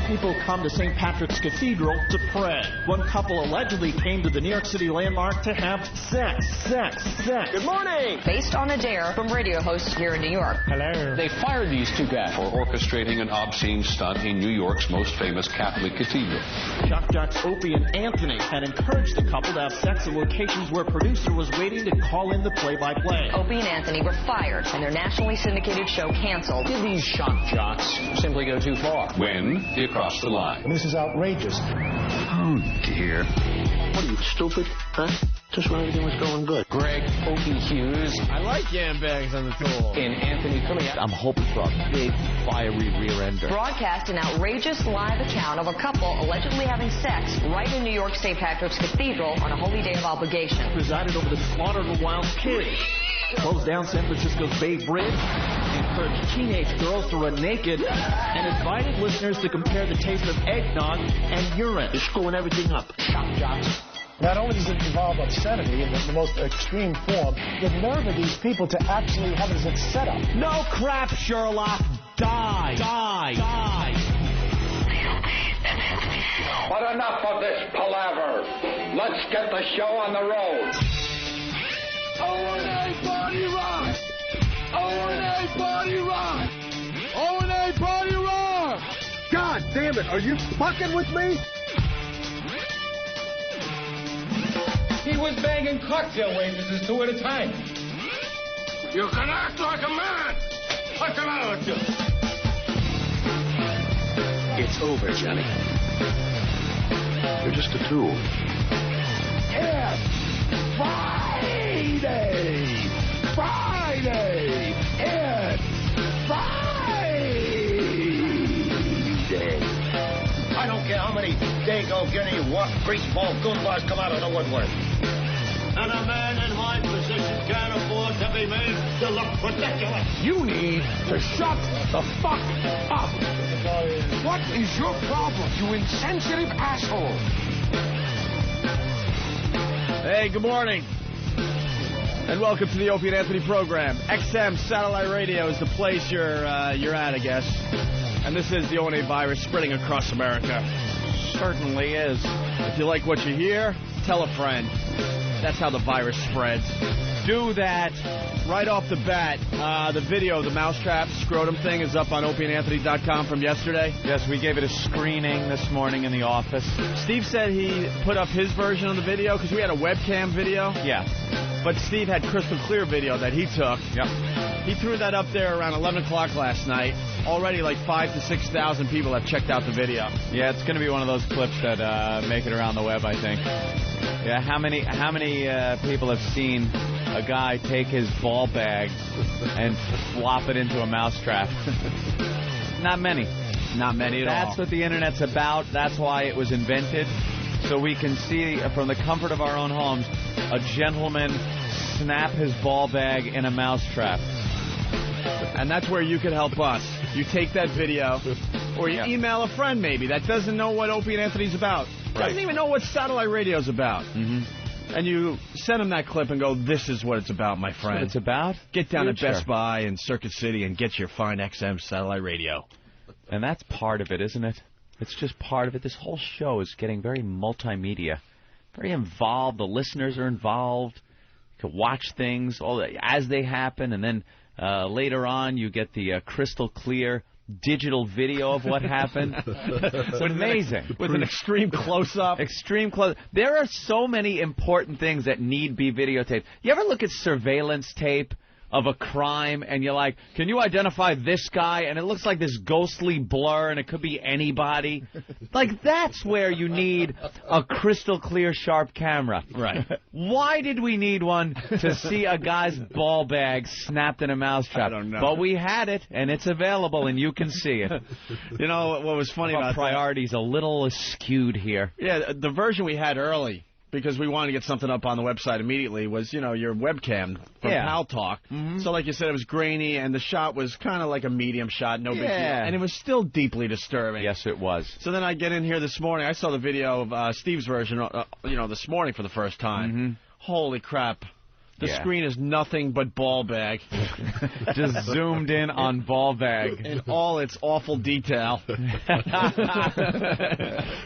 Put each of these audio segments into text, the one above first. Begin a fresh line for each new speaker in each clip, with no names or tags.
people come to St. Patrick's Cathedral to pray. One couple allegedly came to the New York City landmark to have sex. Good morning!
Based on a dare from radio hosts here in New York.
Hello.
They fired these two guys for orchestrating an obscene stunt in New York's most famous Catholic cathedral.
Shock jocks Opie and Anthony had encouraged the couple to have sex at locations where a producer was waiting to call in the play-by-play.
Opie and Anthony were fired and their nationally syndicated show canceled.
Did these shock jocks simply go too far? When they crossed the line?
This is outrageous.
Oh, dear.
What are you, stupid? Huh? Just when everything was going good.
Greg Opie Hughes.
I like yam bags on the tool.
And Anthony Cumia.
I'm hoping for a big, fiery rear ender.
Broadcast an outrageous live account of a couple allegedly having sex right in New York St. Patrick's Cathedral on a holy day of obligation.
Presided over the slaughter of a wild pig. Closed down San Francisco's Bay Bridge, encouraged teenage girls to run naked, and invited listeners to compare the taste of eggnog and urine.
You're screwing everything up. Shock jocks.
Not only does it involve obscenity in the most extreme form, the nerve of these people to actually have it as a setup.
No crap, Sherlock. Die.
But enough of this palaver. Let's get the show on the road.
O&A Party Rock! O&A Party Rock! O&A Party Rock!
God damn it, are you fucking with me?
He was banging cocktail waitresses two at a time.
You can act like a man. What's the matter with you?
It's over, Johnny. You're just a tool.
It's Friday! It's Friday!
I don't care how many Dago, Guinea, what greaseball goonbars come out of the woodwork. And a man in my position can't afford to be made to look ridiculous.
You need to shut the fuck up! What is your problem, you insensitive asshole?
Hey, good morning. And welcome to the Opie and Anthony program. XM Satellite Radio is the place you're at, I guess. And this is the O&A virus spreading across America. Certainly is. If you like what you hear, tell a friend. That's how the virus spreads. Do that right off the bat. The video of the mousetrap scrotum thing is up on opieandanthony.com from yesterday.
Yes, we gave it a screening this morning in the office.
Steve said he put up his version of the video because we had a webcam video.
Yeah.
But Steve had crystal clear video that he took.
Yep.
He threw that up there around 11 o'clock last night. Already like 5,000 to 6,000 people have checked out the video.
Yeah, it's going to be one of those clips that make it around the web, I think. Yeah, how many people have seen a guy take his ball bag and flop it into a mousetrap? Not many.
Not many at all.
That's what the Internet's about. That's why it was invented. So we can see from the comfort of our own homes a gentleman snap his ball bag in a mousetrap.
And that's where you can help us. You take that video, or you email a friend maybe that doesn't know what Opie and Anthony's about.
Right.
Doesn't even know what satellite radio's about.
Mm-hmm.
And you send them that clip and go, this is what it's about, my friend.
What it's about?
Get down
Future.
at Best Buy in Circuit City and get your fine XM satellite radio.
And that's part of it, isn't it? It's just part of it. This whole show is getting very multimedia, very involved. The listeners are involved. You can watch things as they happen, and then later on you get the crystal clear digital video of what happened. It's amazing.
With an extreme close-up.
Extreme close. There are so many important things that need be videotaped. You ever look at surveillance tape of a crime and you're like, can you identify this guy? And it looks like this ghostly blur and it could be anybody. Like, that's where you need a crystal clear, sharp camera.
Right.
Why did we need one to see a guy's ball bag snapped in a mousetrap?
I don't know.
But we had it, and it's available, and you can see it.
You know what was funny about
priorities a little skewed here.
Yeah, the version we had early, because we wanted to get something up on the website immediately, was, you know, your webcam from Pal Talk. Mm-hmm. So like you said, it was grainy, and the shot was kind of like a medium shot, no big deal. And it was still deeply disturbing.
Yes, it was.
So then I get in here this morning. I saw the video of Steve's version, this morning for the first time.
Mm-hmm.
Holy crap. The screen is nothing but ball bag.
Just zoomed in on ball bag.
In all its awful detail.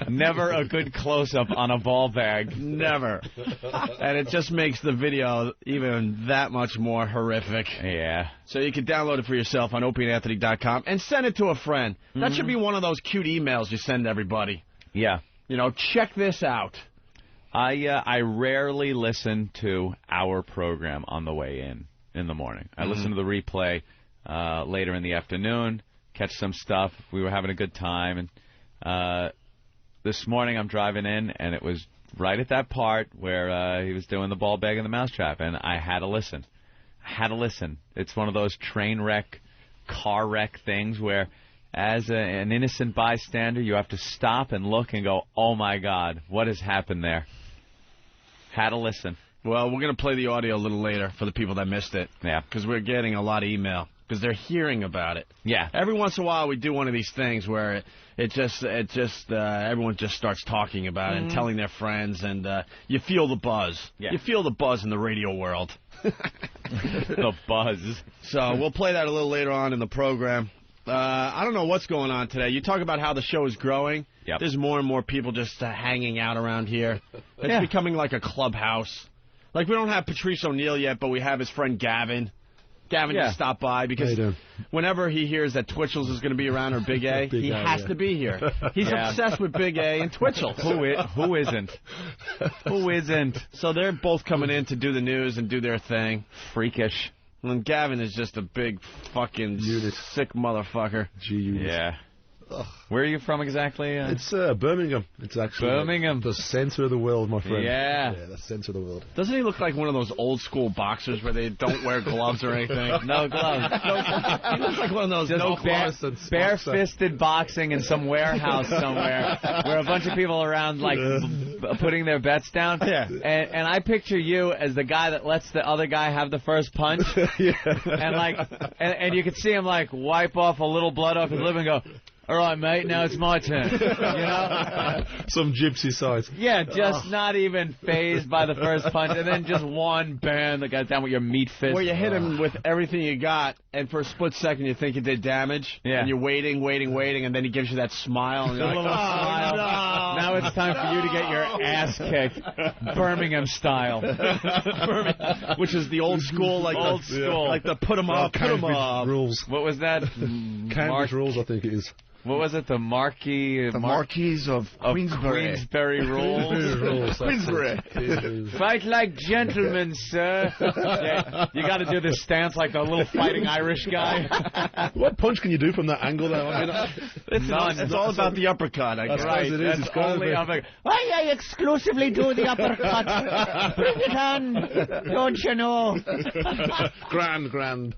Never a good close-up on a ball bag.
Never. And it just makes the video even that much more horrific.
Yeah.
So you can download it for yourself on opieandanthony.com and send it to a friend. That should be one of those cute emails you send everybody.
Yeah.
You know, check this out.
I rarely listen to our program on the way in the morning. I listen to the replay later in the afternoon, catch some stuff. We were having a good time, and this morning I'm driving in, and it was right at that part where he was doing the ball bag and the mousetrap, and I had to listen. It's one of those train wreck, car wreck things where, as an innocent bystander, you have to stop and look and go, oh, my God, what has happened there? Had to listen.
Well, we're going to play the audio a little later for the people that missed it.
Yeah.
Because we're getting a lot of email. Because they're hearing about it.
Yeah.
Every once in a while we do one of these things where everyone just starts talking about it and telling their friends, and you feel the buzz.
Yeah.
You feel the buzz in the radio world.
The buzz.
So we'll play that a little later on in the program. I don't know what's going on today. You talk about how the show is growing.
Yep.
There's more and more people just hanging out around here. It's becoming like a clubhouse. Like, we don't have Patrice O'Neill yet, but we have his friend Gavin. Gavin just stopped by because whenever he hears that Twitchell's is going to be around, or Big A, he has to be here. He's obsessed with Big A and Twitchell's.
Who isn't? Who isn't?
So they're both coming in to do the news and do their thing.
Freakish.
And Gavin is just a big fucking sick motherfucker.
Yeah. Ugh. Where are you from exactly?
It's Birmingham. It's actually
Birmingham,
the center of the world, my friend.
Yeah,
the center of the world.
Doesn't he look like one of those old school boxers where they don't wear gloves or anything?
No gloves.
He looks like one of those
bare-fisted boxing in some warehouse somewhere where a bunch of people around like putting their bets down.
Yeah.
And I picture you as the guy that lets the other guy have the first punch.
Yeah.
And you can see him like wipe off a little blood off his lip and go, all right, mate, now it's my turn. You know?
Some gypsy side.
Yeah, just not even phased by the first punch, and then just one bam, the guy's down with your meat fist.
Where you hit him with everything you got, and for a split second you think you did damage, and you're waiting, and then he gives you that smile, and you're like,
smile.
No.
Now it's time for you to get your ass kicked, Birmingham style.
Which is the old school, like the put 'em up,
rules.
What was that?
Cambridge rules, I think it is.
What was it? The Marquis
of
Queensberry rules.
Queensberry.
Fight like gentlemen, sir. Yeah, you got to do this stance like the little fighting Irish guy.
What punch can you do from that angle, though? I mean,
it's all about the uppercut, I guess.
Right, it is. It's
only uppercut. I exclusively do the uppercut. Bring it on. Don't you know?
Grand.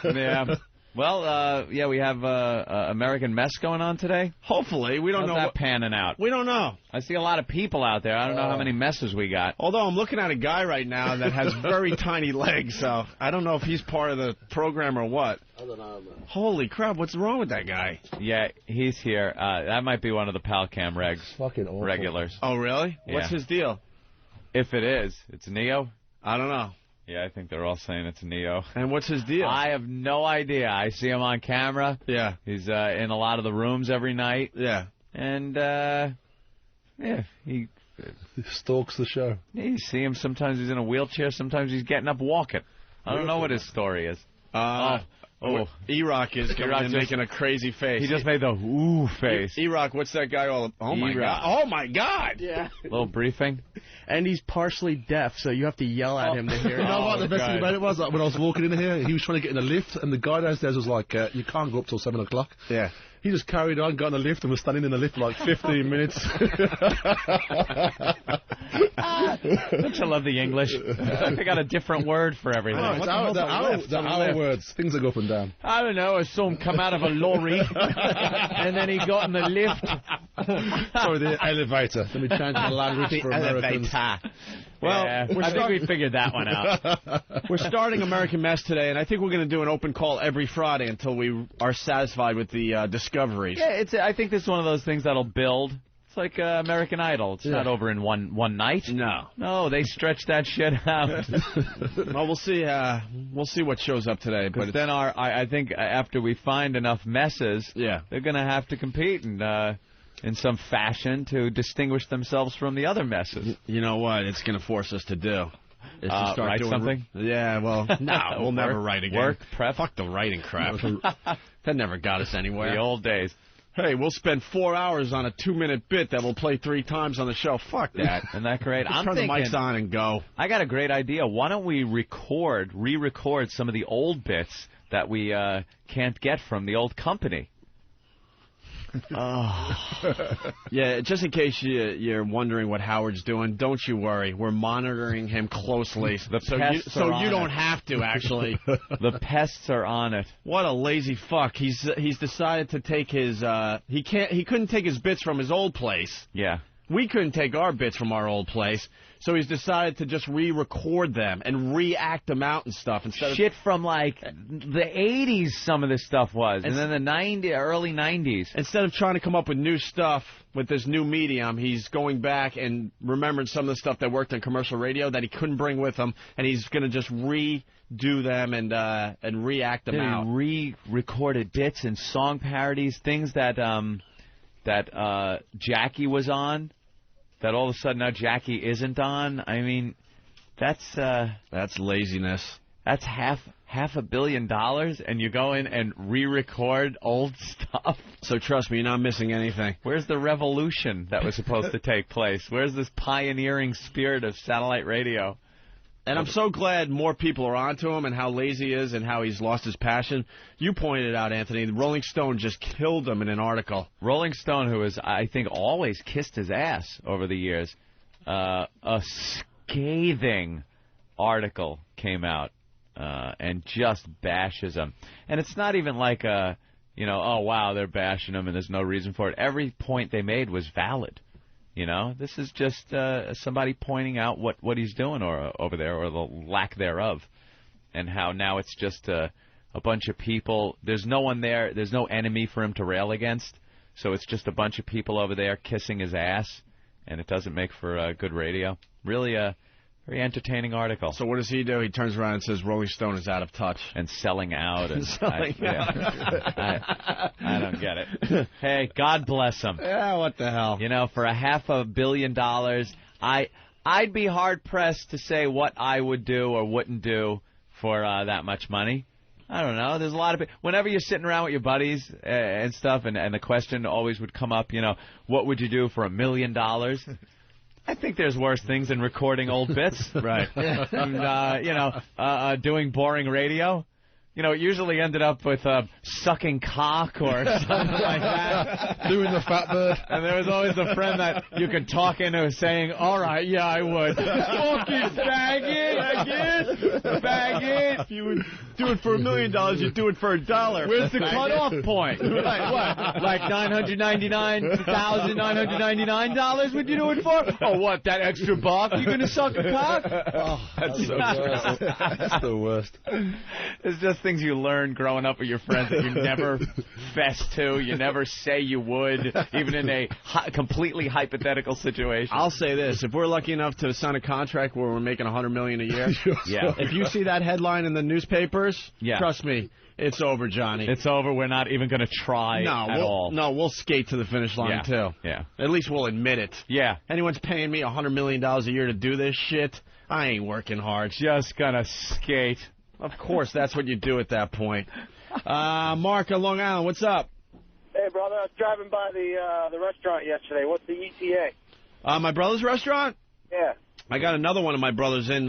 Yeah. Well, we have American Mess going on today.
Hopefully. We don't know.
How's that panning out?
We don't know.
I see a lot of people out there. I don't know how many messes we got.
Although I'm looking at a guy right now that has very tiny legs, so I don't know if he's part of the program or what.
I don't know, man.
Holy crap, what's wrong with that guy?
Yeah, he's here. That might be one of the Palcam regs.
Fucking awful.
Regulars.
Oh, really?
Yeah.
What's his deal?
If it is, it's Neo.
I don't know.
Yeah, I think they're all saying it's Neo.
And what's his deal?
I have no idea. I see him on camera.
Yeah.
He's in a lot of the rooms every night.
Yeah.
And, he
stalks the show.
You see him. Sometimes he's in a wheelchair. Sometimes he's getting up walking. I don't know what his story is.
E-Rock is making a crazy face.
He just made the ooh face.
E-Rock, what's that guy all? Oh my god! Oh my god!
Yeah. Little briefing.
And he's partially deaf, so you have to yell at him to hear.
You know what the best thing about it was? Like, when I was walking in here, he was trying to get in the lift, and the guy downstairs was like, "You can't go up till 7 o'clock."
Yeah.
He just carried on, got in the lift, and was standing in the lift for like 15 minutes.
Don't you love the English? They got a different word for everything.
Oh, it's our words. Things that go up and down.
I don't know. I saw him come out of a lorry, and then he got in the lift.
Sorry, the elevator. Let me change the language for Americans.
Well,
I think we figured that one out.
We're starting American Mess today, and I think we're going to do an open call every Friday until we are satisfied with the discoveries.
Yeah, I think this is one of those things that'll build. It's like American Idol. It's not over in one night. No, they stretch that shit out.
Well, we'll see. We'll see what shows up today. But
then I think after we find enough messes, they're going to have to compete in some fashion to distinguish themselves from the other messes.
You know what? It's going to force us to do. Is to start
write
doing
something?
Yeah, well, no, we'll never write again.
Work, prep.
Fuck the writing crap. That never got us anywhere.
The old days.
Hey, we'll spend 4 hours on a 2-minute bit that we'll play 3 times on the show. Fuck that.
Isn't that great?
I'm turn the mics on and go.
I got a great idea. Why don't we re-record some of the old bits that we can't get from the old company?
Yeah, just in case you're wondering what Howard's doing, don't you worry. We're monitoring him closely, so you don't have to, actually.
The pests are on it.
What a lazy fuck. He's decided to take his he couldn't take his bits from his old place.
Yeah.
We couldn't take our bits from our old place, so he's decided to just re-record them and re-act them out and stuff instead
Shit from like the 80s. Some of this stuff was, and then the early 90s.
Instead of trying to come up with new stuff with this new medium, he's going back and remembering some of the stuff that worked on commercial radio that he couldn't bring with him, and he's going to just redo them and re-act them out.
Re-recorded bits and song parodies, things that Jackie was on. That all of a sudden now Jackie isn't on. I mean, that's
laziness.
That's half $1 billion, and you go in and re-record old stuff.
So trust me, you're not missing anything.
Where's the revolution that was supposed to take place? Where's this pioneering spirit of satellite radio?
And I'm so glad more people are onto him and how lazy he is and how he's lost his passion. You pointed it out, Anthony. The Rolling Stone just killed him in an article.
Rolling Stone, who has, I think, always kissed his ass over the years, a scathing article came out and just bashes him. And it's not even like oh, wow, they're bashing him and there's no reason for it. Every point they made was valid. You know, this is just somebody pointing out what he's doing over there, or the lack thereof, and how now it's just a bunch of people. There's no one there. There's no enemy for him to rail against. So it's just a bunch of people over there kissing his ass, and it doesn't make for good radio. Really a very entertaining article.
So what does he do? He turns around and says Rolling Stone is out of touch.
And selling out. And
selling out.
I don't get it. Hey, God bless him.
Yeah, what the hell?
You know, for $500 million, I'd be hard-pressed to say what I would do or wouldn't do for that much money. I don't know. There's a lot of people. Whenever you're sitting around with your buddies and stuff, and the question always would come up, what would you do for $1 million? I think there's worse things than recording old bits.
Right.
And, doing boring radio. It usually ended up with sucking cock or something like that.
Doing the fat bird.
And there was always a friend that you could talk into saying, all right, yeah, I would. Fucking faggot.
If you would do it for $1 million, you'd do it for $1.
Where's the cutoff point? Like what? Like $999,999 would you do it for? Oh, what, that extra buck? You going to suck a cock?
Oh, that's so worst. That's the worst.
It's just things you learn growing up with your friends that you never fess to, you never say you would, even in a completely hypothetical situation.
I'll say this: if we're lucky enough to sign a contract where we're making $100 million a year, if you see that headline in the newspapers, trust me, it's over, Johnny.
It's over. We're not even going to try at all.
No, we'll skate to the finish line too.
Yeah.
At least we'll admit it.
Yeah.
Anyone's paying me $100 million a year to do this shit, I ain't working hard.
Just gonna skate.
Of course, that's what you do at that point. Mark on Long Island, what's up?
Hey, brother, I was driving by the restaurant yesterday. What's the ETA?
My brother's restaurant?
Yeah.
I got another one of my brothers in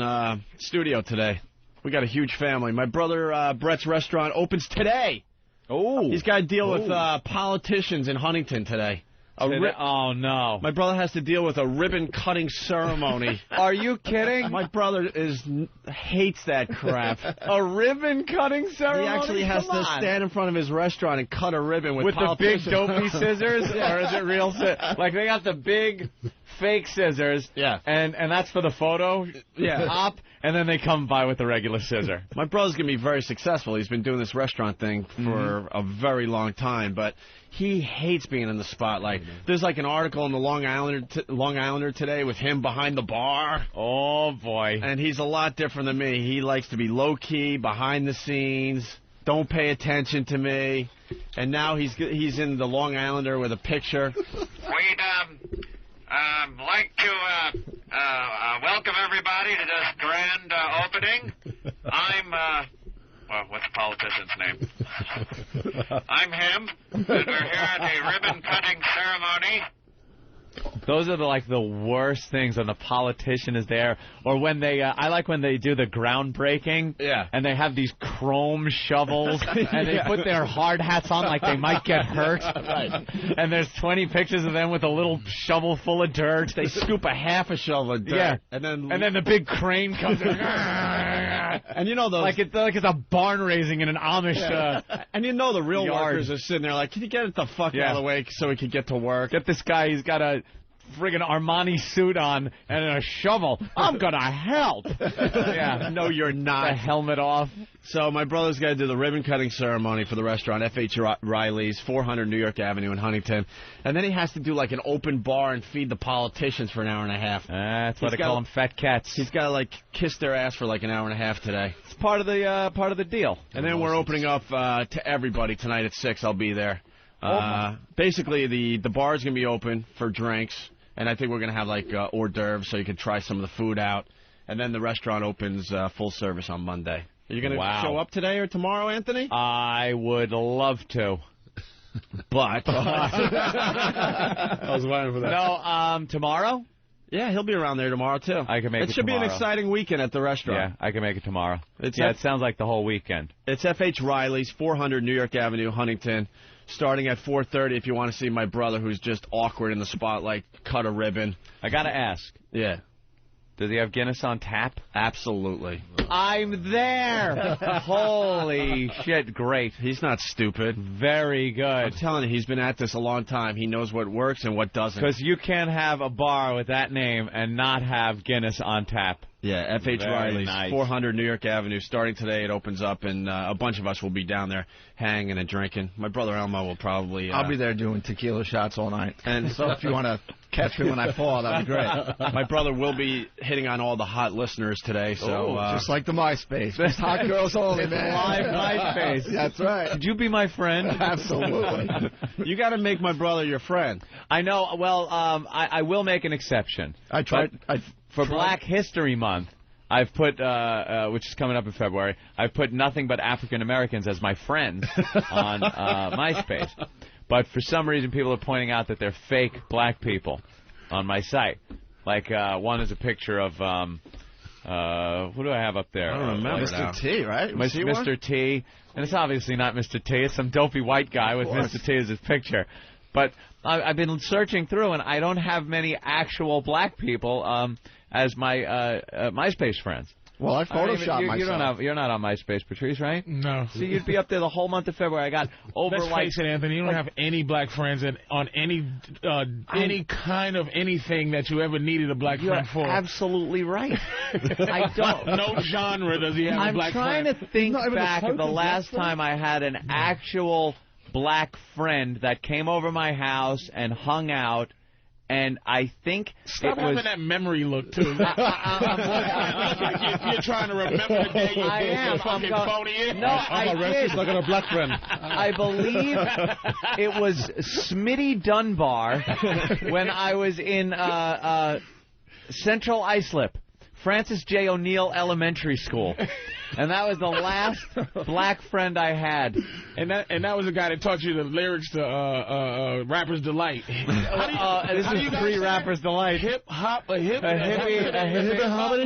studio today. We got a huge family. My brother Brett's restaurant opens today.
Oh.
He's got to deal with politicians in Huntington today.
Oh, no.
My brother has to deal with a ribbon-cutting ceremony.
Are you kidding?
My brother hates that crap.
A ribbon-cutting ceremony?
He actually has to stand in front of his restaurant and cut a ribbon with
the big dopey scissors?
Yeah.
Or is it real scissors? Like, they got the big fake scissors.
Yeah.
And that's for the photo op, and then they come by with the regular scissor.
My brother's going to be very successful. He's been doing this restaurant thing for a very long time, but he hates being in the spotlight. There's like an article in the Long Islander today with him behind the bar.
Oh, boy.
And he's a lot different than me. He likes to be low-key, behind the scenes, don't pay attention to me. And now he's in the Long Islander with a picture.
We'd like to welcome everybody to this grand opening. I'm, what's the politician's name? I'm him, and we're here at a ribbon-cutting ceremony.
Those are the worst things when the politician is there, or when they. I like when they do the groundbreaking.
Yeah.
And they have these chrome shovels, and they put their hard hats on like they might get hurt.
Right.
And there's 20 pictures of them with a little shovel full of dirt.
They scoop a half a shovel of dirt.
Yeah.
And then
the big crane comes in.
And you know those
like it's a barn raising in an Amish.
And you know the real
yard.
workers are sitting there like, can you get it the fuck out of the way so we can get to work?
Get this guy. He's got a friggin' Armani suit on and a shovel. I'm gonna help. Yeah.
No, you're not.
The helmet off.
So my brother's got to do the ribbon-cutting ceremony for the restaurant, F.H. Riley's, 400 New York Avenue in Huntington. And then he has to do like an open bar and feed the politicians for an hour and a half.
That's why they call them fat cats.
He's got to like kiss their ass for like an hour and a half today.
It's part of the deal.
And then we're opening up to everybody tonight at 6. I'll be there. Basically, the bar is going to be open for drinks. And I think we're going to have, like, hors d'oeuvres so you can try some of the food out. And then the restaurant opens full service on Monday. Are you going to show up today or tomorrow, Anthony?
I would love to.
But.
I was waiting for that.
No, tomorrow?
Yeah, he'll be around there tomorrow, too.
I can make it
should
tomorrow.
be an exciting weekend at the restaurant.
Yeah, I can make it tomorrow. It sounds like the whole weekend.
It's F.H. Riley's, 400 New York Avenue, Huntington. Starting at 4:30 if you want to see my brother, who's just awkward in the spotlight, cut a ribbon.
I got to ask.
Yeah.
Does he have Guinness on tap?
Absolutely.
I'm there. Holy shit, great.
He's not stupid.
Very good.
I'm telling you, he's been at this a long time. He knows what works and what doesn't.
Because you can't have a bar with that name and not have Guinness on tap.
Yeah, F.H. Riley's,
nice.
400 New York Avenue. Starting today, it opens up, and a bunch of us will be down there hanging and drinking. My brother Elmo will probably...
I'll be there doing tequila shots all night.
And
so if you want to catch me when I fall, that'd be great.
My brother will be hitting on all the hot listeners today. So
just like the MySpace. Just hot girls only, man.
Live MySpace.
That's right.
Could you be my friend?
Absolutely.
You got to make my brother your friend.
I know. Well, I will make an exception.
I tried.
For Black History Month, I've put, which is coming up in February, I've put nothing but African Americans as my friends on MySpace. But for some reason, people are pointing out that they're fake black people on my site. Like, one is a picture of, who do I have up there?
I don't remember
Mr. T, right?
Mr. T. And it's obviously not Mr. T. It's some dopey white guy with Mr. T as his picture. But I've been searching through, and I don't have many actual black people as my MySpace friends.
Well, I photoshopped myself.
You're not on MySpace, Patrice, right?
No.
So you'd be up there the whole month of February. I got over
Let's face it, Anthony. You don't have any black friends on any kind of anything that you ever needed a black friend for.
You're absolutely right. I don't.
No genre does he have a black friend.
I'm trying to think back of the last time I had an actual black friend that came over my house and hung out. And I think
Stop having that memory look, too. You're trying to remember the day you fucking phony in.
No, I did.
I got a black friend.
I believe it was Smitty Dunbar when I was in Central Islip, Francis J. O'Neill Elementary School. And that was the last black friend I had.
And that was the guy that taught you the lyrics to Rapper's Delight.
This is pre-Rapper's Delight.
Hip hop, a hip,
a hip hop.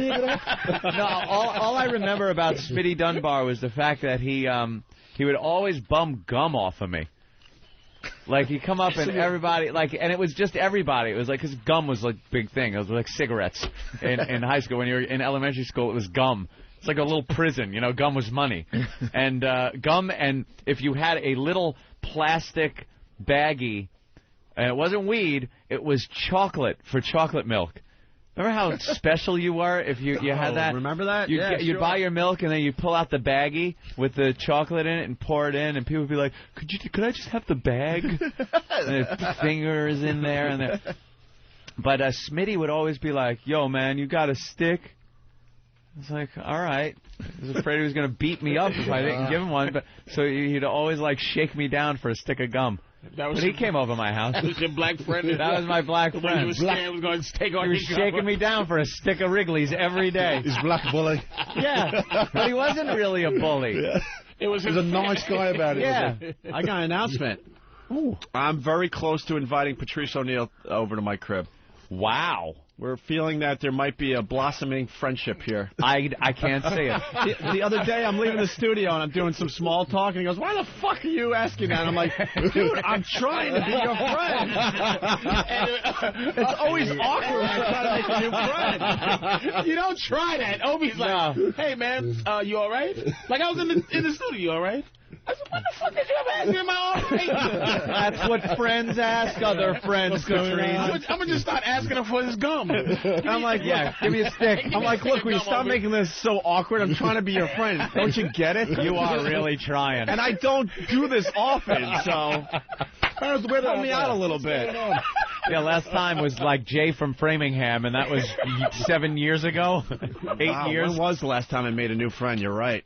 No, all I remember about Smitty Dunbar was the fact that he would always bum gum off of me. Like, he'd come up and everybody, and it was just everybody. It was like, because gum was like a big thing. It was like cigarettes in high school. When you were in elementary school, it was gum. It's like a little prison, gum was money. And gum, and if you had a little plastic baggie, and it wasn't weed, it was chocolate for chocolate milk. Remember how special you were if you had that?
Remember that?
You'd buy your milk and then you pull out the baggie with the chocolate in it and pour it in, and people would be like, "Could I just have the bag?" And his finger is in there and there. But Smitty would always be like, "Yo, man, you got a stick?" I was like, "All right." I was afraid he was going to beat me up if I didn't give him one, but so he'd always like shake me down for a stick of gum. But he came over my house.
That was your black friend.
That was my black friend.
He was scared was going to take on.
He was shaking me down for a stick of Wrigley's every day.
He's black bully.
Yeah, but he wasn't really a bully.
Yeah.
It was
a nice guy about it.
Yeah.
I got an announcement. Ooh. I'm very close to inviting Patrice O'Neal over to my crib.
Wow.
We're feeling that there might be a blossoming friendship here.
I can't say it.
The other day, I'm leaving the studio, and I'm doing some small talk, and he goes, "Why the fuck are you asking that?" And I'm like, "Dude, I'm trying to be your friend." And it's always awkward when I try to make a new friend.
You don't try that. Obi's like, "Hey, man, you all right?" Like, I was in the studio, you all right? I said, "What the fuck did you have asking my own?"
That's what friends ask other friends, Katrina.
I'm going to just start asking him for his gum.
I'm like, "Yeah, give me a stick." I'm like, "Look, will you stop making this so awkward? I'm trying to be your friend. Don't you get it?"
You are really trying.
And I don't do this often, so help me out a little bit.
Yeah, last time was like Jay from Framingham, and that was 7 years ago, 8 years.
When was the last time I made a new friend? You're right.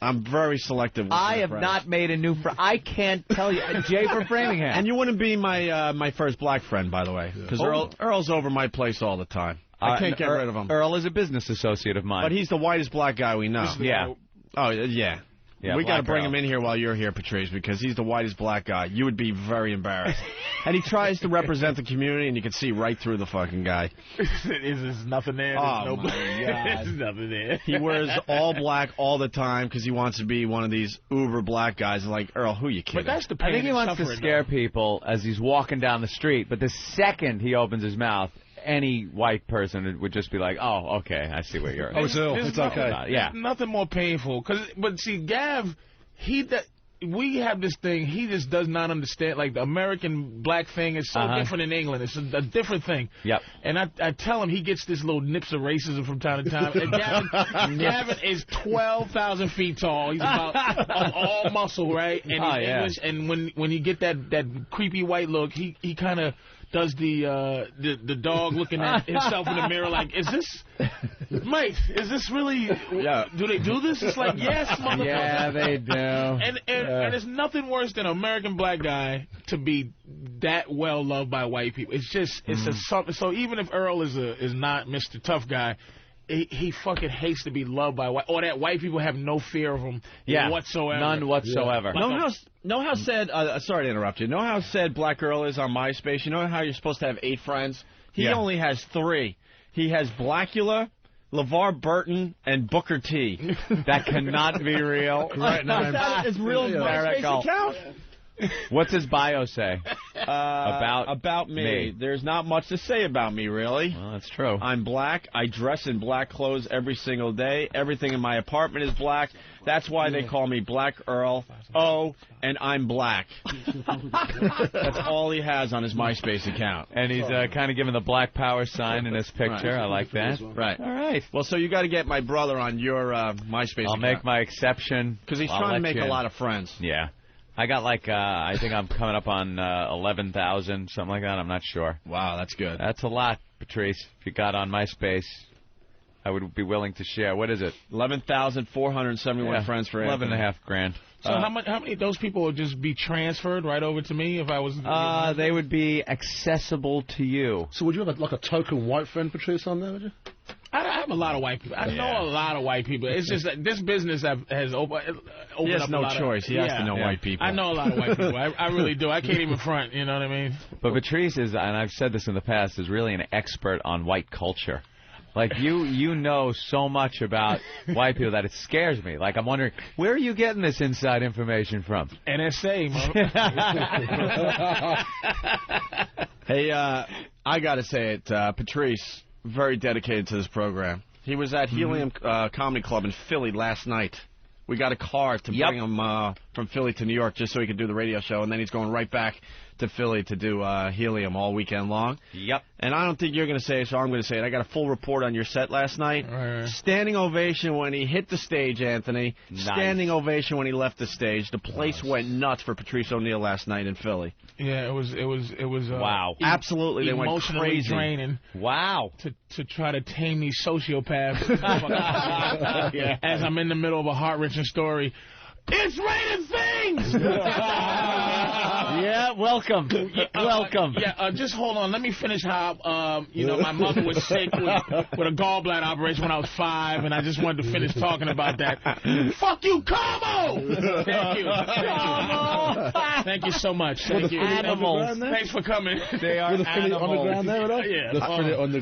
I'm very selective with
I
my
have
friends.
not made a new friend. I can't tell you. Jay from Framingham.
And you wouldn't be my first black friend, by the way, because Earl's over my place all the time. I can't get rid of him.
Earl is a business associate of mine.
But he's the whitest black guy we know.
Yeah.
Oh, yeah.
Yeah,
we got to bring
Earl.
him in here while you're here, Patrice, because he's the whitest black guy. You would be very embarrassed. And he tries to represent the community, and you can see right through the fucking guy.
There's nothing there.
Oh,
my
God.
There's nothing there.
He wears all black all the time because he wants to be one of these uber black guys. Like, Earl, who you kidding?
But that's the pain
I think he
and
wants to
suffering,
scare
though.
people as he's walking down the street, but the second he opens his mouth, any white person would just be like, "Oh, okay, I see what you're."
Oh, it's ill. It's okay.
Yeah.
There's nothing more painful. But see, Gav, we have this thing. He just does not understand. Like, the American black thing is so different in England. It's a different thing.
Yep.
And I tell him he gets this little nips of racism from time to time. And Gavin is 12,000 feet tall. He's about of all muscle, right? And he's English. And when you get that creepy white look, he kind of does the dog looking at himself in the mirror like, "Is this, mate? Is this really?
Yeah.
Do they do this?" It's like, "Yes, motherfucker."
Yeah, they do.
And it's nothing worse than an American black guy to be that well loved by white people. It's just something. So even if Earl is not Mr. Tough Guy, he fucking hates to be loved by white, or that white people have no fear of him whatsoever.
None whatsoever.
Yeah. Know how said, sorry to interrupt you, know how said Black Earl is on MySpace? You know how you're supposed to have 8 friends? He only has 3. He has Blackula, LeVar Burton, and Booker T.
That cannot be real.
Right, that is real MySpace account.
What's his bio say?
About me. There's not much to say about me, really.
Well, that's true.
I'm black. I dress in black clothes every single day. Everything in my apartment is black. That's why they call me Black Earl. Oh, and I'm black. That's all he has on his MySpace account.
And he's kind of giving the Black Power sign in his picture.
Right.
I like that.
Right.
All right.
Well, so you got to get my brother on your MySpace account.
I'll make my exception.
Because he's trying to make a lot of friends.
Yeah. I got like, I think I'm coming up on 11,000, something like that. I'm not sure.
Wow, that's good.
That's a lot, Patrice. If you got on MySpace, I would be willing to share. What is it?
11,471 friends for Anthony.
$11,500.
So how many of those people would just be transferred right over to me if I was?
They would be accessible to you.
So would you have like a token white friend, Patrice, on there? Would you?
I have a lot of white people. I know a lot of white people. It's just that this business has opened
he has
up
no
a lot
choice. He has to know white people.
I know a lot of white people. I really do. I can't even front. You know what I mean?
But Patrice is, and I've said this in the past, is really an expert on white culture. Like, you know so much about white people that it scares me. Like, I'm wondering, where are you getting this inside information from?
NSA,
Hey, I got to say it, Patrice, very dedicated to this program. He was at Helium Comedy Club in Philly last night. We got a car to bring him from Philly to New York just so he could do the radio show, and then he's going right back to Philly to do Helium all weekend long.
Yep.
And I don't think you're going to say it, so I'm going to say it. I got a full report on your set last night.
Right.
Standing ovation when he hit the stage, Anthony.
Nice.
Standing ovation when he left the stage. The place went nuts for Patrice O'Neal last night in Philly.
Yeah, it was.
Wow. Absolutely, they went
emotionally
crazy.
Draining.
Wow.
To try to tame these sociopaths.
Yeah.
As I'm in the middle of a heart-wrenching story. It's raining things!
Yeah, welcome. Welcome.
Just hold on. Let me finish how, my mother was sick with a gallbladder operation when I was 5, and I just wanted to finish talking about that. Fuck you, Como! Thank you. Thank you so much. Thank you.
Animals.
Thanks for coming.
They are animals.
Underground there with us?
Yeah.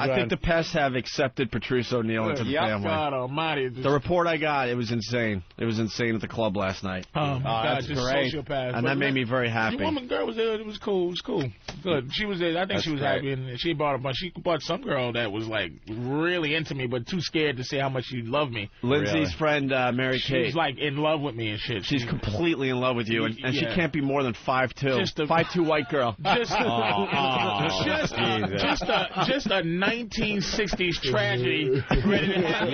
I think the Pests have accepted Patrice O'Neal into the family.
God almighty.
The report I got, it was insane. It was insane at the club last night.
Oh, my God,
that's
just
great.
sociopath.
And that made me very happy.
The woman girl was there. It was cool. It was cool. Good. She was there. I think she was happy. And she bought a bunch. She bought some girl that was, like, really into me, but too scared to say how much she loved me.
Lindsay's friend, Mary Kate.
She's, like, in love with me and shit.
She's completely in love with you, and she can't be more than 5'2".
Just a
5'2" white girl.
Just a 1960s tragedy ready to happen.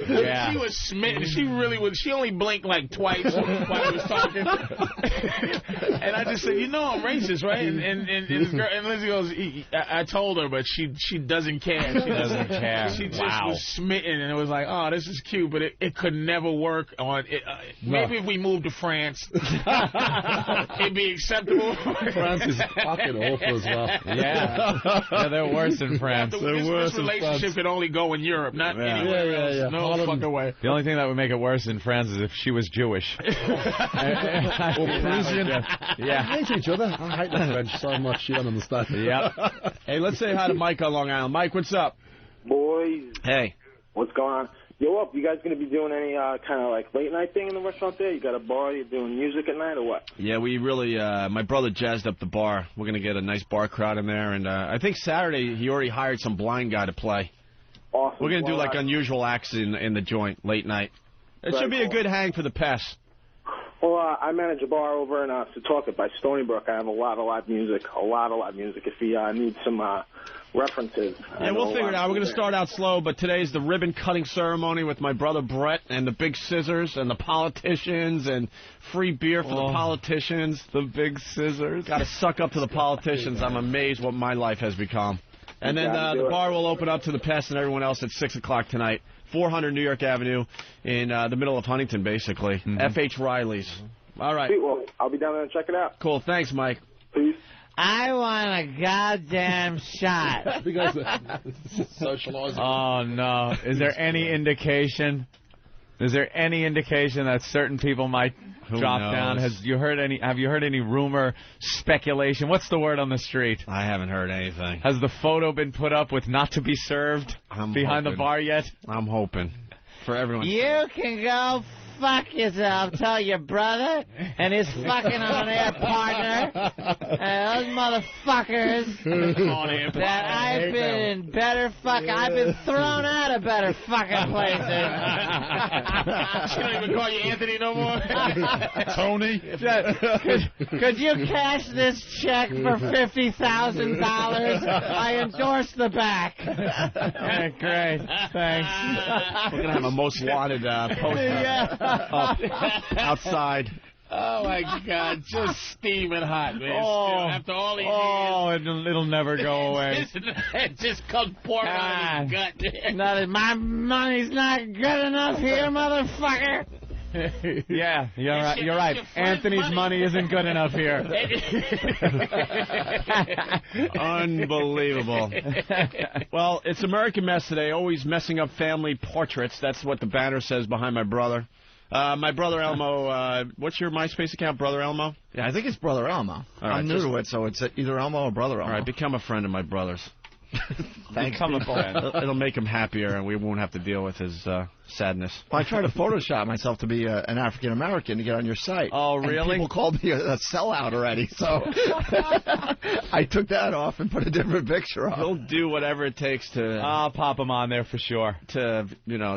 Yeah.
She was smitten. She really was. She only blinked like twice while I was talking. And I just said, I'm racist, right? And this girl, and Lindsay goes, I told her, but she doesn't care. She doesn't
care.
She just was smitten, and it was like, oh, this is cute, but it could never work on it. Maybe if we moved to France, it'd be acceptable.
France is fucking awful as well.
Yeah, they're worse in France.
This relationship could only go in Europe, not anywhere else.
Yeah.
No fucking way.
The only thing that would make it worse in France is if she was Jewish.
Or Parisian.
Yeah.
They hate each other. I hate the French so much. You don't understand.
Yep.
Hey, let's say hi to Mike on Long Island. Mike, what's up?
Boys,
Hey.
what's going on? Yo, up, you guys going to be doing any kind of like late night thing in the restaurant there? You got a bar, you're doing music at night or what?
Yeah, we really, my brother jazzed up the bar. We're going to get a nice bar crowd in there, and I think Saturday he already hired some blind guy to play.
Awesome.
We're going to do like unusual acts in the joint late night. It should be a good hang for the Pests.
Well, I manage a bar over in Setauket by Stony Brook. I have a lot of live music. If you need some references.
Yeah, we'll figure it out. We're going to start out slow, but today's the ribbon-cutting ceremony with my brother Brett and the big scissors and the politicians and free beer for the politicians.
The big scissors.
Got to suck up to the politicians. I'm amazed what my life has become. And then the bar will open up to the Pests and everyone else at 6 o'clock tonight. 400 New York Avenue in the middle of Huntington, basically. F.H. Riley's. All right.
Sweet, well, I'll be down there and check it out.
Cool. Thanks, Mike.
Peace.
I want a goddamn shot.
Because socializing.
Oh, no. Is there any indication? Is there any indication that certain people might drop down? Have you heard any rumor, speculation? What's the word on the street?
I haven't heard anything.
Has the photo been put up with not to be served behind the bar yet?
I'm hoping. For everyone.
You can go fuck yourself, tell your brother and his fucking on-air partner and those motherfuckers that I've been in better fuck. I've been thrown out of better fucking places.
She don't even call you Anthony no more.
Tony.
Could you cash this check for $50,000? I endorse the back.
Great. Thanks.
We're going to have a most wanted poster outside.
Oh, my God. Just steaming hot, man. After all these years.
It'll never go away.
It just comes pouring out of his gut.
My money's not good enough here, motherfucker.
Yeah, you're right. Anthony's money isn't good enough here.
Unbelievable. Well, it's American Mess today, always messing up family portraits. That's what the banner says behind my brother. My brother Elmo, what's your MySpace account, Brother Elmo?
Yeah, I think it's Brother Elmo. I'm new to it, so it's either Elmo or Brother Elmo.
All right, become a friend of my brother's.
Thanks,
become a friend. It'll make him happier, and we won't have to deal with his sadness.
Well, I tried to Photoshop myself to be an African American to get on your site.
Oh, really?
And people called me a sellout already, so I took that off and put a different picture on.
He'll do whatever it takes to.
I'll pop him on there for sure.
To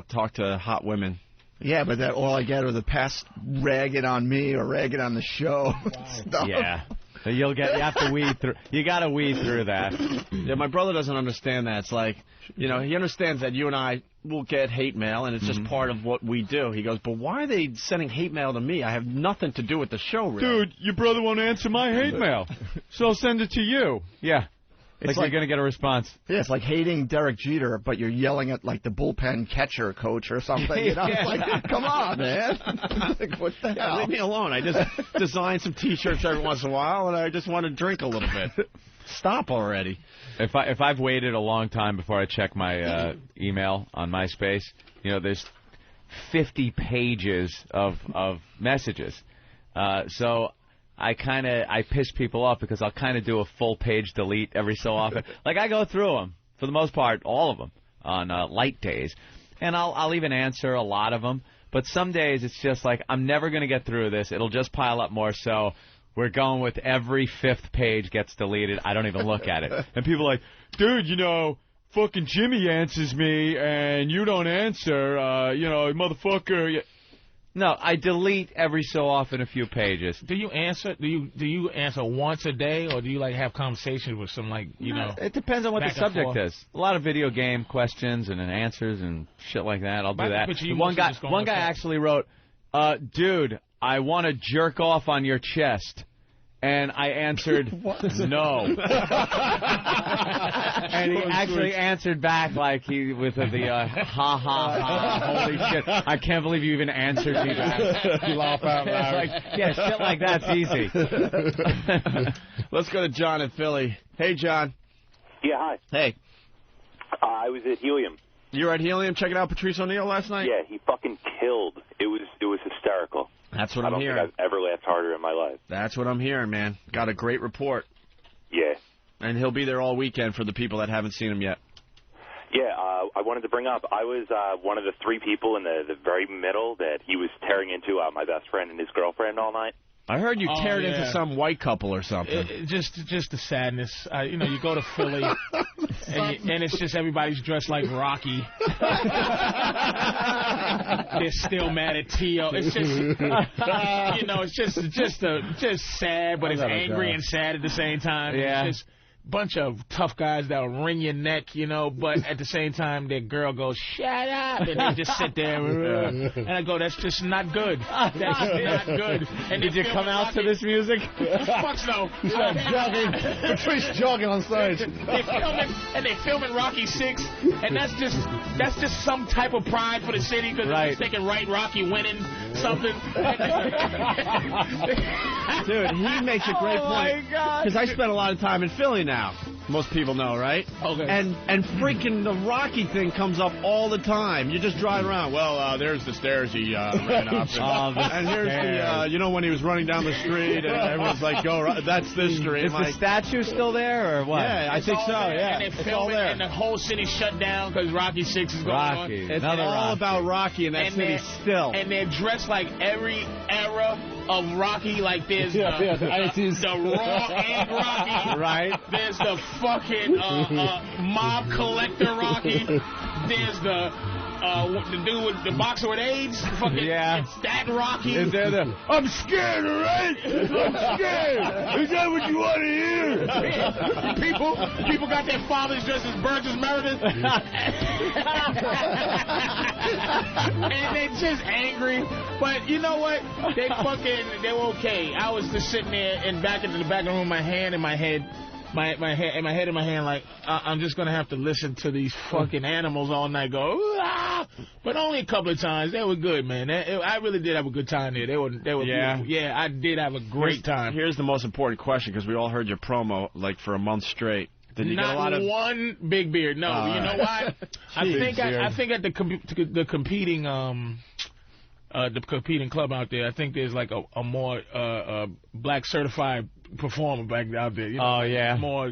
talk to hot women.
Yeah, but that all I get are the past ragging on me or ragging on the show. Stuff.
Yeah. So you have to weed through. You got to weed through that.
Yeah, my brother doesn't understand that. It's like, he understands that you and I will get hate mail, and it's just part of what we do. He goes, but why are they sending hate mail to me? I have nothing to do with the show, really.
Dude, your brother won't answer my hate mail, so I'll send it to you. Yeah. It's like you're going to get a response.
Yeah, it's like hating Derek Jeter, but you're yelling at, like, the bullpen catcher coach or something. It's like, come on, man. Like, what the hell?
Leave me alone. I just design some T-shirts every once in a while, and I just want to drink a little bit. Stop already.
If I've waited a long time before I check my email on MySpace, there's 50 pages of messages. So I piss people off because I'll kind of do a full page delete every so often. Like, I go through them, for the most part, all of them, on light days. And I'll even answer a lot of them. But some days it's just like, I'm never going to get through this. It'll just pile up more. So we're going with every 5th page gets deleted. I don't even look at it. And people are like, dude, fucking Jimmy answers me and you don't answer, motherfucker. No, I delete every so often a few pages.
Do you answer? Do you answer once a day, or do you have conversations with some
It depends on what the subject is. A lot of video game questions and answers and shit like that. I'll do that. One guy actually wrote, "Dude, I want to jerk off on your chest." And I answered, no. And he actually answered back with the ha, ha, ha, holy shit. I can't believe you even answered me back.
You laugh out loud.
Shit like that's easy.
Let's go to John in Philly. Hey, John.
Yeah, hi.
Hey.
I was at Helium.
You were at Helium checking out Patrice O'Neal last night?
Yeah, he fucking killed. It was hysterical.
That's what I'm hearing.
I don't think I've ever laughed harder in my life.
That's what I'm hearing, man. Got a great report.
Yeah.
And he'll be there all weekend for the people that haven't seen him yet.
Yeah, I wanted to bring up, I was one of the 3 people in the very middle that he was tearing into my best friend and his girlfriend all night.
I heard you teared into some white couple or something.
Just the sadness. You go to Philly, and it's just everybody's dressed like Rocky. They're still mad at Tio. It's just, it's just sad, but it's angry and sad at the same time.
Yeah.
It's just bunch of tough guys that will wring your neck, but at the same time, their girl goes, shut up, and they just sit there, and I go, that's just not good. That's not good. And
did you come out to this music?
Fuck no.
Patrice jogging on stage.
They're filming Rocky 6, and that's just some type of pride for the city, because they're just thinking Rocky winning something.
Dude, he makes a great point. Because I spent a lot of time in Philly now. Most people know, right?
Okay.
And freaking the Rocky thing comes up all the time. You just drive around. Well, there's the stairs he ran up. And here's the, when he was running down the street, and everyone's like, go, that's this street.
Is the statue still there, or what?
Yeah, I think so, yeah.
And it's all there. And the whole city shut down because Rocky 6 is going on.
It's all about Rocky in that city still.
And they're dressed like every era of Rocky, like there's the Raw and Rocky.
Right.
There's the fucking mob collector Rocky. There's the dude with the boxer with AIDS. Fucking, it's that Rocky.
Is there the I'm scared, all right? I'm scared. Is that what you want to hear?
People got their fathers dressed as Burgess Meredith. And they're just angry. But you know what? They were okay. I was just sitting there in the back of the room, my hand in my head. My head in my hand, like, I'm just going to have to listen to these fucking animals all night go, ah! But only a couple of times. They were good, man. I really did have a good time there. They were beautiful. Yeah, I did have a great time.
Here's the most important question, because we all heard your promo, like, for a month straight. Did you get a lot of...
one big beard. No, you know why? I think at the competing... the competing club out there, I think there's like a more black certified performer back out there.
Oh yeah,
more.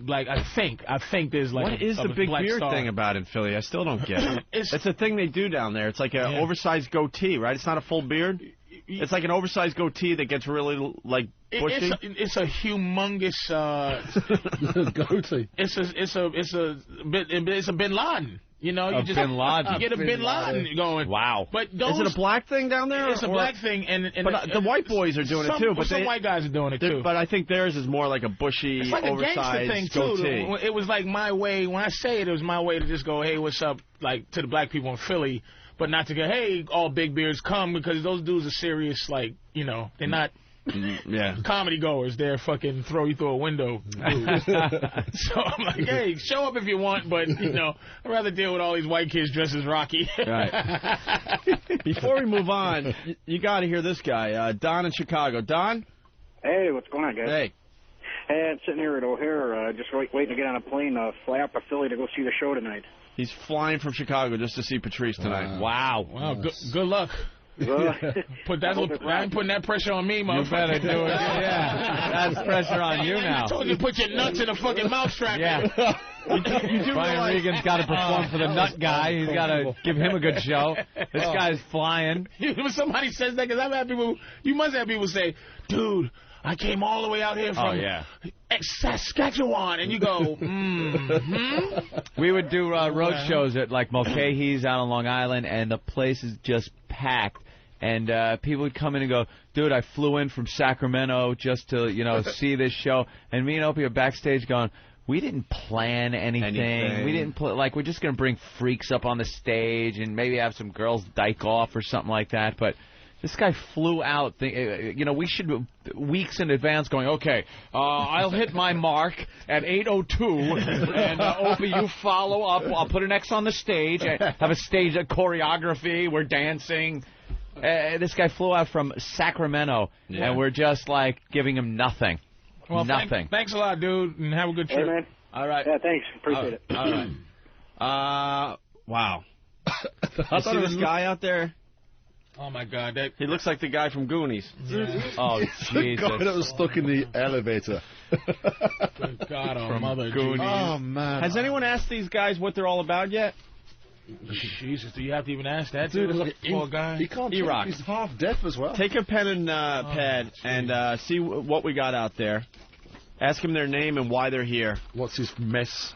Like I think there's like
what is the big beard thing about in Philly? I still don't get it. It's a thing they do down there. It's like an oversized goatee, right? It's not a full beard. It's like an oversized goatee that gets really like bushy.
It's a humongous
goatee.
It's a Bin Laden. You know, you
Bin Laden.
You get a Bin Laden going.
Wow.
But
is it a black thing down there?
It's a black thing, but
the white boys are doing it too. But
some white guys are doing it too.
But I think theirs is more like a bushy,
it's like
oversized
a gangster thing
goatee.
too. It was like my way. When I say it, it was my way to just go, hey, what's up, like to the black people in Philly, but not to go, hey, all big beards come, because those dudes are serious. Like, you know, they're not. Comedy goers, they're fucking throw you through a window. So I'm like, hey, show up if you want, but you know, I'd rather deal with all these white kids dressed as Rocky.
Right. Before we move on, you got to hear this guy, Don in Chicago. Don?
Hey, what's going on, guys?
Hey.
Hey, I'm sitting here at O'Hare, just waiting to get on a plane, fly out to Philly to go see the show tonight.
He's flying from Chicago just to see Patrice tonight.
Wow. Good luck. I ain't putting that pressure on me, motherfucker.
You better do it. Yeah, that's pressure on you now.
I told you to put your nuts in a fucking mousetrap.
Yeah. Brian Regan's got to perform for the nut guy. He's got to give him a good show. This guy's flying.
When somebody says that, because I've had people, you must have people say, dude, I came all the way out here from Saskatchewan, and you go,
We would do road shows at like Mulcahy's out on Long Island, and the place is just packed. And people would come in and go, dude, I flew in from Sacramento just to, you know, see this show. And me and Opie are backstage going, we didn't plan anything. We didn't we're just going to bring freaks up on the stage and maybe have some girls dyke off or something like that. But this guy flew out. You know, we should weeks in advance going, okay, I'll hit my mark at 8:02, and Opie, you follow up. I'll put an X on the stage. Have a stage choreography. We're dancing. This guy flew out from Sacramento, and we're just like giving him nothing.
Well,
nothing.
Thanks a lot, dude, and have a good trip.
Hey, man.
All right.
Yeah, thanks. Appreciate it.
All right. Wow. You see this guy out there?
Oh, my God.
He looks like the guy from Goonies.
Oh,
the guy that was stuck in the elevator.
Good God, Mother
Goonies.
Oh, man.
Has anyone asked these guys what they're all about yet?
Jesus, do you have to even ask that?
Dude, look,
poor guy.
He can't
E-Rock.
He's half deaf as well.
Take a pen and pad and see what we got out there. Ask them their name and why they're here.
What's his mess?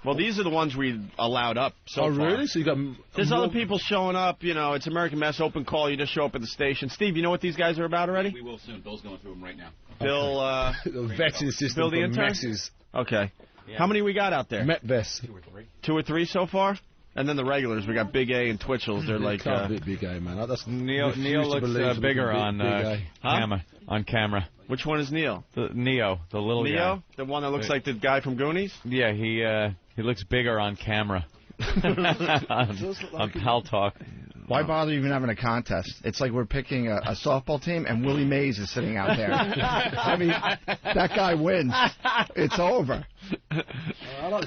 Well, these are the ones we allowed up so far.
Oh, really? So you got...
There's other people showing up. You know, it's American Mess, open call. You just show up at the station. Steve, you know what these guys are about already?
We will soon. Bill's going through them right now.
Bill,
the vetting system
Bill the
for
intern?
messes.
Okay. Yeah. How many we got out there?
Metvest.
2 or 3.
2 or 3 so far? And then the regulars. We got Big A and Twitchell's. They're like...
Can't beat Big A, man. That's
Neil looks bigger on camera.
Which one is Neil?
The Neo, the little
Neo?
guy.
The one that looks like the guy from Goonies?
Yeah, he looks bigger on camera. on Pal Talk.
Why bother even having a contest? It's like we're picking a softball team, and Willie Mays is sitting out there. I mean, that guy wins. It's over.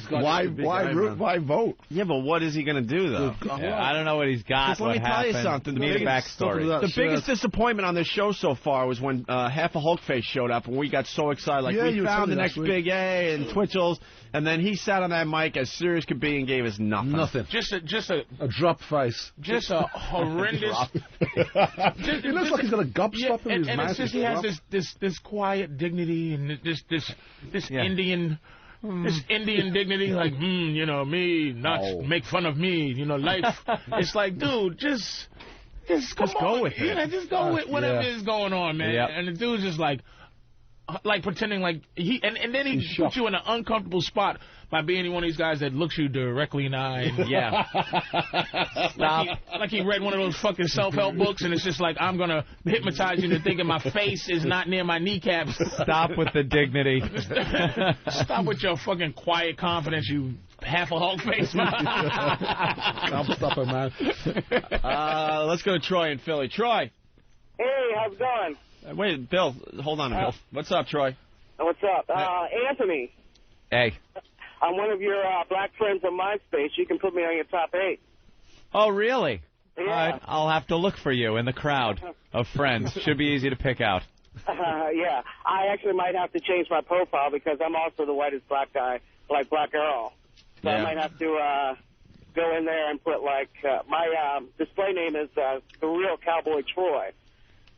Why vote?
Yeah, but what is he going to do, though?
I don't know what he's got.
Let me tell you something. The biggest disappointment on this show so far was when Half a Hulk Face showed up, and we got so excited. Like, we found the next Big A and Twitchell's, and then he sat on that mic as serious could be and gave us nothing.
Nothing.
Just a
drop face.
Just a horrendous.
He looks like he's got a gobstopper in his mouth.
And it's just he has this quiet dignity and this Indian. This Indian dignity, like, you know, me, not make fun of me, you know, life. It's like, dude, just go with it. Yeah, just go with whatever is going on, man. Yep. And the dude's just like pretending like and then he puts you in an uncomfortable spot by being one of these guys that looks you directly in the eye. And
Stop.
Like he read one of those fucking self-help books, and it's just like, I'm going to hypnotize you into thinking my face is not near my kneecaps.
Stop with the dignity.
Stop with your fucking quiet confidence, you half a Hulk face.
Gobstopper, man.
Let's go to Troy in Philly. Troy.
Hey, how's it going?
Wait, Bill. Hold on, Bill. What's up, Troy?
What's up? Anthony.
Hey.
I'm one of your black friends on MySpace. You can put me on your top 8.
Oh, really?
Yeah.
All right, I'll have to look for you in the crowd of friends. Should be easy to pick out.
Yeah. I actually might have to change my profile because I'm also the whitest black guy, like Black Girl. So I might have to go in there and put, like, my display name is The Real Cowboy Troy.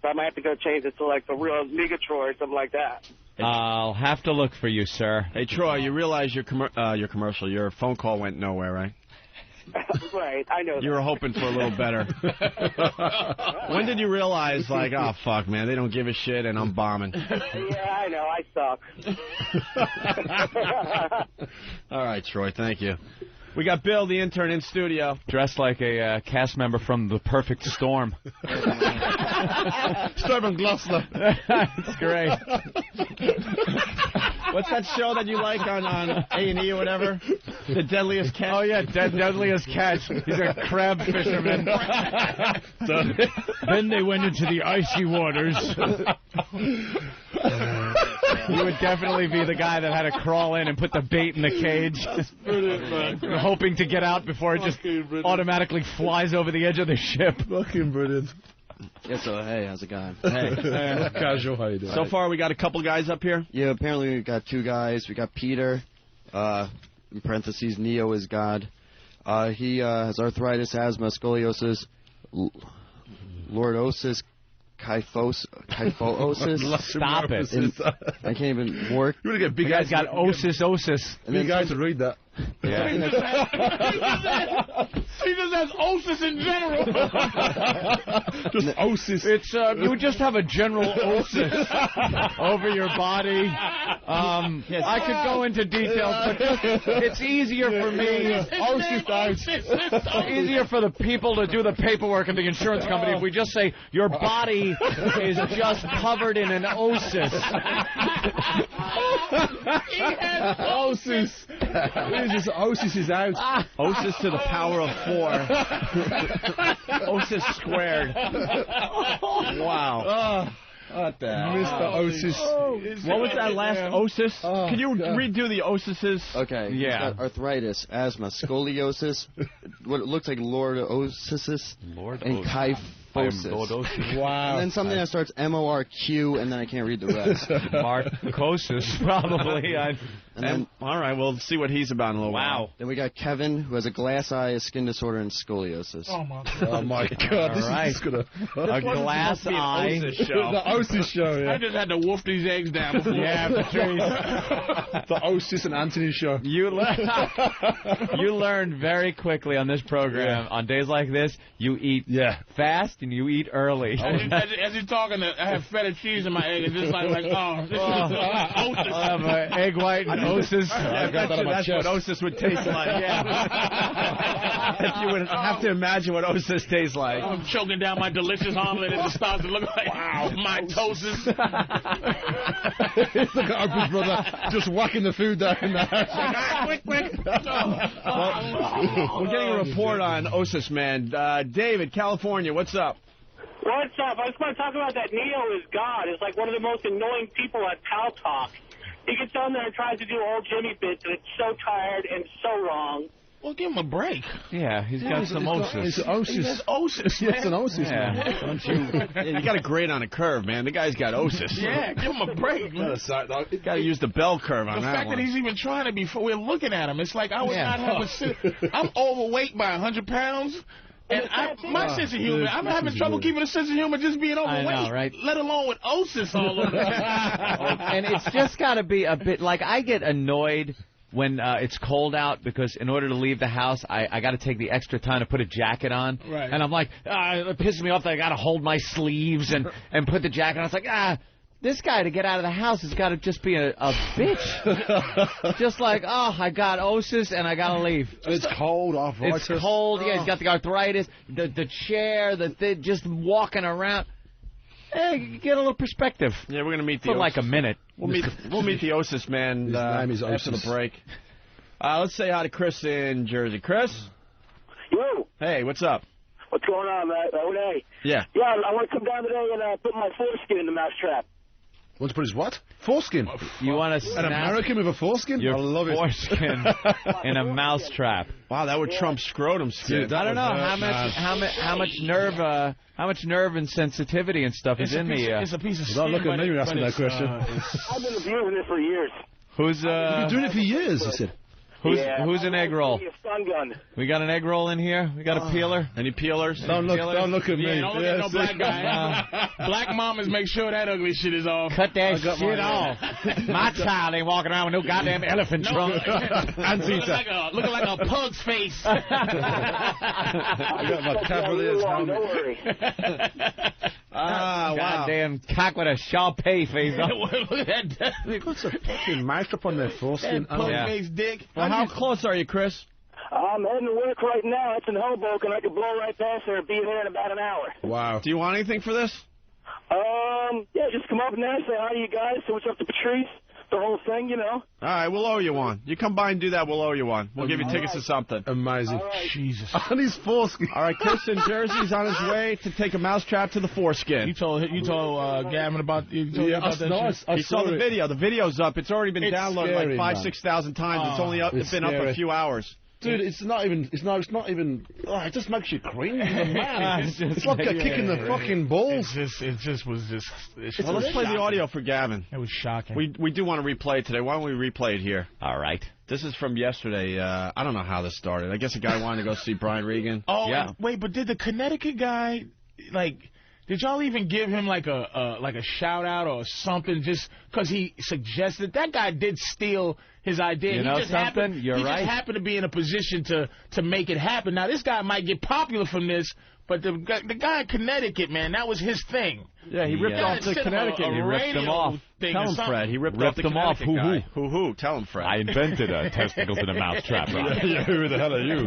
So I might have to go change it to like the real Megatroy or something like that.
I'll have to look for you, sir.
Hey, Troy, you realize your commercial, your phone call went nowhere, right?
Right, I know.
You were hoping for a little better. When did you realize, like, oh, fuck, man, they don't give a shit and I'm bombing?
Yeah, I know, I suck.
All right, Troy, thank you. We got Bill, the intern, in studio.
Dressed like a cast member from The Perfect Storm.
Storm and Gloucester.
It's great.
What's that show that you like on A&E or whatever? The Deadliest Catch?
Oh, yeah, Deadliest Catch. He's a crab fisherman.
Then they went into the icy waters.
You would definitely be the guy that had to crawl in and put the bait in the cage.
That's brilliant, man.
Hoping to get out before it just automatically flies over the edge of the ship.
Fucking brilliant.
Yeah, so, hey, how's it going?
Hey.
Casual, how you doing?
So far, we got a couple guys up here?
Yeah, apparently we got 2 guys. We got Peter, in parentheses, Neo is God. He has arthritis, asthma, scoliosis, lordosis, kyphosis.
Stop it.
I can't even work.
You want to get big
guys got osis.
And big guys to read that.
Yeah.
He just has osis in general.
Just osis.
It's you would just have a general osis over your body. I could go into details, but it's easier for me. Easier for the people to do the paperwork and the insurance company if we just say your body is just covered in an osis.
Osis. Osis is out.
Osis to the power of 4. Osis squared. Wow.
What the Mr. Osis.
What was that last Osis? Can you redo the Osises?
Okay.
Yeah.
Got arthritis, asthma, scoliosis, what it looks like lordosis, and kyphosis.
Wow.
And then something that starts MORQ, and then I can't read the rest.
Marcosis, probably.
All right, we'll see what he's about in a little while.
Then we got Kevin, who has a glass eye, a skin disorder, and scoliosis.
Oh, my God. This is going to...
A glass eye.
The Osis show, yeah.
I just had to wolf these eggs down before.
Yeah, Patrice.
The Osis and Anthony show.
You learn very quickly on this program, on days like this, you eat fast and you eat early.
As you're talking, I have feta cheese in my egg, and just like oh, this is Osis.
I have an egg white and Osis.
That's what Osis would taste like. You would have to imagine what Osis tastes like.
I'm choking down my delicious omelet, and it starts to look like mitosis.
Look at Oprah's brother just whacking the food down in the house.
Quick.
We're getting a report on Osis, man. David, California, what's up?
What's up? I just want to talk about that Neo is God. It's like one of the most annoying people at Pal Talk. He gets on there and tries to do old Jimmy bits, and it's so tired and so wrong.
Well, give him a break.
Yeah, he's got some Osis.
It's Osis.
He has Osis, man.
It's an Osis, man.
Don't you? You got to grade on a curve, man. The guy's got Osis.
Yeah, give him a break, man.
Got to use the bell curve on
the
that
fact
one.
that he's even trying to be, we're looking at him. It's like I would not have a I'm overweight by 100 pounds. And my sense of humor, I'm having trouble keeping a sense of humor just being overweight.
I know, right?
Let alone with Osis all over.
And it's just got to be a bit, like, I get annoyed when it's cold out because in order to leave the house, I got to take the extra time to put a jacket on.
Right.
And I'm like, it pisses me off that I got to hold my sleeves and put the jacket on. It's like, this guy to get out of the house has got to just be a bitch. Just like, I got Osis and I got to leave.
It's cold, arthritis.
It's cold. Yeah, he's got the arthritis, the chair, just walking around. Get a little perspective.
Yeah, we're gonna meet the
for
Osis.
like a minute.
We'll meet the Osis man
His name is
after
Osis.
the break. Let's say hi to Chris in Jersey. Chris.
Yo.
Hey, what's up?
What's going on, man? Hey.
Yeah.
Yeah, I want to come down today and put my foreskin in the mousetrap.
Want to put his what? Foreskin.
You want to
An American with a foreskin?
Your
I love it.
foreskin in a mousetrap.
Wow, that would trump scrotum skin.
Dude,
I don't know how much nerve and sensitivity and stuff is in the.
It's a piece of skin.
Don't look at me when asking that question.
I've been abusing it for years.
Who's
You've been doing it for years, he said.
Who's an egg roll?
A stun gun.
We got an egg roll in here. We got a peeler.
Any peelers?
Don't look at me.
Yeah, don't look at no black guy. Black mamas make sure that ugly shit is off.
Cut that shit off. My child ain't walking around with no goddamn elephant trunk.
Looking like a pug's face.
I got my Cavaliers helmet.
Wow. Goddamn cock with a Sharpay face on.
Look at that.
Puts a fucking mic up on their foreskin.
That pug-faced dick.
Well, how close are you, Chris?
I'm heading to work right now. It's in Hoboken. I could blow right past there and be there in about an hour.
Wow.
Do you want anything for this?
Yeah, just come up and say hi to you guys, say what's up to Patrice, the whole thing, you know.
All right, we'll owe you one. You come by and do that, we'll owe you one. We'll give you tickets to something.
Amazing.
Right.
Jesus.
On his foreskin.
All right, Chris in Jersey's on his way to take a mousetrap to the foreskin.
You told Gavin about that shit?
He saw the video. The video's up. It's already been downloaded
scary,
like 5,000
man.
to 6,000 times. It's only up. It's been up a few hours.
Dude, it's not even. Oh, it just makes you cringe, man. It's like a kick in the fucking balls.
It just was.
Well, let's play the audio for Gavin.
It was shocking.
We do want to replay it today. Why don't we replay it here?
All right.
This is from yesterday. I don't know how this started. I guess a guy wanted to go see Brian Regan.
Oh,
yeah.
Wait, but did the Connecticut guy, did y'all even give him like a shout out or something just because he suggested? That guy did steal his idea.
You know something? You're right.
He just happened to be in a position to make it happen. Now, this guy might get popular from this, but the guy in Connecticut, man, that was his thing.
Yeah, he ripped off the Connecticut.
He ripped them off.
Tell him, Fred. He ripped off the
off.
Connecticut guy. Hoo-hoo. Tell him, Fred.
I invented testicles in a mousetrap.
Yeah, who the hell are you?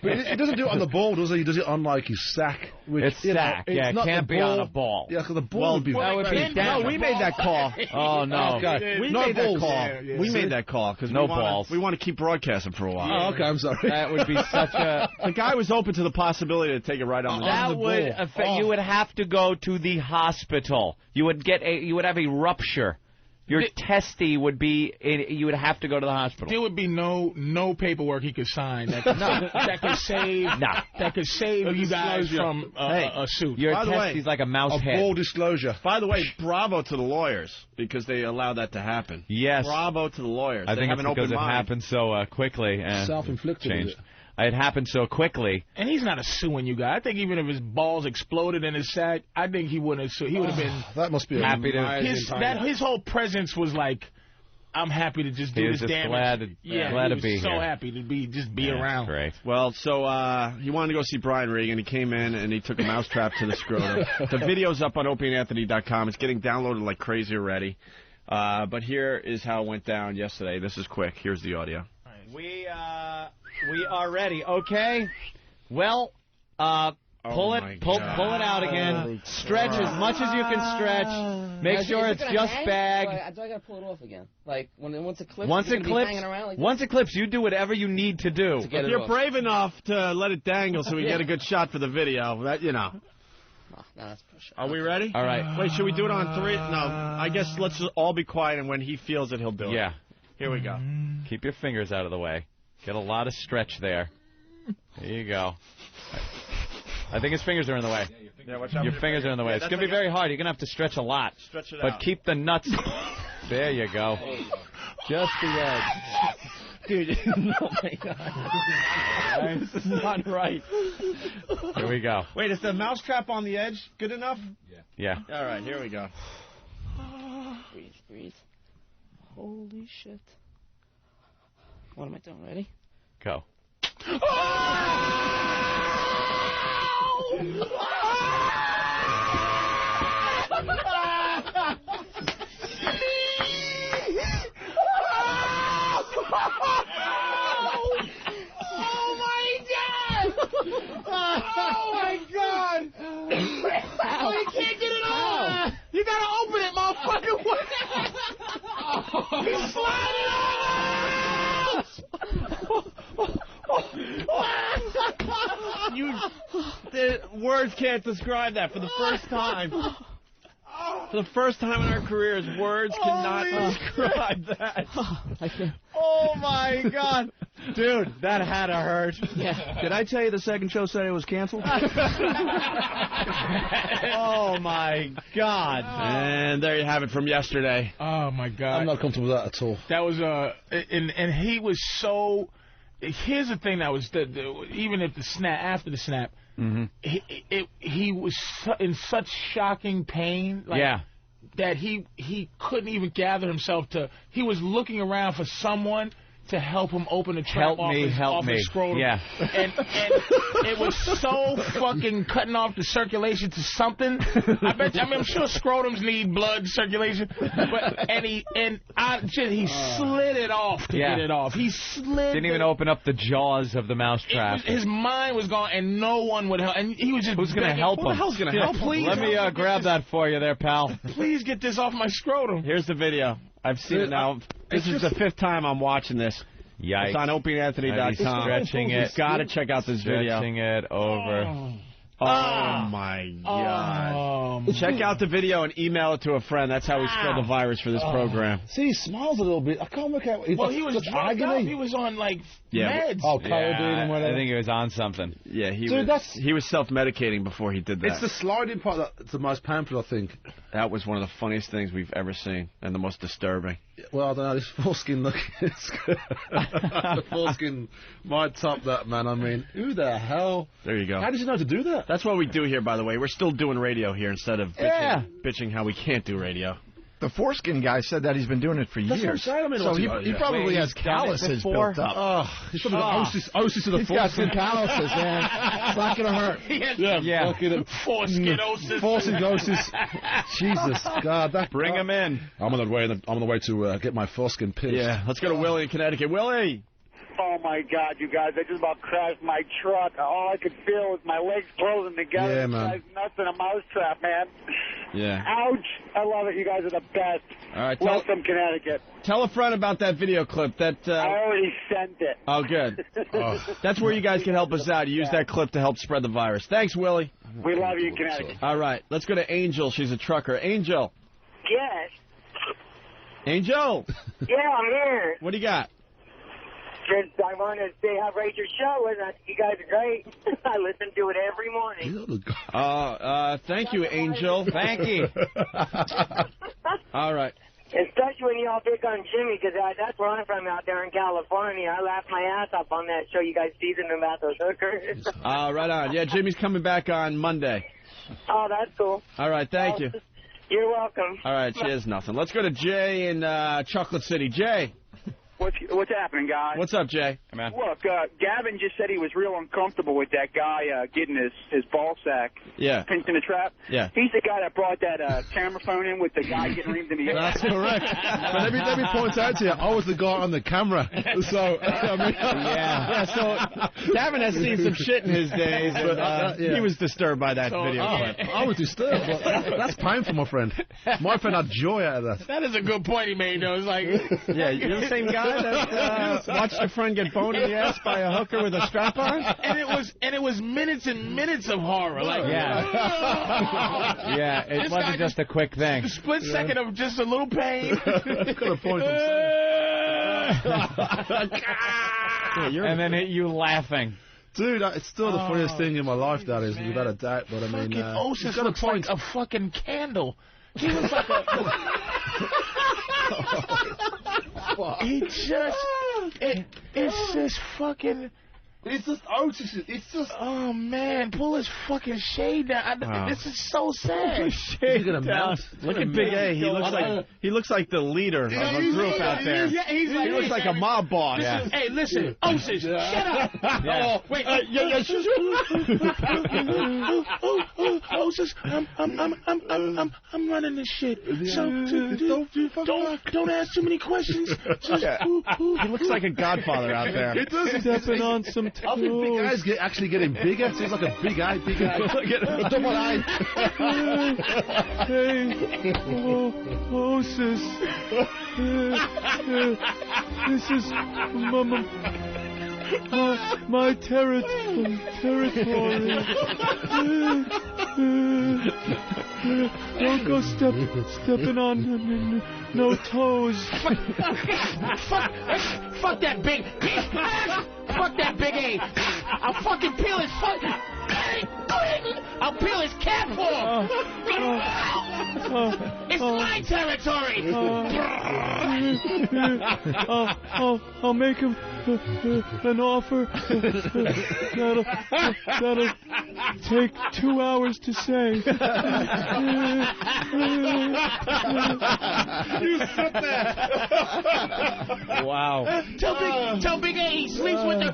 But he doesn't do it on the ball, does he? He does it on, like, his sack. Which,
It's sack.
It's
It
not
can't
the
be on
ball.
a ball.
Yeah, because the ball would be...
That would be down.
No, we made that call.
Oh, no.
Okay.
We
No
made
balls.
that call.
Yeah.
We made that call because
No balls.
We want to keep broadcasting for a while.
Oh, okay, I'm sorry.
That would be such a...
The guy was open to the possibility to take it right on the
That would affect, you would have to go to the hospital. You would have a rupture. Your testy would be. You would have to go to the hospital.
There would be no paperwork he could sign that could save you guys from a suit.
Your
By the way,
testy's like a mouse head.
Full disclosure.
By the way, bravo to the lawyers because they allowed that to happen.
Yes.
Bravo to the lawyers.
I
They
think
have
it's
an
because
open
it
mind.
happened so quickly.
Self-inflicted, is
Changed. It happened so quickly.
And he's not a suing you guy. I think even if his balls exploded in his sack, I think he wouldn't have sued. He would have been
That must be
happy to.
his whole presence was like, I'm happy to just do
He
this
was just
damage.
glad to be
so
here.
happy to be around.
Great.
Well, so he wanted to go see Brian Regan. He came in and he took a mousetrap to the scrotum. The video's up on opieandanthony.com. It's getting downloaded like crazy already. But here is how it went down yesterday. This is quick. Here's the audio.
We are ready. Okay. Well, pull it out again. Stretch as much as you can stretch. Make sure it's just bag.
Do I gotta pull it off again? Like once it clips.
Once
it's
it
gonna be
clips,
hanging around like
once it clips, you do whatever you need to do.
To get
If
it
you're
off.
brave enough to let it dangle so we get a good shot for the video, that you know.
Oh, no, that's push.
Are we ready?
All right.
Wait, should we do it on three? No, I guess let's all be quiet, and when he feels it, he'll do it.
Yeah.
Here we go.
Keep your fingers out of the way. Get a lot of stretch there. There you go. I think his fingers are in the way.
Yeah, watch out.
Your fingers are in the way.
Yeah,
It's
that's
going to be
what
very hard. You're going to have to stretch a lot.
Stretch it
But
out.
keep the nuts. There you go. Just the edge.
Dude, oh my God. This is not right.
Here we go.
Wait, is the mousetrap on the edge good enough?
Yeah.
All right, here we go.
Breathe. Holy shit. What am I doing? Ready?
Go.
Oh my God! Oh, you can't get it off! You gotta open it, motherfucker! He's sliding
The words can't describe that for the first time. For the first time in our careers, words cannot describe that.
I can't.
Oh my God! Dude, that had to hurt.
Yeah.
Did I tell you the second show said it was canceled?
Oh, my God. And there you have it from yesterday.
Oh, my God.
I'm not comfortable with that at all.
That was, and he was so, here's the thing that was, even at the snap, after the snap, he was in such shocking pain. Like, that he couldn't even gather himself to, he was looking around for someone to help him open the trap off his scrotum.
Yeah.
And it was so fucking cutting off the circulation to something. I'm sure scrotums need blood circulation. But he slid it off to get it off. He slid.
Didn't even open up the jaws of the mousetrap.
His mind was gone, and no one would help. And he was just
who's going to help him?
Who the hell's going to help him?
Please,
let me grab that for you there, pal.
Please get this off my scrotum.
Here's the video. I've seen it now. This is the 5th time I'm watching this.
Yikes.
It's on opieandanthony.com.
Stretching it.
You've got to check out this video.
Stretching it over.
Oh, my God. Check out the video and email it to a friend. That's how we spread the virus for this program.
See, he smiles a little bit. I can't look at it.
Well, he was drugged up. He was on, like, meds.
Oh, codeine and whatever.
I think he was on something.
Yeah, he was self-medicating before he did that.
It's the sliding part that's the most painful, I think.
That was one of the funniest things we've ever seen and the most disturbing.
Well, I don't know. This foreskin look. The foreskin might top that, man. I mean, who the hell?
There you go.
How does he know to do that?
That's what we do here, by the way. We're still doing radio here instead of bitching how we can't do radio.
The foreskin guy said that he's been doing it for years.
That's what I'm saying.
So he probably has calluses built up.
Oh, he's probably got osis of the foreskin.
He's got some calluses, man. It's not going to hurt.
Foreskin-osis.
Foreskin-osis. Jesus, God.
Bring him in.
I'm on the way to get my foreskin pierced.
Yeah, let's go to Willie in Connecticut. Willie!
Oh, my God, you guys. I just about crashed my truck. All I could feel was my legs closing together.
Yeah, man.
It's nuts in a mousetrap, man.
Yeah.
Ouch. I love it. You guys are the best.
All right.
Welcome, Connecticut.
Tell a friend about that video clip. I
already sent it.
Oh, good. That's where you guys can help us out. Use that clip to help spread the virus. Thanks, Willie.
We love you, Connecticut.
All right. Let's go to Angel. She's a trucker. Angel.
Yes.
Angel.
Yeah, I'm here.
What do you got?
Just, I want to say how great your show is. You guys are great. I listen to it every morning.
Thank you, Angel. Thank you. All right.
Especially when y'all pick on Jimmy, because that's where I'm from out there in California. I laughed my ass off on that show you guys teasing about those hookers.
Right on. Yeah, Jimmy's coming back on Monday.
Oh, that's cool.
All right, thank you.
You're welcome.
All right, she has nothing. Let's go to Jay in Chocolate City. Jay.
What's happening, guys?
What's up, Jay?
Hey, man.
Look, Gavin just said he was real uncomfortable with that guy getting his ball sack pinched in a trap.
Yeah.
He's the guy that brought that camera phone in with the guy getting reamed in the ear.
That's correct. But let me point out to you, I was the guy on the camera. So, I mean,
so Gavin has seen some shit in his days, and he was disturbed by that video clip.
I was disturbed. But that's painful, my friend. My friend had joy out of that.
That is a good point he made, though. It's like,
yeah, you're the same guy that watched your friend get boned in the ass by a hooker with a strap on?
And it was minutes and minutes of horror. Like,
it wasn't just a quick thing.
A split second of just a little pain.
Got a point.
And then you laughing.
Dude, it's still the funniest thing in my life, that is, without a doubt. But I mean,
Osis looks like a fucking candle. He looks like a... He just... It's just fucking...
It's just Otis. It's just...
Oh, man. Pull his fucking shade down. This is so sad.
Shade down. Look at Big A. He looks like the leader of a group out there. He looks like a mob boss.
Yeah. Hey, listen. Osis, shut up.
Yeah.
Wait. Osis, I'm running this shit. So don't ask too many questions.
He looks like a godfather out there.
It does.
Stepping on some toes.
I think Big A's actually getting bigger. Seems like a big eye. A double eye.
Hey, Osis. This is my territory. Don't
go stepping on no toes.
Fuck that big. Fuck that big A. I'll fucking peel his I'll peel his cap off. It's my territory.
I'll make him an offer that'll take 2 hours to say.
You sit there.
Wow.
Tell Big A he sleeps with the.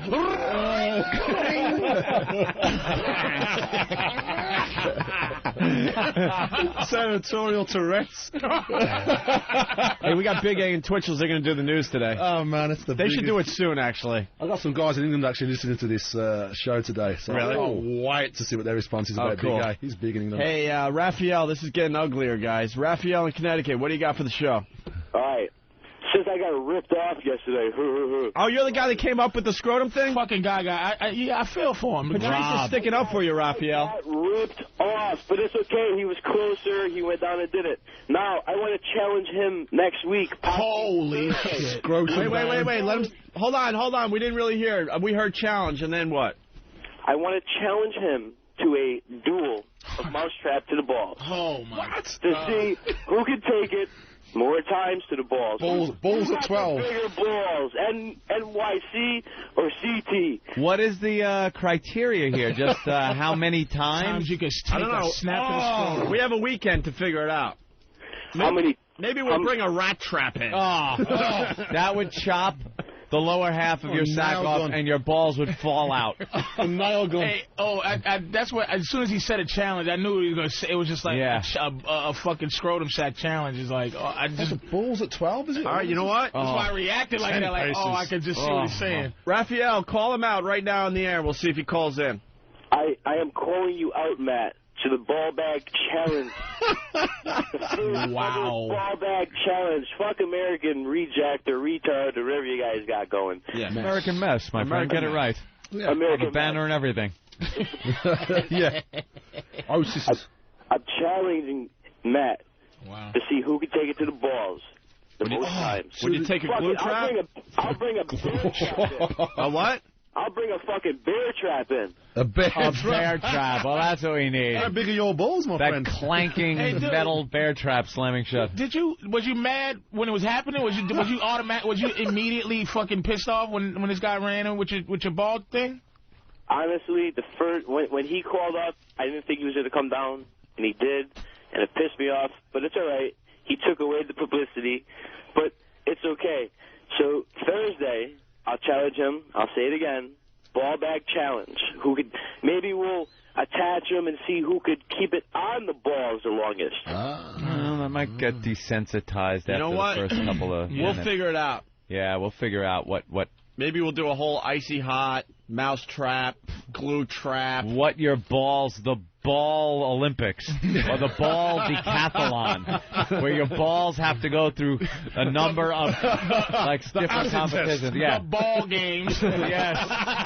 Senatorial Tourette's.
Hey, we got Big A and Twitchell's. They're going to do the news today.
Oh, man, it's the
They should do it soon, actually.
I've got some guys in England actually listening to this show today. So
Really?
I can't wait to see what their response is about
cool.
Big A. He's big in England.
Hey, Raphael, this is getting uglier, guys. Raphael in Connecticut, what do you got for the show?
All right. Since I got ripped off yesterday.
Oh, you're the guy that came up with the scrotum thing?
Fucking guy. I feel for him.
But now he's just sticking up for you, Raphael.
I got ripped off, but it's okay. He was closer. He went down and did it. Now, I want to challenge him next week.
Holy shit.
Wait. Let him. Hold on. We didn't really hear it. We heard challenge, and then what?
I want to challenge him to a duel of mousetrap to the balls.
Oh, my God.
To see who can take it more times to the balls.
Balls at 12.
Bigger balls. NYC or CT.
What is the criteria here? Just how many times?
You can take
I don't know.
a snap to the scrotum.
We have a weekend to figure it out. Maybe we'll bring a rat trap in.
That would chop the lower half of your sack off, and your balls would fall out.
Nail gun.
Hey, that's what. As soon as he said a challenge, I knew he was going to say it was just like a fucking scrotum sack challenge. It's like, I just
balls at 12, is it?
All right, you know what?
That's why I reacted like that. Like, I could just see what he's saying.
Raphael, call him out right now on the air. We'll see if he calls in.
I am calling you out, Matt, to the ball bag challenge.
Wow.
Ball bag challenge. Fuck American reject or retard or whatever you guys got going.
Yeah. American mess, my friend. Get it right.
Yeah. American
the banner and everything.
Yeah.
I'm challenging Matt to see who can take it to the balls the most times.
Would you take a glue trap?
I'll bring a bear trap in.
A what?
I'll bring a fucking bear trap in.
A bear
trap. Well, that's what we need.
How big are your balls, my friend?
That clanking metal bear trap slamming shut.
Was you mad when it was happening? Was you immediately fucking pissed off when this guy ran in with your ball thing?
Honestly, when he called up, I didn't think he was going to come down, and he did, and it pissed me off. But it's all right. He took away the publicity, but it's okay. So Thursday, I'll challenge him. I'll say it again. Ball bag challenge. Maybe we'll attach him and see who could keep it on the balls the longest.
Well, I might get desensitized after the first couple of minutes.
We'll figure it out.
Yeah, we'll figure out what.
Maybe we'll do a whole icy hot mouse trap, glue trap.
What your balls, the ball Olympics or the ball decathlon, where your balls have to go through a number of different competitions. Yeah,
the ball games.
Yes,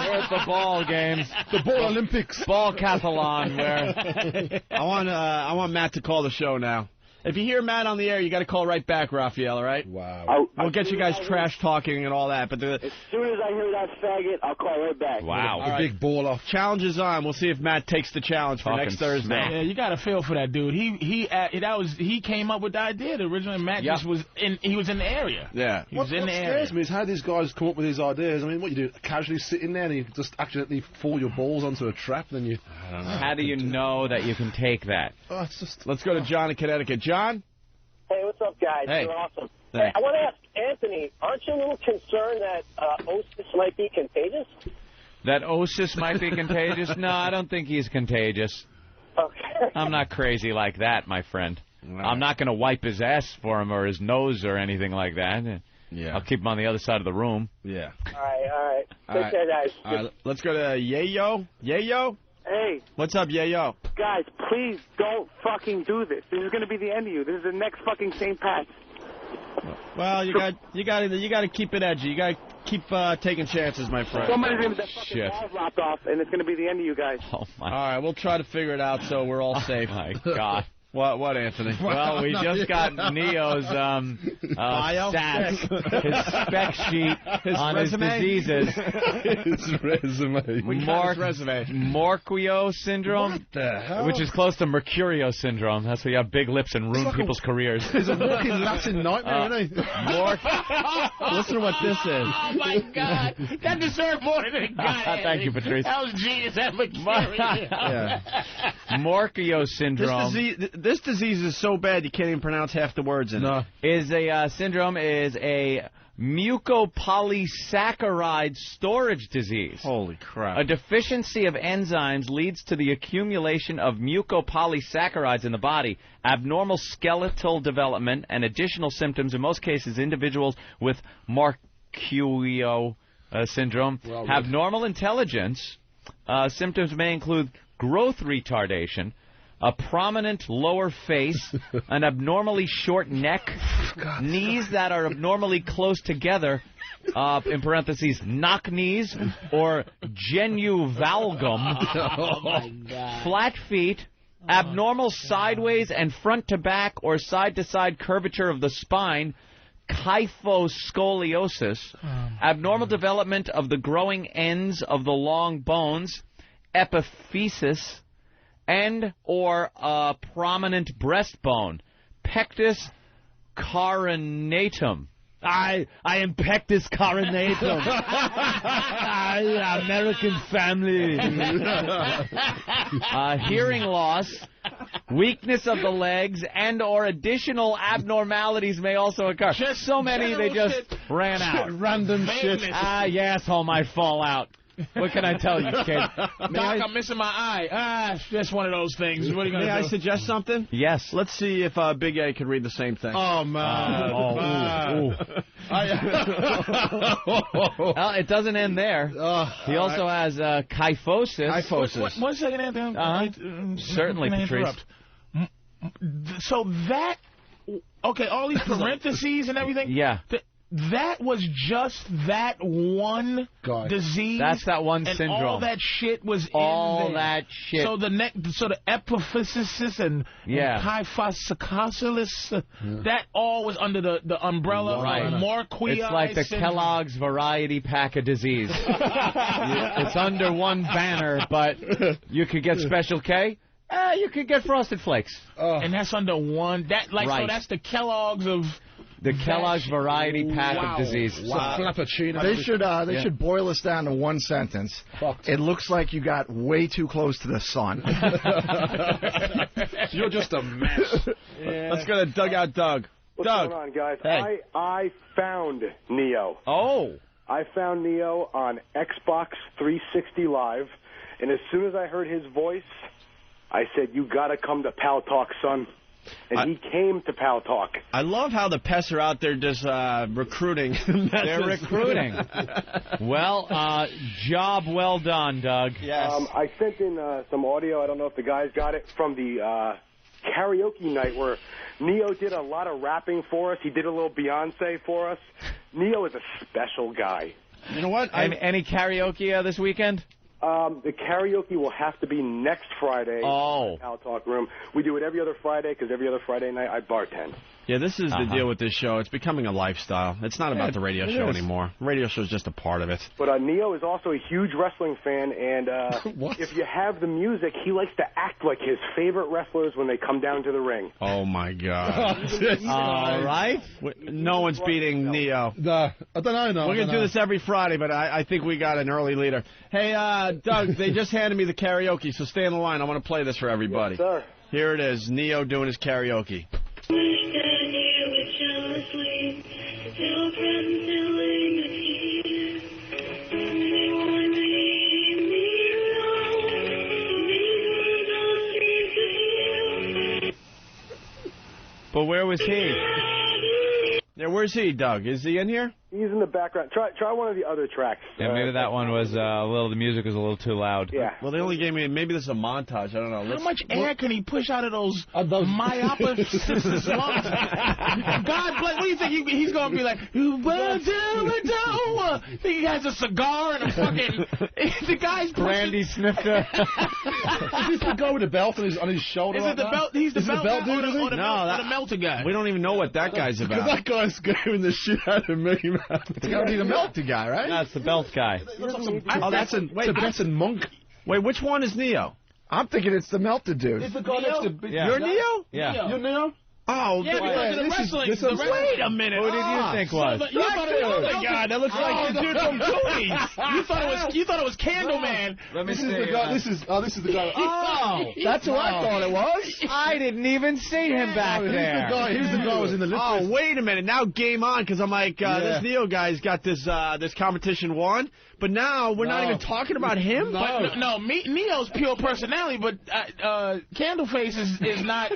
here's the ball games.
The ball Olympics.
Ball cathalon. Where
I want Matt to call the show now. If you hear Matt on the air, you got to call right back, Raphael, all right?
Wow.
We'll get you guys trash talking and all that. But
as soon as I hear that faggot, I'll call right back.
Wow.
All right.
Big ball off.
Challenge is on. We'll see if Matt takes the challenge for next Thursday.
Yeah, you got to feel for that dude. He came up with the idea. Originally, Matt just was in the area.
Yeah.
He was in the area.
What scares me is how these guys come up with these ideas. I mean, what you do, casually sit in there and you just accidentally fall your balls onto a trap, then you...
I don't know. How do you know that you can take that?
It's just...
Let's go to John in Connecticut. John?
Hey, what's up, guys?
Hey.
You're awesome.
Hey.
I want to ask Anthony, aren't you a little concerned that Osis might be contagious?
That Osis might be contagious? No, I don't think he's contagious.
Okay.
I'm not crazy like that, my friend. I'm not going to wipe his ass for him or his nose or anything like that.
Yeah.
I'll keep him on the other side of the room.
Yeah.
All right. Take care, guys.
All right, let's go to Yayo. Yayo?
Hey.
What's up, Yayo?
Guys, please don't fucking do this. This is going to be the end of you. This is the next fucking St. Pat's.
Well, you got to keep it edgy. You got to keep taking chances, my friend.
Somebody's going to get that fucking balls lopped off, and it's going to be the end of you guys.
Oh, my.
All right, we'll try to figure it out so we're all safe.
My God.
What, Anthony?
Well, we just got Neo's stats, his spec sheet on
resume?
his diseases.
His resume.
Morquio syndrome.
What the hell?
Which is close to Mercurio syndrome. That's where you have big lips and ruin people's careers.
It's a walking Latin nightmare, isn't it?
Listen to what this is.
Oh, my God. That deserved more than it got.
Thank you, Patrice.
That was genius. That Mercurio.
Morquio syndrome.
This disease is so bad you can't even pronounce half the words in it.
Is a syndrome is a mucopolysaccharide storage disease.
Holy crap.
A deficiency of enzymes leads to the accumulation of mucopolysaccharides in the body. Abnormal skeletal development and additional symptoms. In most cases, individuals with Morquio syndrome have normal intelligence. Symptoms may include growth retardation, a prominent lower face, an abnormally short neck, knees that are abnormally close together, in parentheses, knock knees, or genuvalgum, flat feet, abnormal sideways and front-to-back or side-to-side curvature of the spine, kyphoscoliosis, abnormal development of the growing ends of the long bones, epiphysis, and or a prominent breastbone, pectus carinatum. I am pectus carinatum. American family. Hearing loss, weakness of the legs, and or additional abnormalities may also occur.
Just
so many they just ran out.
Random shit.
Yes, asshole might fall out. What can I tell you, kid?
Doc, I'm missing my eye. It's just one of those things. What are you going to do?
May I suggest something?
Yes.
Let's see if Big A can read the same thing.
Oh, man.
Well, it doesn't end there. He also has kyphosis.
One second, Anthony.
Certainly, Patrice.
So that... Okay, all these parentheses and everything?
Yeah.
That was just that one disease.
That's that one syndrome.
And all that shit was
all
in there.
That shit.
So the epiphysis and kyphoscoliosis, that all was under the umbrella of Morquio.
It's like the Kellogg's variety pack of disease. It's under one banner, but you could get Special K. You could get Frosted Flakes.
And that's under one. So that's the Kellogg's of...
The Kellogg's variety pack of disease.
They should boil this down to one sentence. It looks like you got way too close to the sun.
You're just a mess.
Let's go to Dugout Doug.
What's going on, guys?
Hey.
I found Neo. I found Neo on Xbox 360 Live, and as soon as I heard his voice, I said, "You got to come to Pal Talk, son." And he came to Pal Talk.
I love how the pests are out there just recruiting.
They're recruiting. Well, job well done, Doug.
Yes. I sent in some audio. I don't know if the guys got it from the karaoke night where Neo did a lot of rapping for us. He did a little Beyonce for us. Neo is a special guy.
You know what?
Any karaoke this weekend?
The karaoke will have to be next Friday in the Pal Talk room. We do it every other Friday because every other Friday night I bartend.
Yeah, this is the deal with this show. It's becoming a lifestyle. It's not about the radio show anymore. Radio show is just a part of it.
But Neo is also a huge wrestling fan, and if you have the music, he likes to act like his favorite wrestlers when they come down to the ring.
Oh, my God.
All right.
No one's beating Neo.
I don't know.
We're going to do this every Friday, but I think we got an early leader. Hey, Doug, they just handed me the karaoke, so stay on the line. I want to play this for everybody.
Yes, sir.
Here it is, Neo doing his karaoke.
But where was he?
Yeah, where's he, Doug? Is he in here?
He's in the background. Try one of the other tracks.
Yeah, maybe that one was the music was a little too loud.
Yeah.
Well, they only gave me, maybe this is a montage. I don't know.
How much air can he push out of those myopic lungs? God bless. What do you think he's going to be like? He has a cigar and a fucking. The guy's
brandy snifter.
Is this the guy with the belt on his shoulder?
Is it the belt? He's the belt dude, or the melter guy?
We don't even know what that guy's about. Because that guy's scaring the shit out of me, man.
It's got to be the melter guy, right?
That's the belt guy.
That's in Monk.
Wait, which one is Neo?
I'm thinking it's the melter dude.
It's the guy next to...
You're Neo?
Yeah.
You're Neo?
Oh,
yeah, because of the wrestling.
Wait a minute.
Who did you think was?
You thought it was
the guy that looks like the dude from Goonies.
You thought it was Candleman.
Let me
This
see.
is the guy. This is the guy.
Oh,
that's who I thought it was.
I didn't even see him back there.
He's the guy who was in the list.
Oh, wait a minute. Now game on, because I'm like, this Neo guy's got this competition won, but now we're not even talking about him?
No, Neo's pure personality, but Candleface is not.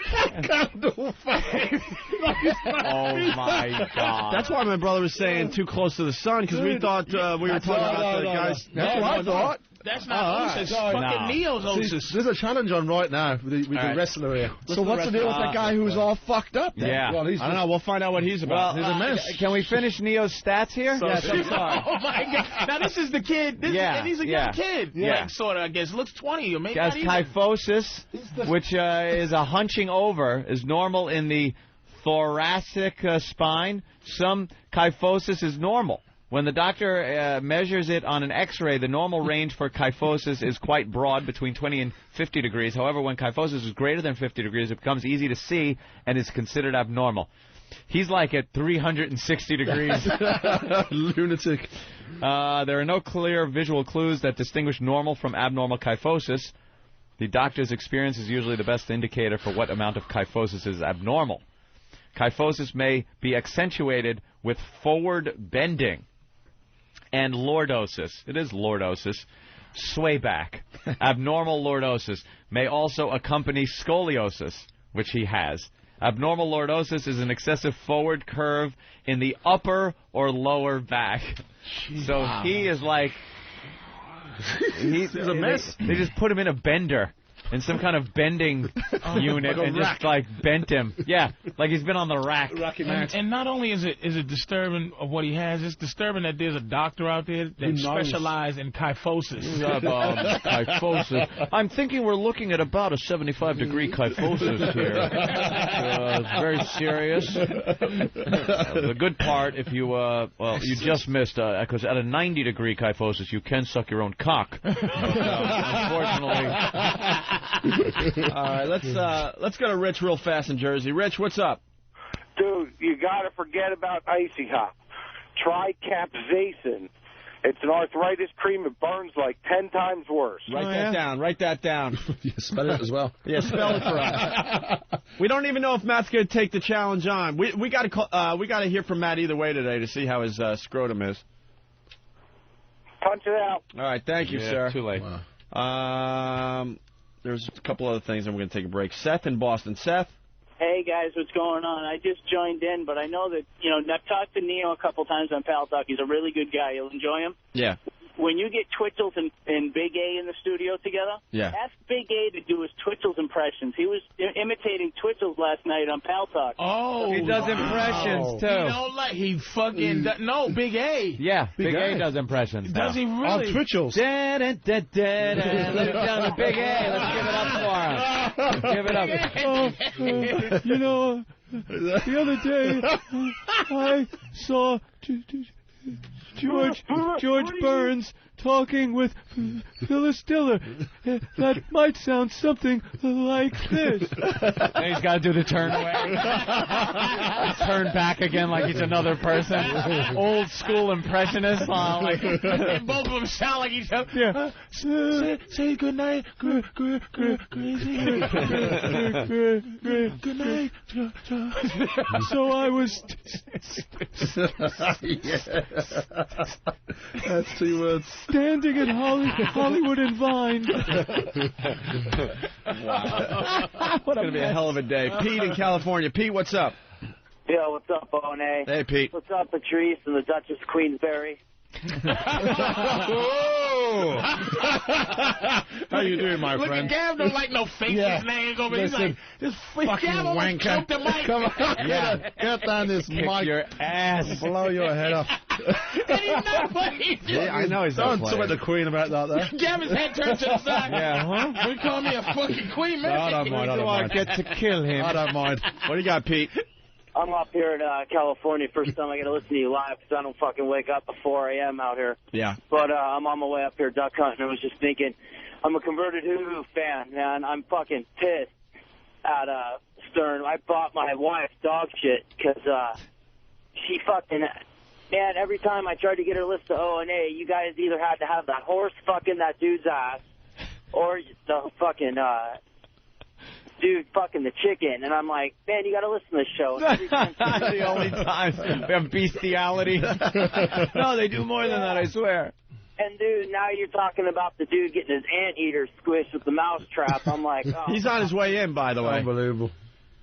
Oh, my God. That's why my brother was saying too close to the sun, because we thought we were talking about the guys.
That's what I thought.
That's not Osis. Fucking Neo's Osis.
There's a challenge on right now with the wrestler here.
So what's the deal with that guy who's all fucked up then?
Yeah.
Well,
I don't know. We'll find out what he's about.
He's a mess.
Can we finish Neo's stats here?
Yes, I'm sorry. Oh, my God. Now, this is the kid. And he's a young kid.
Yeah.
Like, sort of, I guess. Looks 20 or maybe
has kyphosis, which is a hunching over, is normal in the thoracic spine. Some kyphosis is normal. When the doctor measures it on an X-ray, the normal range for kyphosis is quite broad, between 20 and 50 degrees. However, when kyphosis is greater than 50 degrees, it becomes easy to see and is considered abnormal. He's like at 360 degrees.
Lunatic.
There are no clear visual clues that distinguish normal from abnormal kyphosis. The doctor's experience is usually the best indicator for what amount of kyphosis is abnormal. Kyphosis may be accentuated with forward bending and lordosis. It is lordosis. Swayback. Abnormal lordosis may also accompany scoliosis, which he has. Abnormal lordosis is an excessive forward curve in the upper or lower back. So he is like... He's a mess. They just put him in a bender. In some kind of bending unit and just like bent him. Yeah, like he's been on the rack.
And not only is it disturbing of what he has, it's disturbing that there's a doctor out there that specializes in kyphosis.
Kyphosis. I'm thinking we're looking at about a 75-degree kyphosis here. It's very serious. The good part, if you you just missed, because at a 90-degree kyphosis, you can suck your own cock. Unfortunately. All right, let's go to Rich real fast in Jersey. Rich, what's up?
Dude, you got to forget about Icy Hot. Try capsaicin. It's an arthritis cream. It burns like 10 times worse.
Write that down. Write that down.
Yeah, spell it as well.
Yeah, spell it for us. We don't even know if Matt's going to take the challenge on. We got to hear from Matt either way today to see how his scrotum is.
Punch it out.
All right, thank you, sir.
Too late.
Wow. There's a couple other things, and we're going to take a break. Seth in Boston. Seth?
Hey, guys, what's going on? I just joined in, but I know that, I've talked to Neo a couple times on Pal Talk. He's a really good guy. You'll enjoy him.
Yeah.
When you get Twitchell's and Big A in the studio together, ask Big A to do his Twitchell's impressions. He was imitating Twitchell's last night on Pal Talk.
Oh,
he does impressions, too.
You know, like he fucking... No, Big A.
Yeah, Big A does impressions.
Does he really?
On Twitchell's.
Let's down to Big A. Let's give it up for him. The other day, I saw... George Burns talking with Phyllis Diller. That might sound something like this. And he's got to do the turn away. Turn back again like he's another person. Old school impressionist.
And both of them sound like each other.
Yeah.
Say good night. Good night.
So I was...
That's 2 words.
Standing at Hollywood and Vine. Wow. It's going to be a hell of a day. Pete in California. Pete, what's up?
Yeah,
show. What's up, O&A?
Hey, Pete.
What's up, Patrice and the Duchess of Queensberry?
How you doing, my
Look
friend?
Look at Gav, don't like no faceless names over here. He's like, this
fucking wanker.
Choke the mic.
Come on, get down this
Kick
mic.
your ass.
Blow your head off.
And he's not what he's doing.
Yeah, I know he's not
Don't talk about the Queen about that, though.
Gavin's head turned to the side.
Yeah, huh?
You call me a fucking queen, man.
No, I don't mind. I don't mind.
Get to kill him.
I don't mind.
What do you got, Pete?
I'm up here in California. First time I get to listen to you live because I don't fucking wake up at 4 a.m. out here.
Yeah.
But I'm on my way up here duck hunting. I was just thinking, I'm a converted Hoo-Hoo fan, man. I'm fucking pissed at Stern. I bought my wife dog shit because she fucking... Man, every time I tried to get her list to O&A, you guys either had to have that horse fucking that dude's ass or the fucking... dude fucking the chicken, and I'm like, man, you got to listen to this show. Every time
the only time we have bestiality. No, they do more than that, I swear.
And, dude, now you're talking about the dude getting his anteater squished with the mouse trap. I'm like, oh.
He's on his way in, by the way.
Unbelievable.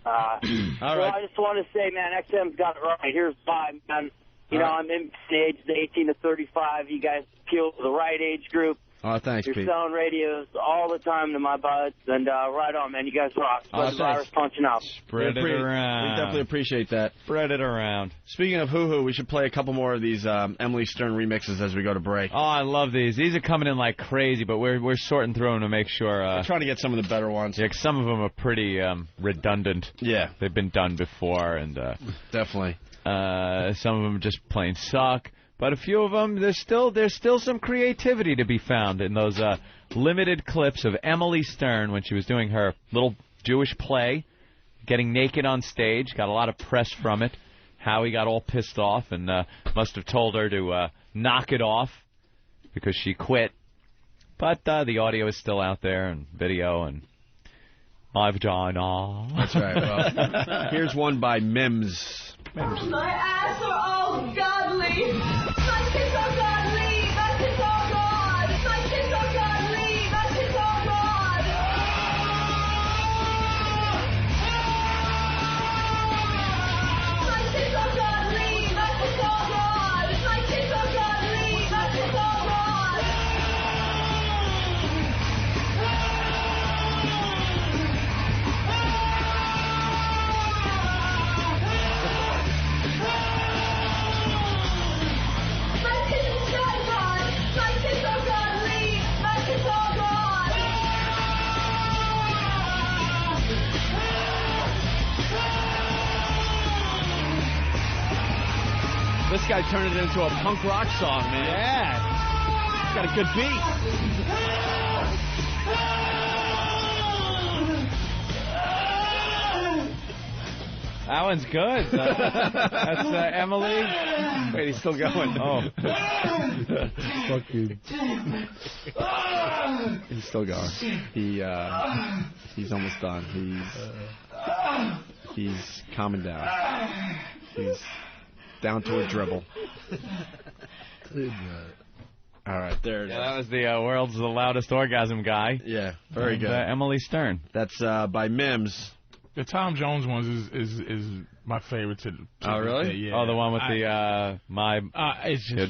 All
so
right.
I just want to say, man, XM's got it right. Here's why, man. You know, I'm in ages 18 to 35. You guys appeal to the right age group.
Oh, thanks,
You're
Pete.
selling radios all the time to my buds, and right on, man. You guys rock. Spread the virus punching out.
Spread it around.
We definitely appreciate that.
Spread it around.
Speaking of Hoo-Hoo, we should play a couple more of these Emily Stern remixes as we go to break.
Oh, I love these. These are coming in like crazy, but we're sorting through them to make sure.
We're trying to get some of the better ones.
Yeah, some of them are pretty redundant.
Yeah.
They've been done before, and
definitely.
Some of them just plain suck. But a few of them, there's still some creativity to be found in those limited clips of Emily Stern when she was doing her little Jewish play, getting naked on stage. Got a lot of press from it. Howie got all pissed off and must have told her to knock it off because she quit. But the audio is still out there, and video, and my vagina.
That's right. Well, here's one by Mims.
My ass are all godly. My tits are godly. My tits are God. My tits are godly. My tits are God. My tits are godly. My tits are God. My tits are godly. My tits are God.
This guy turned it into a punk rock song, man.
Yeah.
It's got a good beat.
That one's good. That's Emily.
Wait, he's still going.
Oh.
Fuck you.
He's still going. He's almost done. He's calming down. He's down to a dribble. All right, there it is.
That was the world's loudest orgasm guy.
Yeah, very good.
Emily Stern.
That's by Mims.
The Tom Jones ones is my favorite.
Oh, really?
Yeah.
Oh, the one with the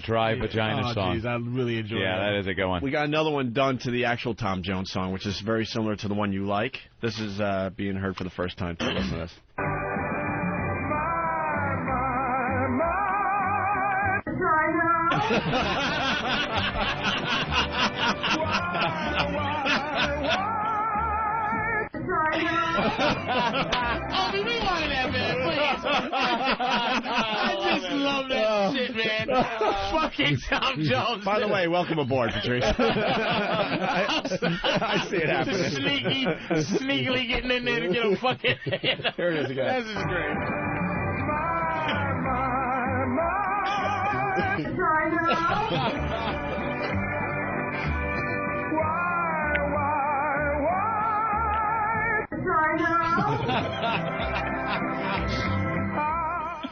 dry vagina song.
Geez, I really enjoy
Yeah, that is a good one.
We got another one done to the actual Tom Jones song, which is very similar to the one you like. This is being heard for the first time. So listen to this.
Oh, rewind that, man, please. I just love that shit, man. Fucking Tom Jones.
By the way, welcome aboard, Patrice. I see it happening.
Sneakily getting in there to get a fucking...
Here it is again.
This is great.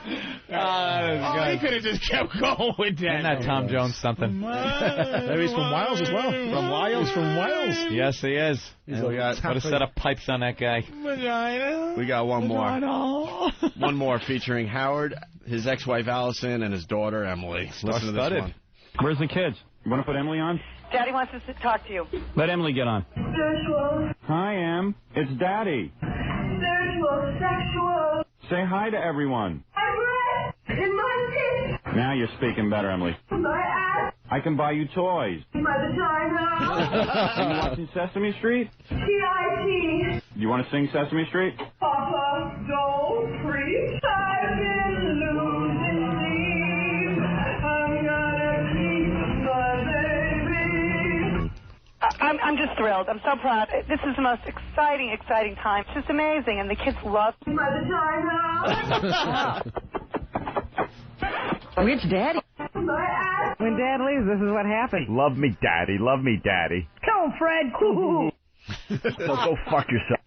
He could have just kept going with that.
Isn't that Tom Jones something?
Maybe he's from Wales as well. From Wales? From Wales?
Yes, he is. What a set of pipes on that guy.
We got one more. One more featuring Howard, his ex-wife Allison, and his daughter Emily. Listen to this one.
Where's the kids? You want to put Emily on?
Daddy wants us to talk to you.
Let Emily get on.
Sexual.
Hi, Em. It's Daddy.
Sexual.
Say hi to everyone.
I'm red in my teeth.
Now you're speaking better, Emily.
My ass.
I can buy you toys.
My vagina.
Are you watching Sesame Street?
T.I.T.
You want to sing Sesame Street?
Papa, don't preach. I've been losing sleep. I'm gonna keep my baby. I'm just thrilled. I'm so proud. This is the most exciting time. It's just amazing, and the kids love my vagina. Which daddy?
When Dad leaves, this is what happens.
Love me, Daddy. Love me, Daddy.
Come on, Fred.
Go fuck yourself.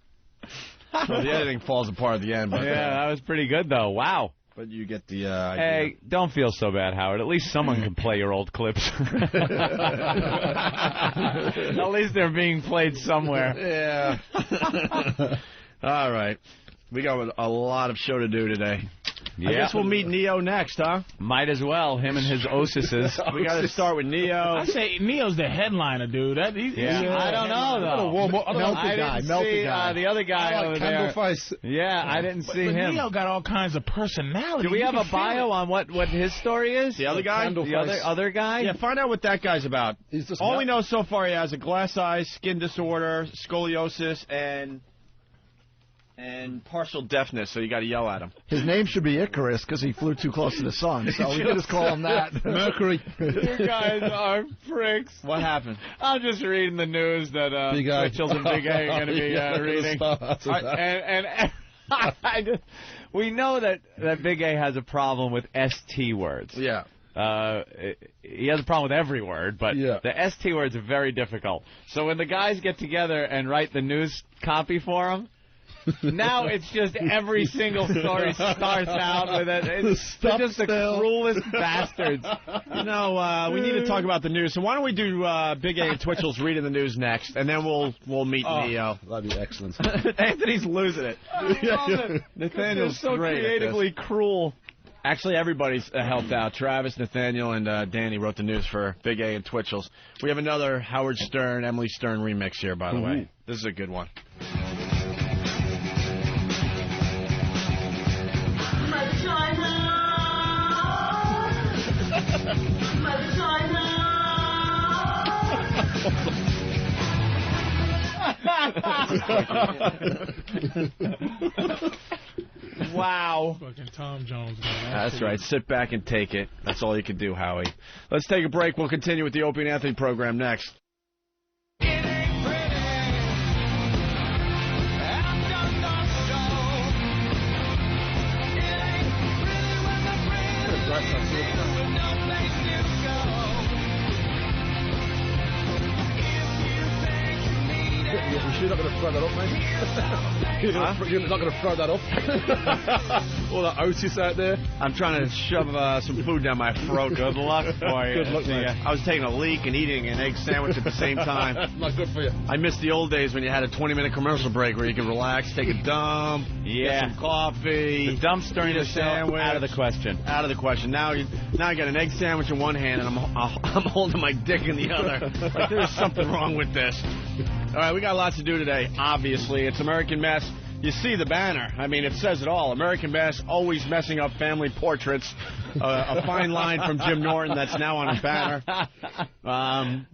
Well, the editing falls apart at the end. But,
yeah, that was pretty good, though. Wow.
But you get the idea.
Hey, don't feel so bad, Howard. At least someone can play your old clips. At least they're being played somewhere.
Yeah. All right. We got a lot of show to do today.
Yeah.
I guess we'll meet Neo next, huh?
Might as well. Him and his osises.
We got to start with Neo.
I say Neo's the headliner, dude.
I don't know, though.
Melty guy.
The other guy over there.
Face.
Yeah, I didn't see
but
him.
Neo got all kinds of personality.
Do we have a bio on what his story is?
The other guy?
The other guy?
Yeah, find out what that guy's about. All we know so far, he has a glass eye, skin disorder, scoliosis, and partial deafness, so you got to yell at him.
His name should be Icarus because he flew too close to the sun, so we can just call him that.
Mercury.
You guys are pricks.
What happened?
I'm just reading the news that Mitchell's and Big A are going to be reading. We know that Big A has a problem with ST words.
Yeah.
He has a problem with every word, but the ST words are very difficult. So when the guys get together and write the news copy for him, now it's just every single story starts out with it. They're just the cruelest bastards.
You know, we need to talk about the news. So why don't we do Big A and Twitchell's reading the news next, and then we'll meet Neo.
That'd be excellent.
Anthony's losing it. Nathaniel's
so
great
creatively cruel.
Actually, everybody's helped out. Travis, Nathaniel, and Danny wrote the news for Big A and Twitchell's. We have another Howard Stern, Emily Stern remix here, by the way. This is a good one.
Wow.
Fucking Tom Jones.
That's right. Sit back and take it. That's all you can do, Howie. Let's take a break. We'll continue with the Opie and Anthony program next.
You're not going to throw that up, mate? You're not going to throw that up? All that otis out there.
I'm trying to shove some food down my throat. Good luck for you.
Good luck, mate.
I was taking a leak and eating an egg sandwich at the same time.
Not good for you.
I miss the old days when you had a 20-minute commercial break where you could relax, take a dump, get some coffee.
The dump's during the sandwich. Out of the question.
Out of the question. Now I got an egg sandwich in one hand and I'm holding my dick in the other. Like there's something wrong with this. All right, we got lots to do today. Obviously, it's American Mess. You see the banner. I mean, it says it all. American Mess, always messing up family portraits. A fine line from Jim Norton that's now on his banner.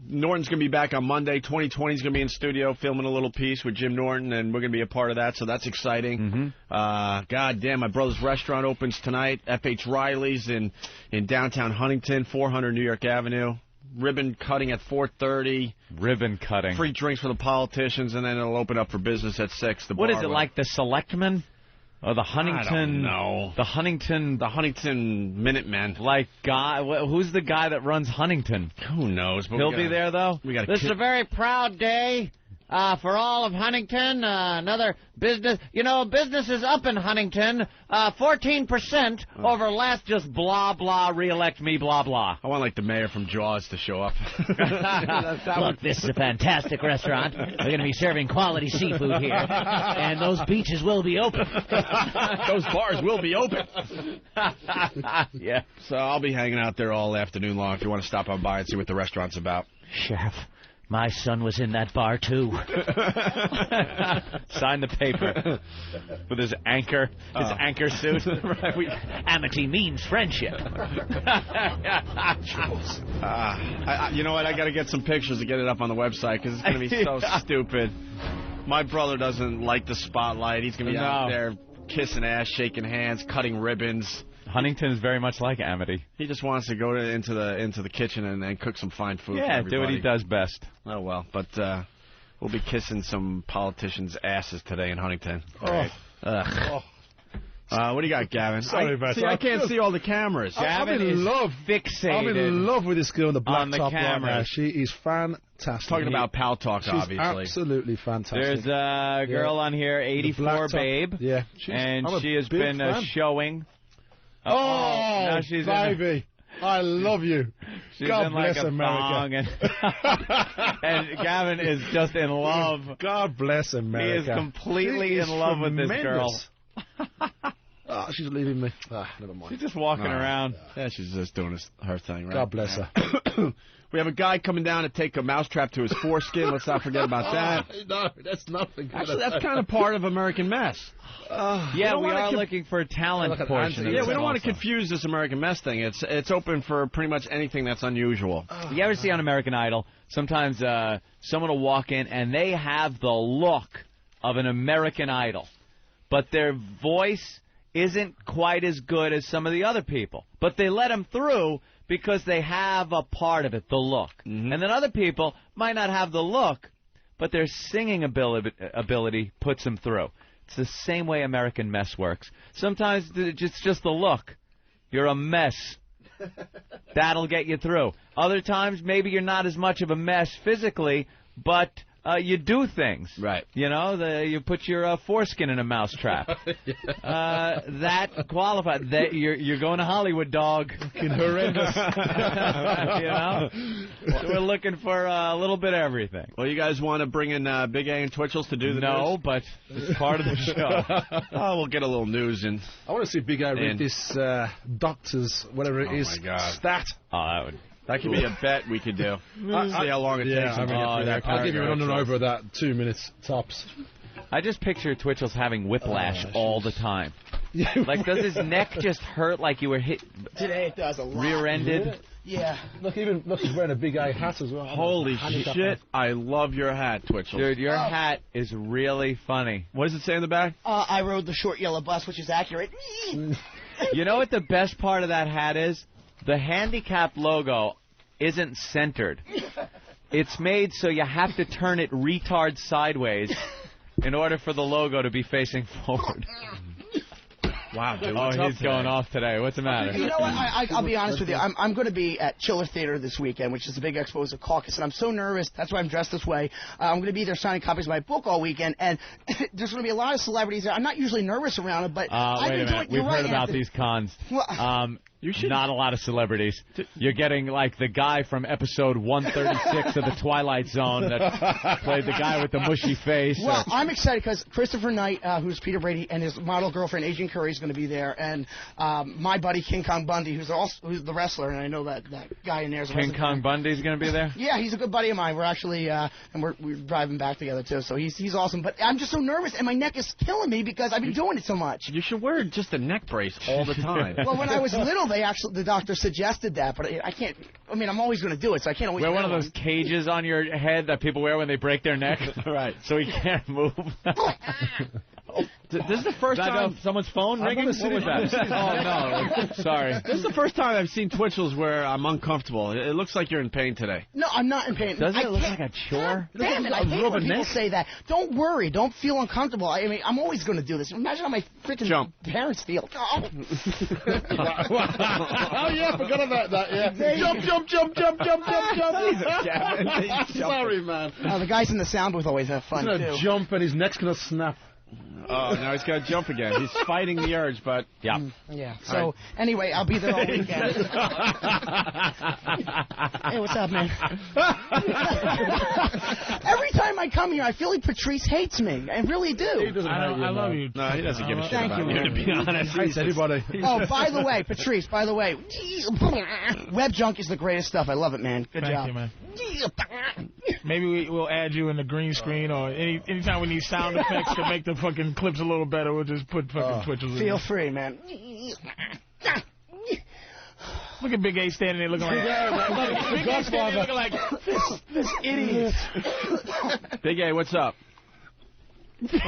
Norton's going to be back on Monday. 2020 is going to be in studio filming a little piece with Jim Norton, and we're going to be a part of that, so that's exciting. God damn, my brother's restaurant opens tonight. F.H. Riley's in downtown Huntington, 400 New York Avenue. Ribbon cutting at 4:30.
Ribbon cutting.
Free drinks for the politicians, and then it'll open up for business at 6.
What is it, like the Selectmen? Or the Huntington?
I don't know.
The Huntington
Minutemen.
Like, guy, who's the guy that runs Huntington?
Who knows? But
He'll be there, though?
We got
This is a very proud day For all of Huntington, another business. You know, business is up in Huntington, 14% over last. Just blah blah. Reelect me, blah blah.
I want like the mayor from Jaws to show up.
Look, this is a fantastic restaurant. We're going to be serving quality seafood here, and those beaches will be open.
Those bars will be open.
Yeah.
So I'll be hanging out there all afternoon long. If you want to stop on by and see what the restaurant's about.
Sheriff, my son was in that bar, too.
Sign the paper with his anchor suit.
Amity means friendship.
You know what? I got to get some pictures to get it up on the website because it's going to be so stupid. My brother doesn't like the spotlight. He's going to be out there kissing ass, shaking hands, cutting ribbons.
Huntington is very much like Amity.
He just wants to go into the kitchen and cook some fine food.
Yeah,
for everybody.
do what he does best.
Oh well, but we'll be kissing some politicians' asses today in Huntington.
Oh.
What do you got, Gavin?
Sorry, Beth.
I can't see all the cameras.
I'm in love.
Fixated.
I'm in love with this girl in the black
on the
top right now.
camera.
She is fantastic.
Talking about Pal Talk,
She's
obviously.
absolutely fantastic.
There's a girl on here, 84 Babe.
Yeah.
And she has been showing.
Oh,
now she's
baby. I love you.
She's
God
in
bless
like a
America.
thong and Gavin is just in love.
God bless America.
He is completely in love with this girl.
Oh, she's leaving me. Never mind.
She's just walking around.
Yeah, she's just doing her thing, right?
God bless her.
We have a guy coming down to take a mousetrap to his foreskin. Let's not forget about that.
No, that's nothing.
Actually, that's kind of part of American Mess.
Yeah, we are looking for a talent portion.
Yeah, we don't want to confuse this American Mess thing. It's open for pretty much anything that's unusual.
You ever see on American Idol, sometimes someone will walk in and they have the look of an American Idol, but their voice isn't quite as good as some of the other people. But they let them through because they have a part of it, the look. And then other people might not have the look, but their singing ability puts them through. It's the same way American Mess works. Sometimes it's just the look. You're a mess. That'll get you through. Other times, maybe you're not as much of a mess physically, but you do things.
Right.
You know, you put your foreskin in a mousetrap. That qualifies. You're going to Hollywood, dog.
Fucking horrendous.
You know? We're looking for a little bit of everything.
Well, you guys want to bring in Big A and Twitchell's to do the
No,
news?
but it's part of the show.
We'll get a little news in.
I want to see Big A read this doctor's, whatever it is, stat.
Oh,
that could be a bet we could do. See how long it takes.
I'll give you an under and over that 2 minutes tops.
I just picture Twitchell's having whiplash all the time. Like, does his neck just hurt like you were hit?
Today it does a lot.
Rear-ended?
Yeah.
Look, he's wearing a Big A hat as well.
Holy shit. I love your hat, Twitchell.
Dude, your hat is really funny.
What does it say in the back?
I rode the short yellow bus, which is accurate.
You know what the best part of that hat is? The handicapped logo isn't centered. It's made so you have to turn it retard sideways in order for the logo to be facing forward.
Wow, dude.
Oh, he's going off today. What's the matter?
You know what? I'll be honest with you. I'm going to be at Chiller Theater this weekend, which is the big expo of Caucus, and I'm so nervous. That's why I'm dressed this way. I'm going to be there signing copies of my book all weekend, and there's going to be a lot of celebrities there. I'm not usually nervous around it, but I've
wait a minute. We've heard about these cons.
Well,
not a lot of celebrities. You're getting like the guy from episode 136 of The Twilight Zone that played the guy with the mushy face.
Well, I'm excited because Christopher Knight, who's Peter Brady, and his model girlfriend, Adrian Curry, is going to be there. And my buddy, King Kong Bundy, who's the wrestler, and I know that guy in there is a
King Kong Bundy's going to be there?
Yeah, he's a good buddy of mine. We're actually, and we're driving back together, too. So he's awesome. But I'm just so nervous, and my neck is killing me because I've been doing it so much.
You should wear just a neck brace all the time.
Well, when I was little, the doctor suggested that, but I can't. I mean, I'm always going to do it, so I can't always
wear one of those cages on your head that people wear when they break their neck.
Right.
So he can't move.
This is the first time
someone's phone ringing. What was that?
Oh no, sorry. This is the first time I've seen Twitchell's where I'm uncomfortable. It looks like you're in pain today.
No, I'm not in pain.
Doesn't it look like a chore?
Damn it! I hate when people say that. Don't worry. Don't feel uncomfortable. I mean, I'm always going to do this. Imagine how my freaking parents feel. Oh.
Oh yeah, I forgot about that. Yeah. Jump. Sorry, man.
The guys in the sound booth always have fun
He's
too.
gonna jump and his neck's gonna snap.
Oh, now he's got to jump again. He's fighting the urge, but
yeah.
Yeah. So anyway, I'll be there all weekend. Hey, what's up, man? Every time I come here, I feel like Patrice hates me. I really do.
He doesn't hate you,
I love
man.
you.
no, he doesn't give a shit
Thank
about
you,
you, to be honest.
He hates everybody.
Oh, by the way, Patrice, Web Junk is the greatest stuff. I love it, man. Good job.
Thank you, man. Maybe we'll add you in the green screen, or anytime we need sound effects to make the fucking clips a little better, we'll just put fucking Twitchell's in.
Feel free, man.
Look at Big A standing there looking like Big A standing there looking like this idiot.
Big A, what's up?
Big A's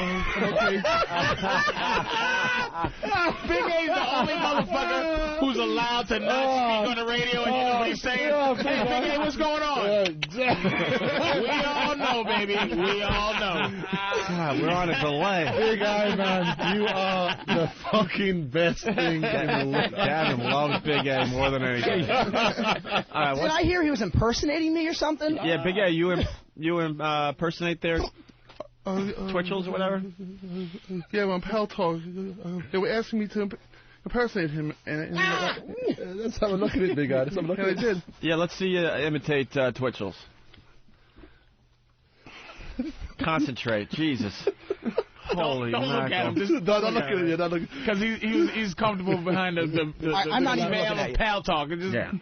the only motherfucker who's allowed to not speak on the radio and hear what he's saying. Hey, Big A, what's going on? We all know, baby. We all know.
God, we're on a delay.
Big Eye, man, you are the fucking best thing in the world.
Gavin loves Big A more than anything. All right,
Did I hear he was impersonating me or something?
Yeah, Big A, you impersonate their Twitchell's or whatever?
Yeah, on Pal Talk, they were asking me to impersonate him, and that's how I'm looking at Big Eye. That's how I'm looking at it. Did.
Yeah, let's see you imitate Twitchell's. Concentrate, Jesus. Holy
don't look at him. Just
don't look at him.
Because he's comfortable behind the
I'm not even
veil
looking
of Pal Talk. Just
yeah.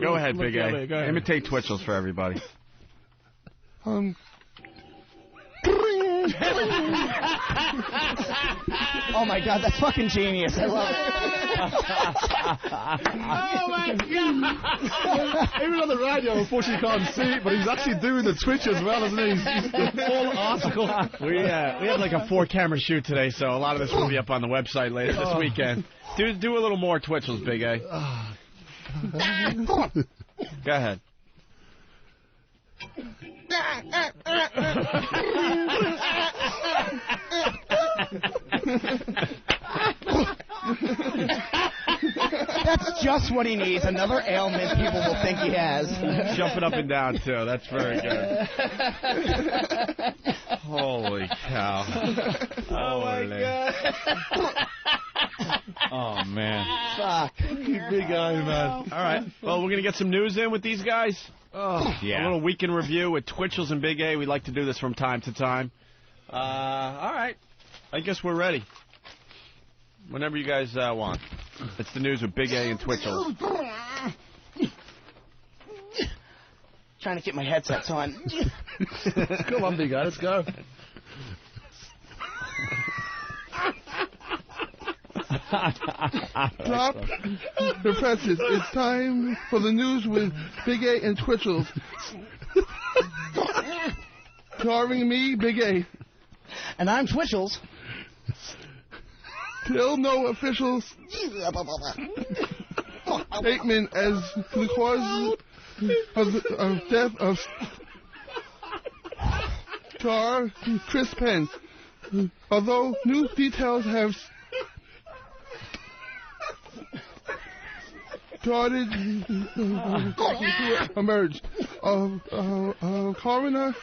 Go ahead, Big A.
Go ahead.
Imitate Twitchell's for everybody.
Oh my God, that's fucking genius. I love it.
Oh my God.
Even on the radio, unfortunately, you can't see it, but he's actually doing the Twitch as well, isn't he? He's the full article.
We have like a 4-camera shoot today, so a lot of this will be up on the website later this weekend. Do a little more Twitchell's, Big A. Go ahead.
That's just what he needs. Another ailment people will think he has.
Jumping up and down, too. That's very good. Holy cow.
Oh, my God.
Oh, man.
Fuck.
Big Eye, man.
All right. Well, we're going to get some news in with these guys.
Oh, yeah.
A little weekend review with Twitchell's and Big A. We like to do this from time to time. All right. I guess we're ready. Whenever you guys want. It's the news with Big A and Twitchell's.
Trying to get my headsets on.
Come on, Big Eye, let's go. Stop the presses. It's time for the news with Big A and Twitchell's. Starring me, Big A.
And I'm Twitchell's.
Still no official statement as to the cause of death of star Chris Penn. Although new details have started to emerge. Coroner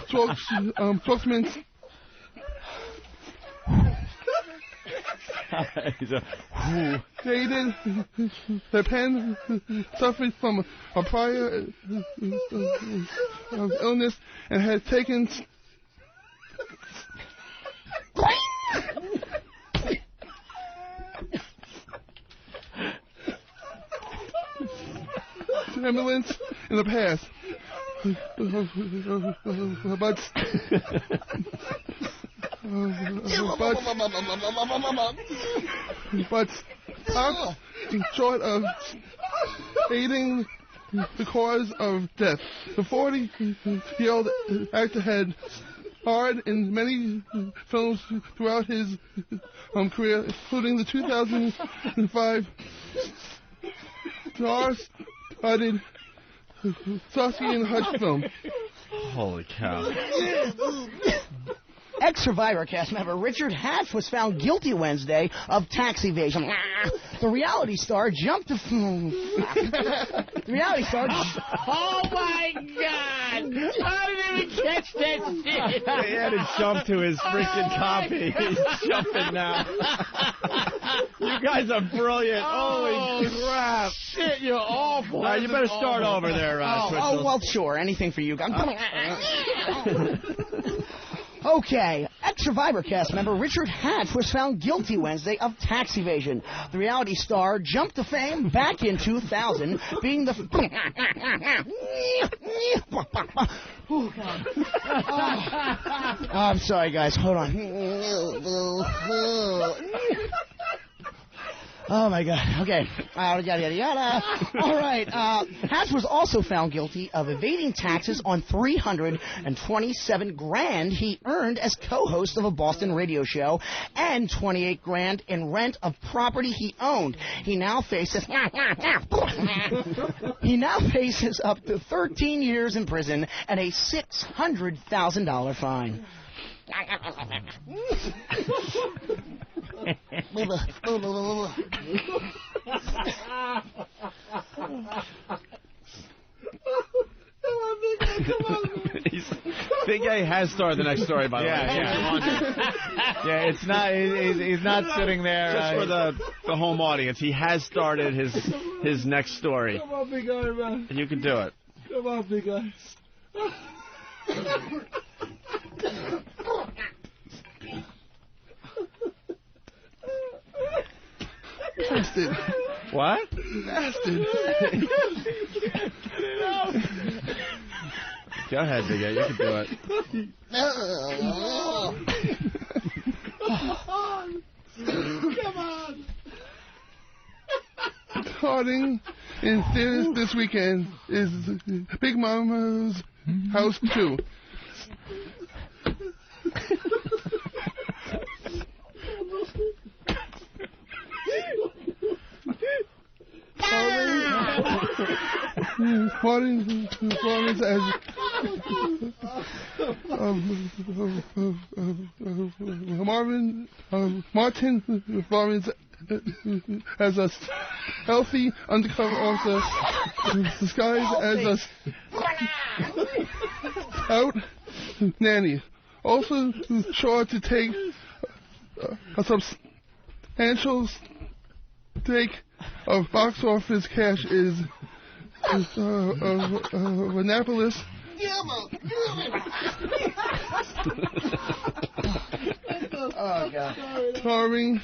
spokesman stated that Penn suffered from a prior illness and had taken stimulants in the past. But stopped short of stating the cause of death. The 40-year-old actor had hard in many films throughout his career, including the 2005 star-studded Starsky and Hutch film.
Holy cow.
Ex-Survivor cast member Richard Hatch was found guilty Wednesday of tax evasion. The reality star jumped to... The reality star...
Oh, my God! I didn't even catch that shit!
He had to jump to his freaking copy. He's jumping now. You guys are brilliant. Holy crap.
Shit, you're awful.
You better start over there,
Oh, well, sure. Anything for you. Okay, ex-Survivor cast member Richard Hatch was found guilty Wednesday of tax evasion. The reality star jumped to fame back in 2000, being the... Oh, God. Oh, I'm sorry, guys. Hold on. Oh, my God. Okay. Yada, yada, yada. All right. Hatch was also found guilty of evading taxes on $327,000 he earned as co-host of a Boston radio show and $28,000 in rent of property he owned. He now faces up to 13 years in prison and a $600,000 fine.
Big A has started the next story, by the way.
Yeah, it's not. He's not sitting there.
Just for the home audience, he has started his next story.
Come on, big guy, man.
And you can do it.
Come on, big guy. Bastard.
What?
Bastard.
Go ahead, Big A. You can do it.
Come on. Starting in theaters this weekend is Big Mama's House 2. Performance as Martin performance as a healthy undercover officer disguised as a stout nanny. Also sure to take a substantial stake of box office cash is Annapolis.
Oh, God.
Starring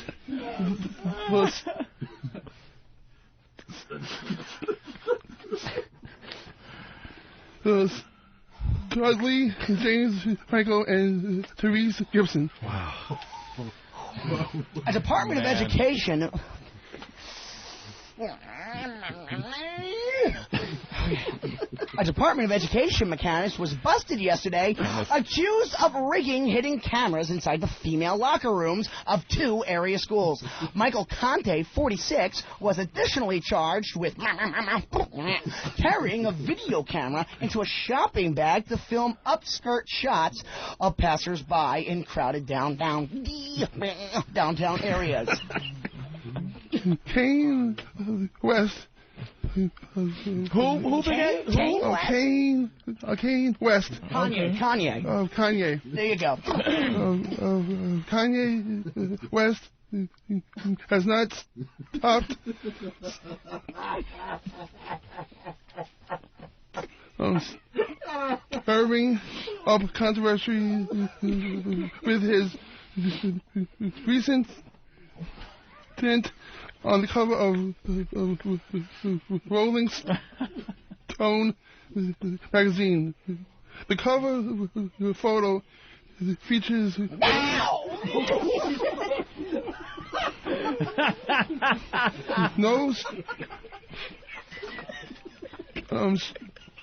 the Dudley, James Franco, and Therese Gibson.
Wow.
A Department of Education... A Department of Education mechanic was busted yesterday, accused of rigging hidden cameras inside the female locker rooms of 2 area schools. Michael Conte, 46, was additionally charged with carrying a video camera into a shopping bag to film upskirt shots of passersby in crowded downtown areas.
Kane West.
Who began?
Kane West.
Kanye.
Kanye.
There you go.
Kanye West has not stopped stirring up controversy with his recent stint on the cover of Rolling Stone magazine. The cover photo features no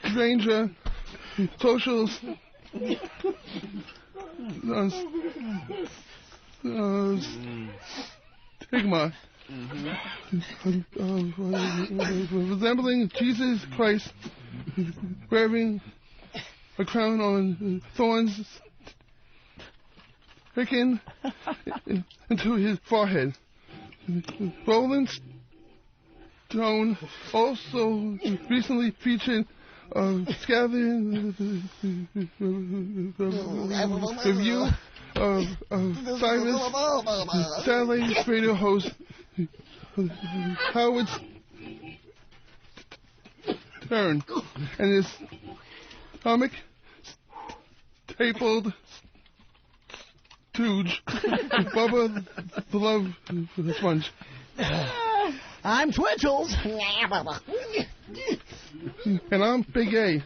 stranger social stigma. Resembling Jesus Christ, wearing a crown on thorns, sticking into his forehead. Rolling Stone also recently featured a scathing review of Cyrus satellite radio host Howard Stern and his comic stapled stooge Bubba the Love Sponge.
I'm Twitchels.
And I'm Big A.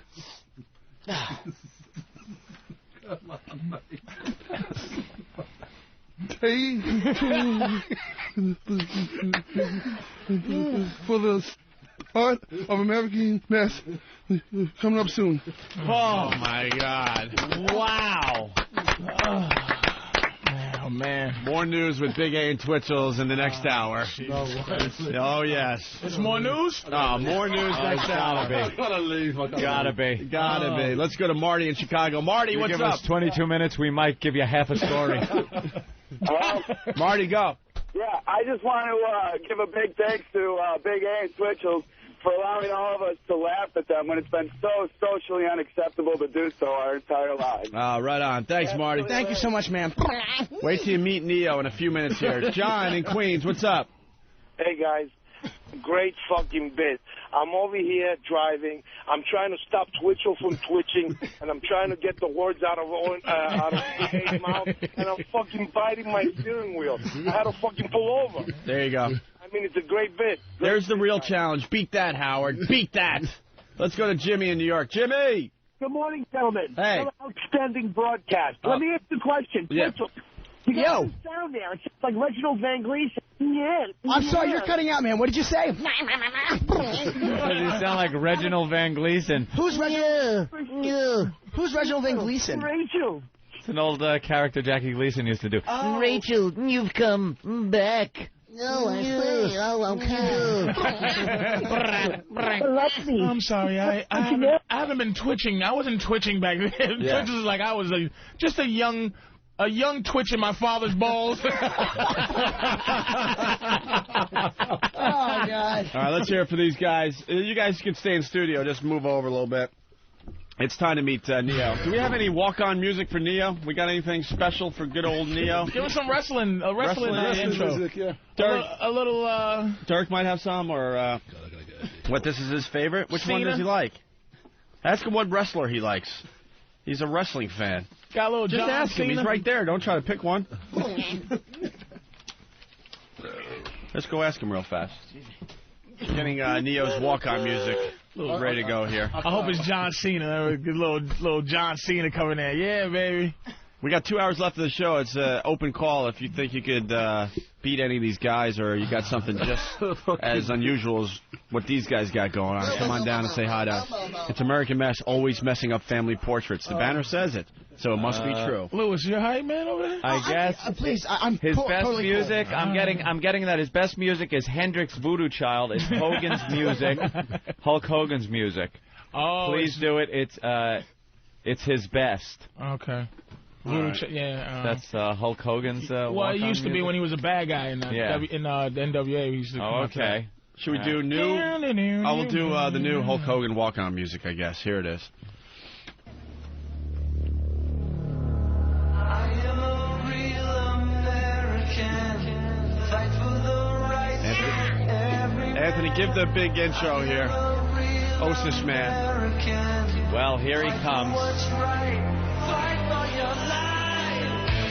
Stay tuned for the start of American Mess coming up soon.
Oh, my God.
Wow. Oh, man.
More news with Big A and Twitchels in the next hour. Oh, yes.
It's more news?
Oh, more news next hour.
Gotta be.
Gotta be. Let's go to Marty in Chicago. Marty, what's
give
up?
us 22 minutes, we might give you half a story.
Marty, go.
Yeah, I just want to give a big thanks to Big A and Twitchell for allowing all of us to laugh at them when it's been so socially unacceptable to do so our entire lives.
Right on. Thanks, Marty.
Thank you so much, man.
Wait till you meet Neo in a few minutes here. John in Queens, what's up?
Hey, guys. Great fucking bit. I'm over here driving. I'm trying to stop Twitchell from twitching, and I'm trying to get the words out of his mouth, and I'm fucking biting my steering wheel. I had to fucking pull over.
There you go.
I mean, it's a great bit.
There's the real challenge. Beat that, Howard. Beat that. Let's go to Jimmy in New York. Jimmy!
Good morning, gentlemen.
Hey.
Outstanding broadcast. Let me ask the question.
Yeah.
Twitchell, you got this sound there. It's like Reginald Van Gleason. Yeah.
I'm sorry, you're cutting out, man. What did you say?
You sound like Reginald Van Gleason.
Who's Reginald? Who's Reginald Van Gleason?
Rachel.
It's an old character Jackie Gleason used to do.
Oh. Rachel, you've come back.
No, I see. Oh, okay.
I'm sorry. I haven't been twitching. I wasn't twitching back then.
Yeah.
Twitch was like I was just a young twitch in my father's balls.
Oh, God.
All right, let's hear it for these guys. You guys can stay in studio. Just move over a little bit. It's time to meet Neo. Do we have any walk-on music for Neo? We got anything special for good old Neo?
Give us some wrestling intro.
Music, yeah.
Dirk, a little
Dirk might have some, or what? This is his favorite. Which one
Cena?
does he like? Ask him what wrestler he likes. He's a wrestling fan.
Got a little
Just
John
ask him.
Cena?
He's right there. Don't try to pick one. Let's go ask him real fast. Getting Neo's walk-on music ready to go here.
I hope it's John Cena. Good little John Cena coming in. Yeah, baby.
We got 2 hours left of the show. It's an open call if you think you could beat any of these guys or you got something just as unusual as what these guys got going on. Come on down and say hi to us. It's American Mess, always messing up family portraits. The banner says it, so it must be true.
Lewis, you hype man over there?
I guess.
Please, I'm
his best
totally
music.
cool.
I'm getting that his best music is Hendrix Voodoo Child. It's Hogan's music. Hulk Hogan's music.
Oh,
please do it. It's his best.
Okay.
Right.
Yeah.
That's Hulk Hogan's.
Well, it used to be when he was a bad guy in the NWA. He used to come
okay. Should we do new? I will do the new Hulk Hogan walk-on music, I guess. Here it is. Anthony, give the big intro here. Osis man.
Well, here he comes.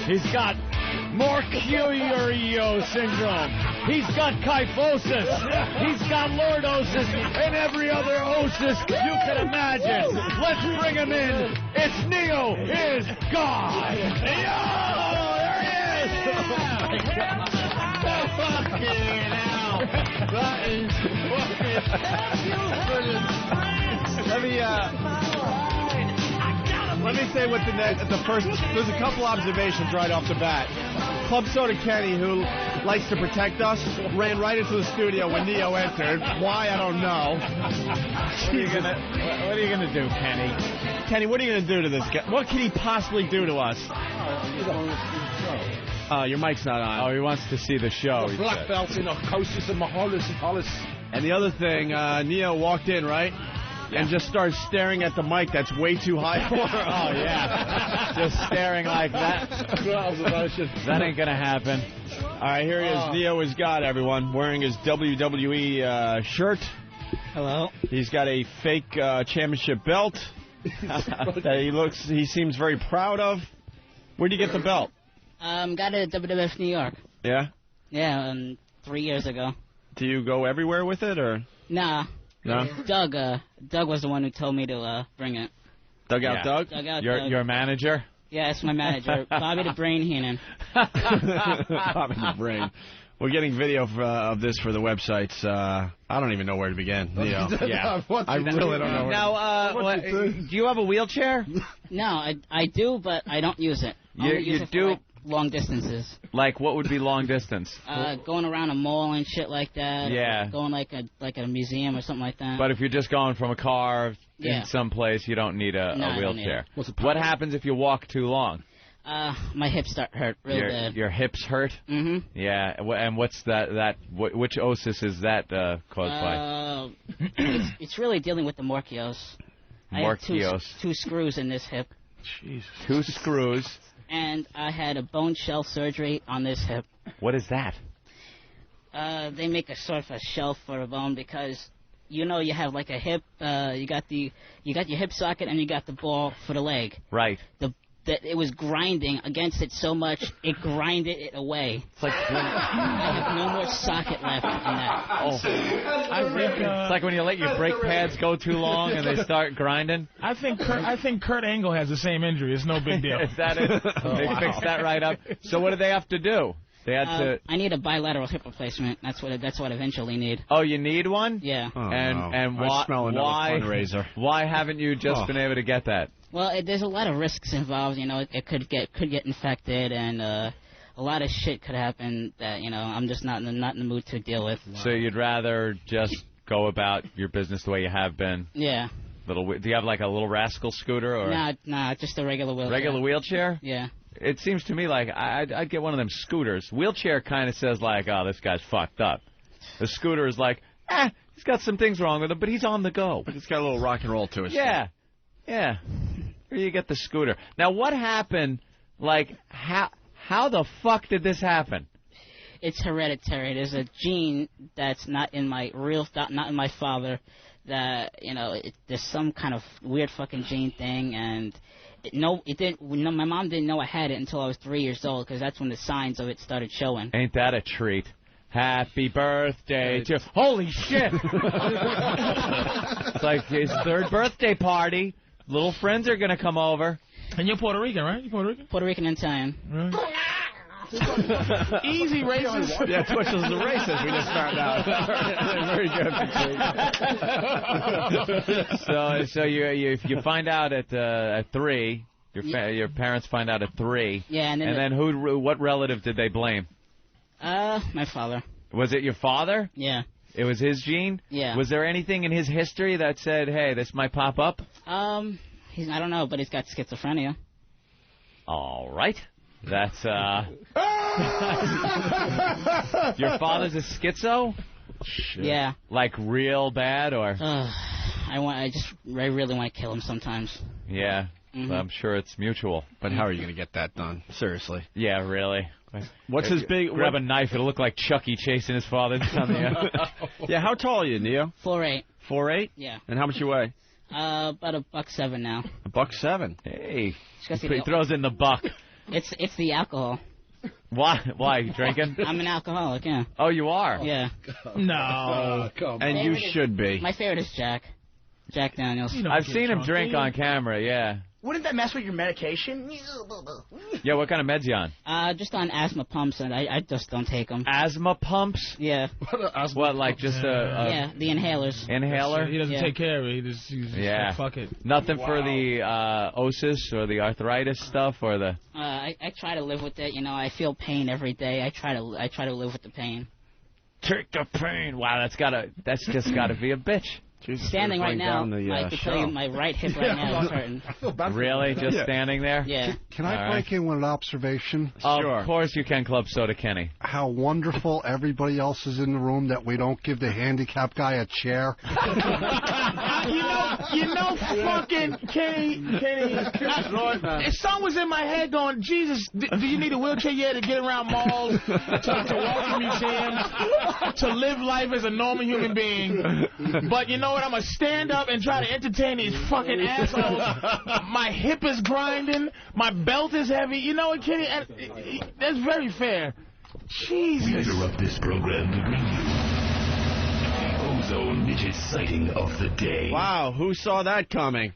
He's got Mercurio syndrome. He's got kyphosis. He's got lordosis and every other osis you can imagine. Let's bring him in. It's Neo is God. Neo! There he is! Fucking hell. That is fucking... Let me,
Let me say what the first. There's a couple observations right off the bat. Club Soda Kenny, who likes to protect us, ran right into the studio when Neo entered. Why, I don't know. What are you gonna do, Kenny? Kenny, what are you gonna do to this guy? What can he possibly do to us? Your mic's not on.
Oh, he wants to see the show.
Black belt in Narcosis and Hollis.
And the other thing, Neo walked in, right? And just started staring at the mic that's way too high for her.
Oh, yeah. Just staring like that. That ain't going to happen.
All right, here he is. Neo is God, everyone, wearing his WWE shirt.
Hello.
He's got a fake championship belt that he seems very proud of. Where'd you get the belt?
Got it at WWF New York.
Yeah?
Yeah, 3 years ago.
Do you go everywhere with it, or?
Nah.
No?
Doug was the one who told me to bring it.
Doug?
Doug.
Your manager?
Yeah, it's my manager, Bobby the Brain Heenan.
Bobby the Brain. We're getting video of this for the websites. I don't even know where to begin. Neo. Yeah, I really don't know.
Now, do you have a wheelchair?
No, I do, but I don't use it.
You do?
For, like, long distances.
Like what would be long distance?
Going around a mall and shit like that.
Yeah.
Or going like a museum or something like that.
But if you're just going from a car in some place, you don't need a wheelchair. What happens if you walk too long?
My hips start hurt real bad.
Your hips hurt?
Mm-hmm.
Yeah, and what's that which osis is that caused by?
It's really dealing with the Morchios. I have two screws in this hip.
Jeez.
2 screws.
And I had a bone shelf surgery on this hip.
What is that?
They make a sort of a shelf for a bone because, you have like a hip. You got your hip socket and you got the ball for the leg.
Right.
That it was grinding against it so much it grinded it away.
It's like
I have no more socket left in that.
Oh, it's like when you let your brake pads go too long and they start grinding.
I think Kurt Angle has the same injury. It's no big deal.
Is that it? They fixed that right up. So what do they have to do? They had to.
I need a bilateral hip replacement. That's what I eventually need.
Oh, you need one?
Yeah.
Oh,
and why?
Fundraiser.
Why haven't you just been able to get that?
Well, there's a lot of risks involved. It could get infected, and a lot of shit could happen that I'm just not in the mood to deal with.
So you'd rather just go about your business the way you have been?
Yeah.
Do you have like a little rascal scooter or?
Nah, just a regular wheelchair.
Regular wheelchair?
Yeah.
It seems to me like I'd get one of them scooters. Wheelchair kind of says like, oh, this guy's fucked up. The scooter is like, he's got some things wrong with him, but he's on the go.
It's got a little rock and roll to it.
Yeah. Yeah. Here you get the scooter. Now, what happened? Like, how the fuck did this happen?
It's hereditary. There's a gene that's not in my not in my father. That there's some kind of weird fucking gene thing, and it didn't. My mom didn't know I had it until I was 3 years old, because that's when the signs of it started showing.
Ain't that a treat? Happy birthday to... Holy shit! It's like his 3rd birthday party. Little friends are going to come over.
And you're Puerto Rican, right? You Puerto Rican?
Puerto Rican and Italian.
Easy racist.
Yeah, Twitchell's a racist. We just found out. Very good.
So you find out at 3. Your parents find out at 3.
Yeah, and
then what relative did they blame?
My father.
Was it your father?
Yeah.
It was his gene?
Yeah.
Was there anything in his history that said, hey, this might pop up?
I don't know, but he's got schizophrenia.
All right. That's, Your father's a schizo?
Shit. Yeah.
Like real bad, or?
I really want to kill him sometimes.
Yeah. Mm-hmm. I'm sure it's mutual.
But how are you going to get that done? Seriously.
Yeah, really.
What's his big...
Grab a knife, it'll look like Chucky chasing his father down the
Yeah, how tall are you, Neo?
4'8".
4'8"?
Yeah.
And how much you weigh?
About $107 now.
$107?
Hey. He throws in the buck.
It's the alcohol.
Why? You drinking?
I'm an alcoholic, yeah.
Oh, you are?
Yeah.
No.
And you should be.
My favorite is Jack Daniels.
I've seen him drink on camera, yeah.
wouldn't that mess with your medication?
Yeah, what kind of meds you on?
Just on asthma pumps, and I just don't take them.
Asthma pumps?
Yeah.
What, like just
yeah, the inhalers.
Inhaler?
He doesn't take care of it. He's just like, fuck it.
Nothing for the osis or the arthritis stuff or the...
I try to live with it. You know, I feel pain every day. I try to live with the pain.
Take the pain. Wow, that's just gotta be a bitch.
Jesus, standing right now, I can tell you my right hip right now is hurting.
Really? Just standing there?
Yeah.
Can I break in with an observation?
Of course you can, Club Soda Kenny.
How wonderful everybody else is in the room that we don't give the handicapped guy a chair.
you know, fucking Kenny. Something was in my head going, Jesus, do you need a wheelchair yet to get around malls, to walk to museums, to live life as a normal human being? But you know what? I'm going to stand up and try to entertain these fucking assholes. My hip is grinding. My belt is heavy. You know what, Kenny? That's very fair. Jesus.
We interrupt this program to bring you the Ozone Midget sighting of the day.
Wow, who saw that coming?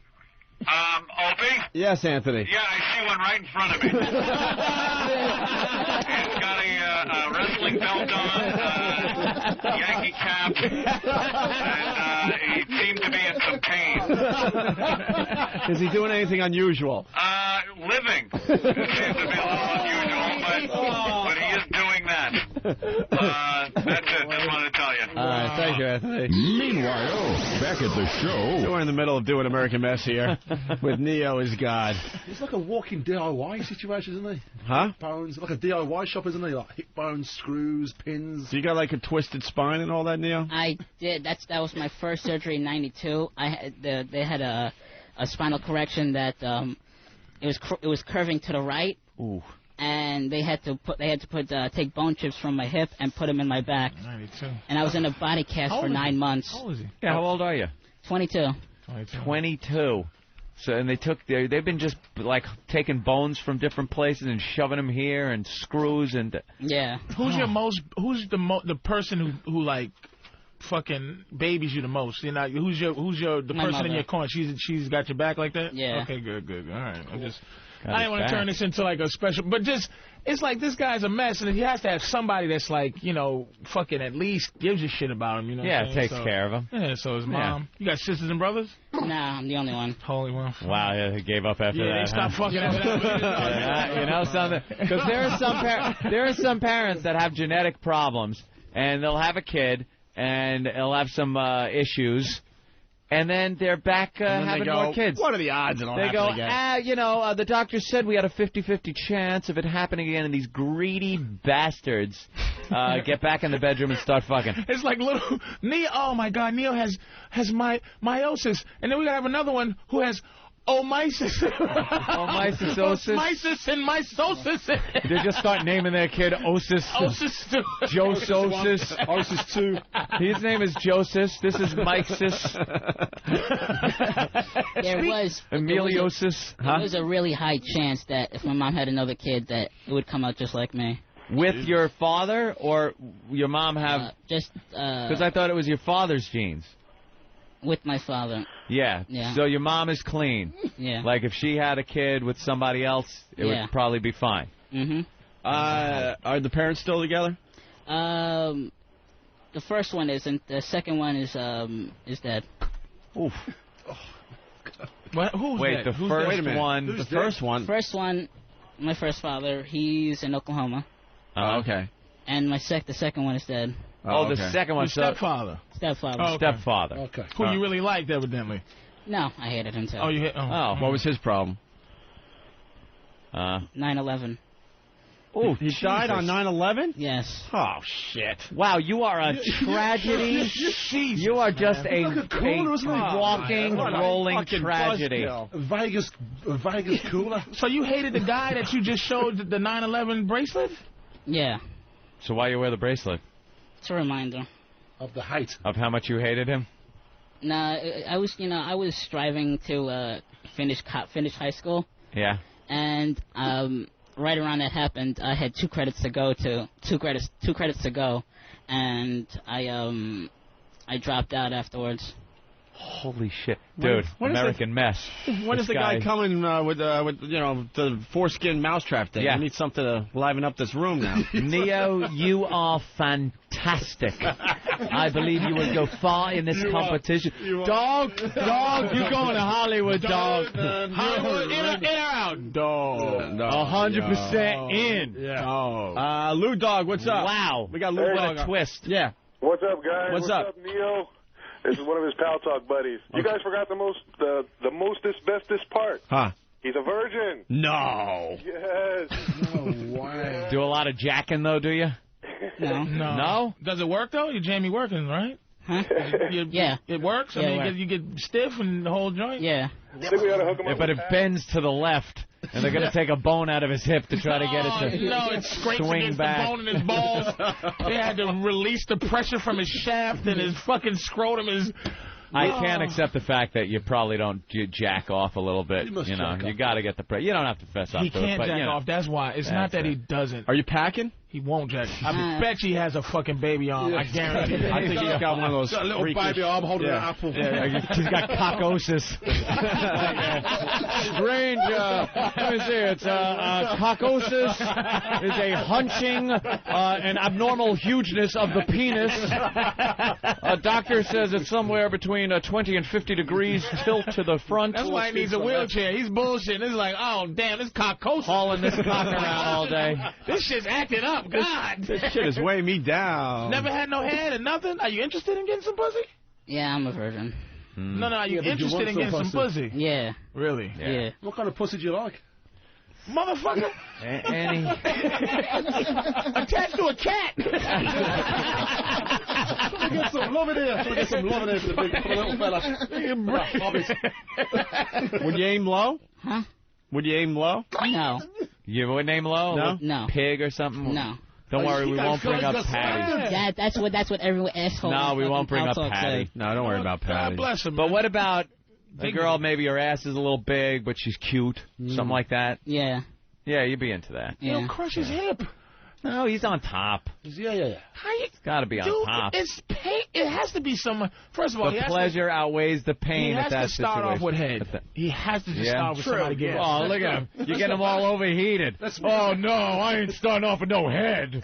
Opie?
Yes, Anthony.
Yeah, I see one right in front of me. It's got a wrestling belt on, Yankee cap, and he seemed to be in some pain.
Is he doing anything unusual?
Living. It seems to be a little unusual, but he is doing that. That's it. Just wanted to tell you.
All right, thank you, Anthony.
Meanwhile, back at the show.
We're in the middle of doing American Mess here with Neo is God.
It's like a walking DIY situation, isn't he?
Huh?
Bones, like a DIY shop, isn't he? Like hip bones, screws, pins.
So you got like a twisted spine and all that, Neo?
I did. That was my first surgery in '92. They had a spinal correction that it was curving to the right.
Ooh.
And they had to take bone chips from my hip and put them in my back.
92.
And I was in a body cast for 9 months.
How old is he?
Yeah, how old are you?
22.
22. So, and they've been just like taking bones from different places and shoving them here and screws and.
Yeah.
Who's the person who like fucking babies you the most? You know, who's the
My
person
mother.
in your corner? She's got your back like that?
Yeah.
Okay, good. All right. I didn't want to turn this into like a special, but it's like this guy's a mess, and he has to have somebody that's like, you know, fucking at least gives a shit about him, you know?
Yeah, takes care of him.
Yeah, so his mom. You got sisters and brothers?
Nah, I'm the only one.
Holy one.
Wow, yeah, he gave up after that.
Yeah, they stopped fucking after that.
You know something? Because there are some parents that have genetic problems, and they'll have a kid, and they'll have some issues. And then they're back having more kids.
What are the odds it'll
happen
again?
You know, the doctor said we had a 50-50 chance of it happening again, and these greedy bastards get back in the bedroom and start fucking.
It's like little Neo. Oh my God, Neo has meiosis, and then we gotta have another one who has omysis.
Omysisosis.
Mysis and mysosis.
They just start naming their kid Osis.
Osis 2.
Jososis.
Osis 2.
His name is Joseph. This is Mikesis.
There was
Emiliosis.
There was a really high chance that if my mom had another kid, that it would come out just like me.
With your father, or your mom have? Because I thought it was your father's genes.
With my father.
Yeah. So your mom is clean.
Yeah.
Like if she had a kid with somebody else, it would probably be fine.
Mm-hmm.
Are the parents still together?
The first one isn't. The second one is dead.
Oof.
Who's
Wait,
that?
the first one.
The first one.
First one, my first father. He's in Oklahoma.
Oh, okay.
And the second one is dead.
Oh, the second one.
Stepfather.
Stepfather.
Oh, okay.
Stepfather.
Okay. Who you really liked, evidently.
No, I hated him too.
Oh, you hit.
Oh,
what was his problem?
9/11.
Oh, he died on 9/11?
Yes.
Oh, shit.
Wow, you are a tragedy. You are just a walking, rolling tragedy.
Vegas cooler.
So you hated the guy that you just showed the 9/11 bracelet?
Yeah.
So why you wear the bracelet?
It's a reminder.
Of the height.
Of how much you hated him?
No, I was striving to finish high school.
Yeah.
And right around that happened, I had two credits to go, and I dropped out afterwards.
Holy shit, dude! American Mess.
When is the guy coming with the foreskin mousetrap thing?
Yeah.
We need something to liven up this room now.
Neo, you are fantastic. I believe you will go far in this competition.
Dog, you're going to Hollywood, dog. Hollywood, in or out? Dog.
100% in.
Yeah.
Lou Dog, what's up?
Wow.
We got Lou Dog.
What a twist.
Yeah.
What's up, guys?
What's up?
Neo? This is one of his Pal Talk buddies. You guys forgot the mostest, bestest part.
Huh.
He's a virgin.
No.
Yes.
No way.
Do a lot of jacking, though, do you?
No. Does it work, though? You're Jamie working, right?
Huh? Yeah.
It works?
Yeah,
I mean, you get stiff and the whole joint?
Yeah.
I think we ought to hook him up
But
with
it bends to the left, and they're going to take a bone out of his hip to try to get it to
No, it scrapes
swing
against
back.
the bone in his balls. They had to release the pressure from his shaft, and his fucking scrotum is...
I can't accept the fact that you probably don't jack off a little bit. You know, you got to get the You don't have to fess up
He
to it.
can't
But,
jack
you know.
off. That's why. It's not that he doesn't.
Are you packing?
He won't jack. I bet he has a fucking baby arm. I guarantee it.
I think he's got one of those
Got a little
freakish-
baby arm holding
Yeah.
an apple.
He's got cockosis. Strange. Let me see. It's cockosis is a hunching, an abnormal hugeness of the penis. A doctor says it's somewhere between 20 and 50 degrees tilt to the front.
That's why he needs a wheelchair. He's bullshitting. It's like, oh, damn, this cockosis.
Hauling this cock around all day.
This shit's acting up. God.
This shit is weighing me down.
Never had no head and nothing? Are you interested in getting some pussy?
Yeah, I'm a virgin.
No, are you
Yeah, but you
interested
want
in
some
getting some pussy?
Yeah.
Really?
Yeah.
What kind of pussy do you like?
Motherfucker.
Annie.
Attached to a cat.
Trying to get some love in here. For the little fella.
Would you aim low?
Huh?
Would you aim low?
No.
You would name low?
No?
No.
Pig or something?
No.
Don't worry, we won't bring up Patty.
That's what every asshole.
No, we won't bring up
Pal Talk
Patty.
says.
No, don't worry about Patty.
God bless him.
But what about a girl, maybe her ass is a little big, but she's cute? Something like that?
Yeah.
Yeah, you'd be into that.
Yeah.
He'll crush his hip.
No, he's on top.
Yeah.
How you...
It's got to be on
Dude,
top.
it's pain. It has to be someone. First of all,
The pleasure outweighs the
he
pain
has
at that
to start
situation.
off with head. He has to just
Yeah.
start with somebody getting.
Oh, look at him. You're getting them all overheated. Oh, no, I ain't starting off with no head.
He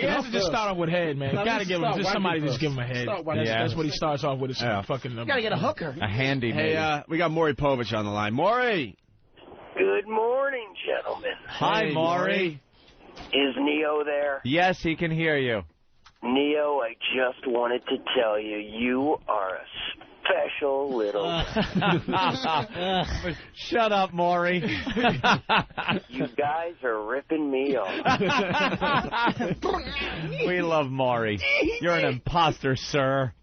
has to just start off with head, man.
No,
You gotta
just
give him
start
just somebody
wanking
just give him a
first.
head.
Start wanking
That's what he starts off with. Is fucking.
You gotta get a hooker.
A handy
Hey,
maybe.
we got Maury Povich on the line. Maury.
Good morning, gentlemen.
Hi,
Hey,
Maury.
Is Neo there?
Yes, he can hear you.
Neo, I just wanted to tell you, you are a special little...
Shut up, Maury.
You guys are ripping me off.
We love Maury. You're an imposter, sir.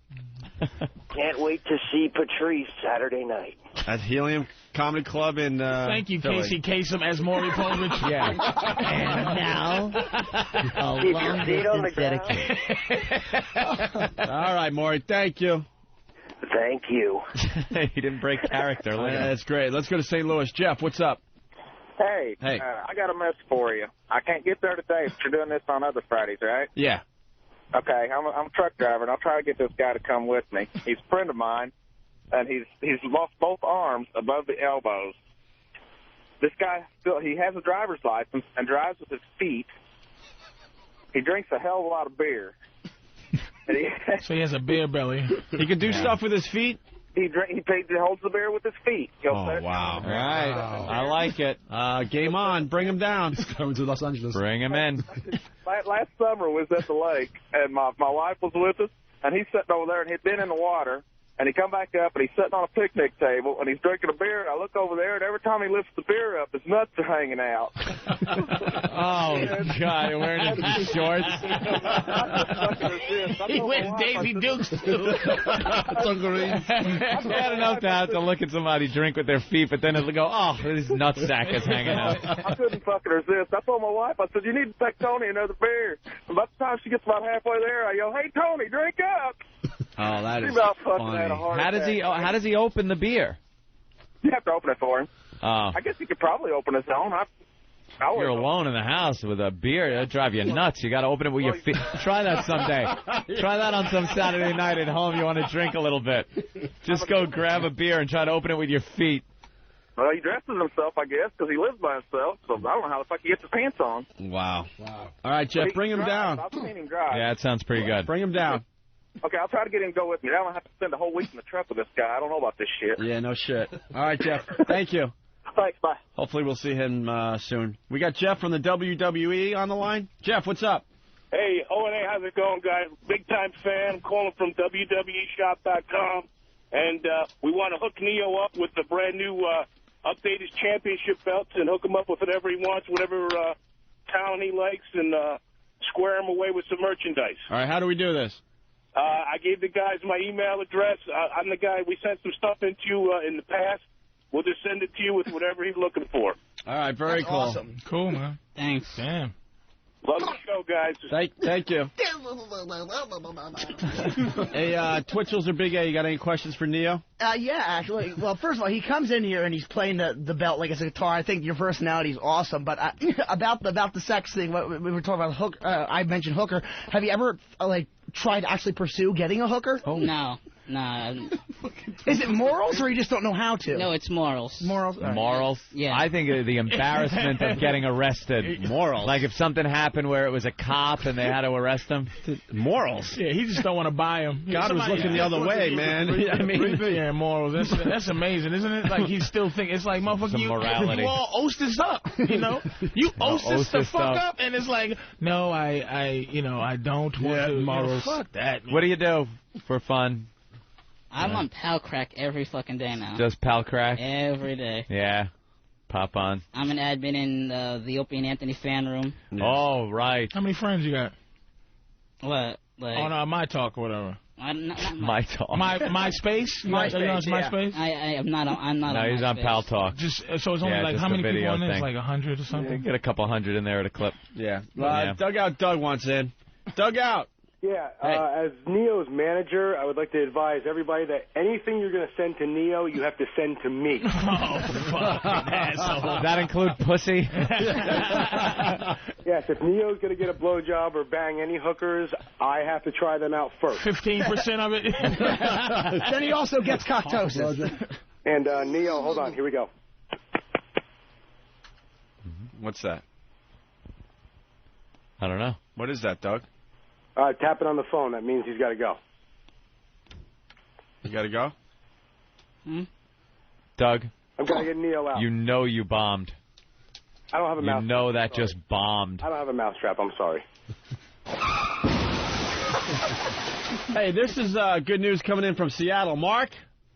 Can't wait to see Patrice Saturday night.
At Helium Comedy Club in
Thank you,
Philly.
Casey Kasem, as Maury Povich.
Yeah.
And now, a
Keep your
long
feet on the
distance dedication.
All right, Maury. Thank you.
Thank you.
He didn't break character. Look at him.
That's great. Let's go to St. Louis. Jeff, what's up?
Hey,
Hey.
I got a message for you. I can't get there today, but you're doing this on other Fridays, right?
Yeah.
Okay, I'm a truck driver, and I'll try to get this guy to come with me. He's a friend of mine, and he's lost both arms above the elbows. This guy he has a driver's license and drives with his feet. He drinks a hell of a lot of beer. And
So he has a beer belly.
He can do stuff with his feet?
he holds the beer with his feet. He'll
Oh,
set it
wow.
down.
All right. I like it.
Game on. Bring him down.
Coming to Los Angeles.
Bring him in.
Last summer was at the lake, and my wife was with us, and he's sitting over there, and he'd been in the water, and he come back up, and he's sitting on a picnic table, and he's drinking a beer, and I look over there, and every time he lifts the beer up, his nuts are hanging out.
Oh, God. You're wearing his shorts.
He wears Daisy Dukes, too.
It's bad enough to have to look at somebody drink with their feet, but then it'll go, oh, his nutsack is hanging out.
I couldn't fucking resist. I told my wife, I said, you need to take Tony another beer. And by the time she gets about halfway there, I yell, hey, Tony, drink up.
Oh, that
She
is
about fucking
funny.
had a heart
How does he open the beer?
You have to open it for him.
Oh.
I guess he could probably open his own.
You're alone in the house with a beer. It'll drive you nuts. You got to open it with your feet. Try that someday. Try that on some Saturday night at home. You want to drink a little bit. Just go grab a beer and try to open it with your feet.
Well, he dresses himself, I guess, because he lives by himself. So I don't know how the fuck he gets his pants on.
Wow. All right, Jeff, bring him down.
I've seen him drive.
Yeah, that sounds pretty good.
Bring him down.
Okay, I'll try to get him to go with me. I don't have to spend a whole week in the truck with this guy. I don't know about this shit.
Yeah, no shit. All right, Jeff. Thank you.
Thanks, bye.
Hopefully we'll see him soon. We got Jeff from the WWE on the line. Jeff, what's up?
Hey, O&A, how's it going, guys? Big-time fan. I'm calling from WWEshop.com. And we want to hook Neo up with the brand-new updated championship belts and hook him up with whatever he wants, whatever talent he likes, and square him away with some merchandise.
All right, how do we do this?
I gave the guys my email address. I'm the guy we sent some stuff into in the past. We'll just send it to you with whatever he's looking for.
All right, very cool.
Awesome. Cool, man.
Thanks.
Damn.
Love the show, guys.
Thank you. Hey, Twitchels or Big A, you got any questions for Neo?
Yeah, actually. Well, first of all, he comes in here and he's playing the belt like it's a guitar. I think your personality is awesome. But about the sex thing, what we were talking about I mentioned hooker. Have you ever tried to actually pursue getting a hooker?
Oh no. Nah.
Is it morals or you just don't know how to?
No, it's morals.
Morals?
Morals?
Yeah.
I think the embarrassment of getting arrested.
Morals.
Like if something happened where it was a cop and they had to arrest him.
Morals.
Yeah, he just don't want to buy him.
God was looking the other way, man. I mean,
yeah, morals. That's amazing, isn't it? Like he still think it's like motherfucker. You all oast this up, you know. You oast this the fuck up, and it's like, no, I don't want to.
Morals.
Fuck that. Man.
What do you do for fun?
I'm on Pal Crack every fucking day now.
Just Pal Crack?
Every day.
Yeah. Pop on.
I'm an admin in the Opie and Anthony fan room.
Yeah. Oh, right.
How many friends you got?
What? Like,
on My Talk or whatever.
Not
My Talk.
MySpace? MySpace?
I'm not on
No, he's on Pal Talk.
Just so it's only like how many people on there? It's like 100 or something.
Yeah, get a couple hundred in there at a clip.
Yeah. Dugout Doug wants in. Dugout.
Yeah, as Neo's manager, I would like to advise everybody that anything you're going to send to Neo, you have to send to me.
Oh, fucking asshole.
Does that include pussy?
Yes, if Neo's going to get a blowjob or bang any hookers, I have to try them out first.
15% of it?
Then he also gets cocktosis.
And Neo, hold on, here we go.
What's that?
I don't know.
What is that, Doug?
Tapping on the phone, that means he's got to go.
You got to go?
Doug?
I'm going to get Neo out.
You know you bombed.
I don't have a mousetrap.
You know that just bombed.
I don't have a mousetrap, I'm sorry.
Hey, this is good news coming in from Seattle. Mark,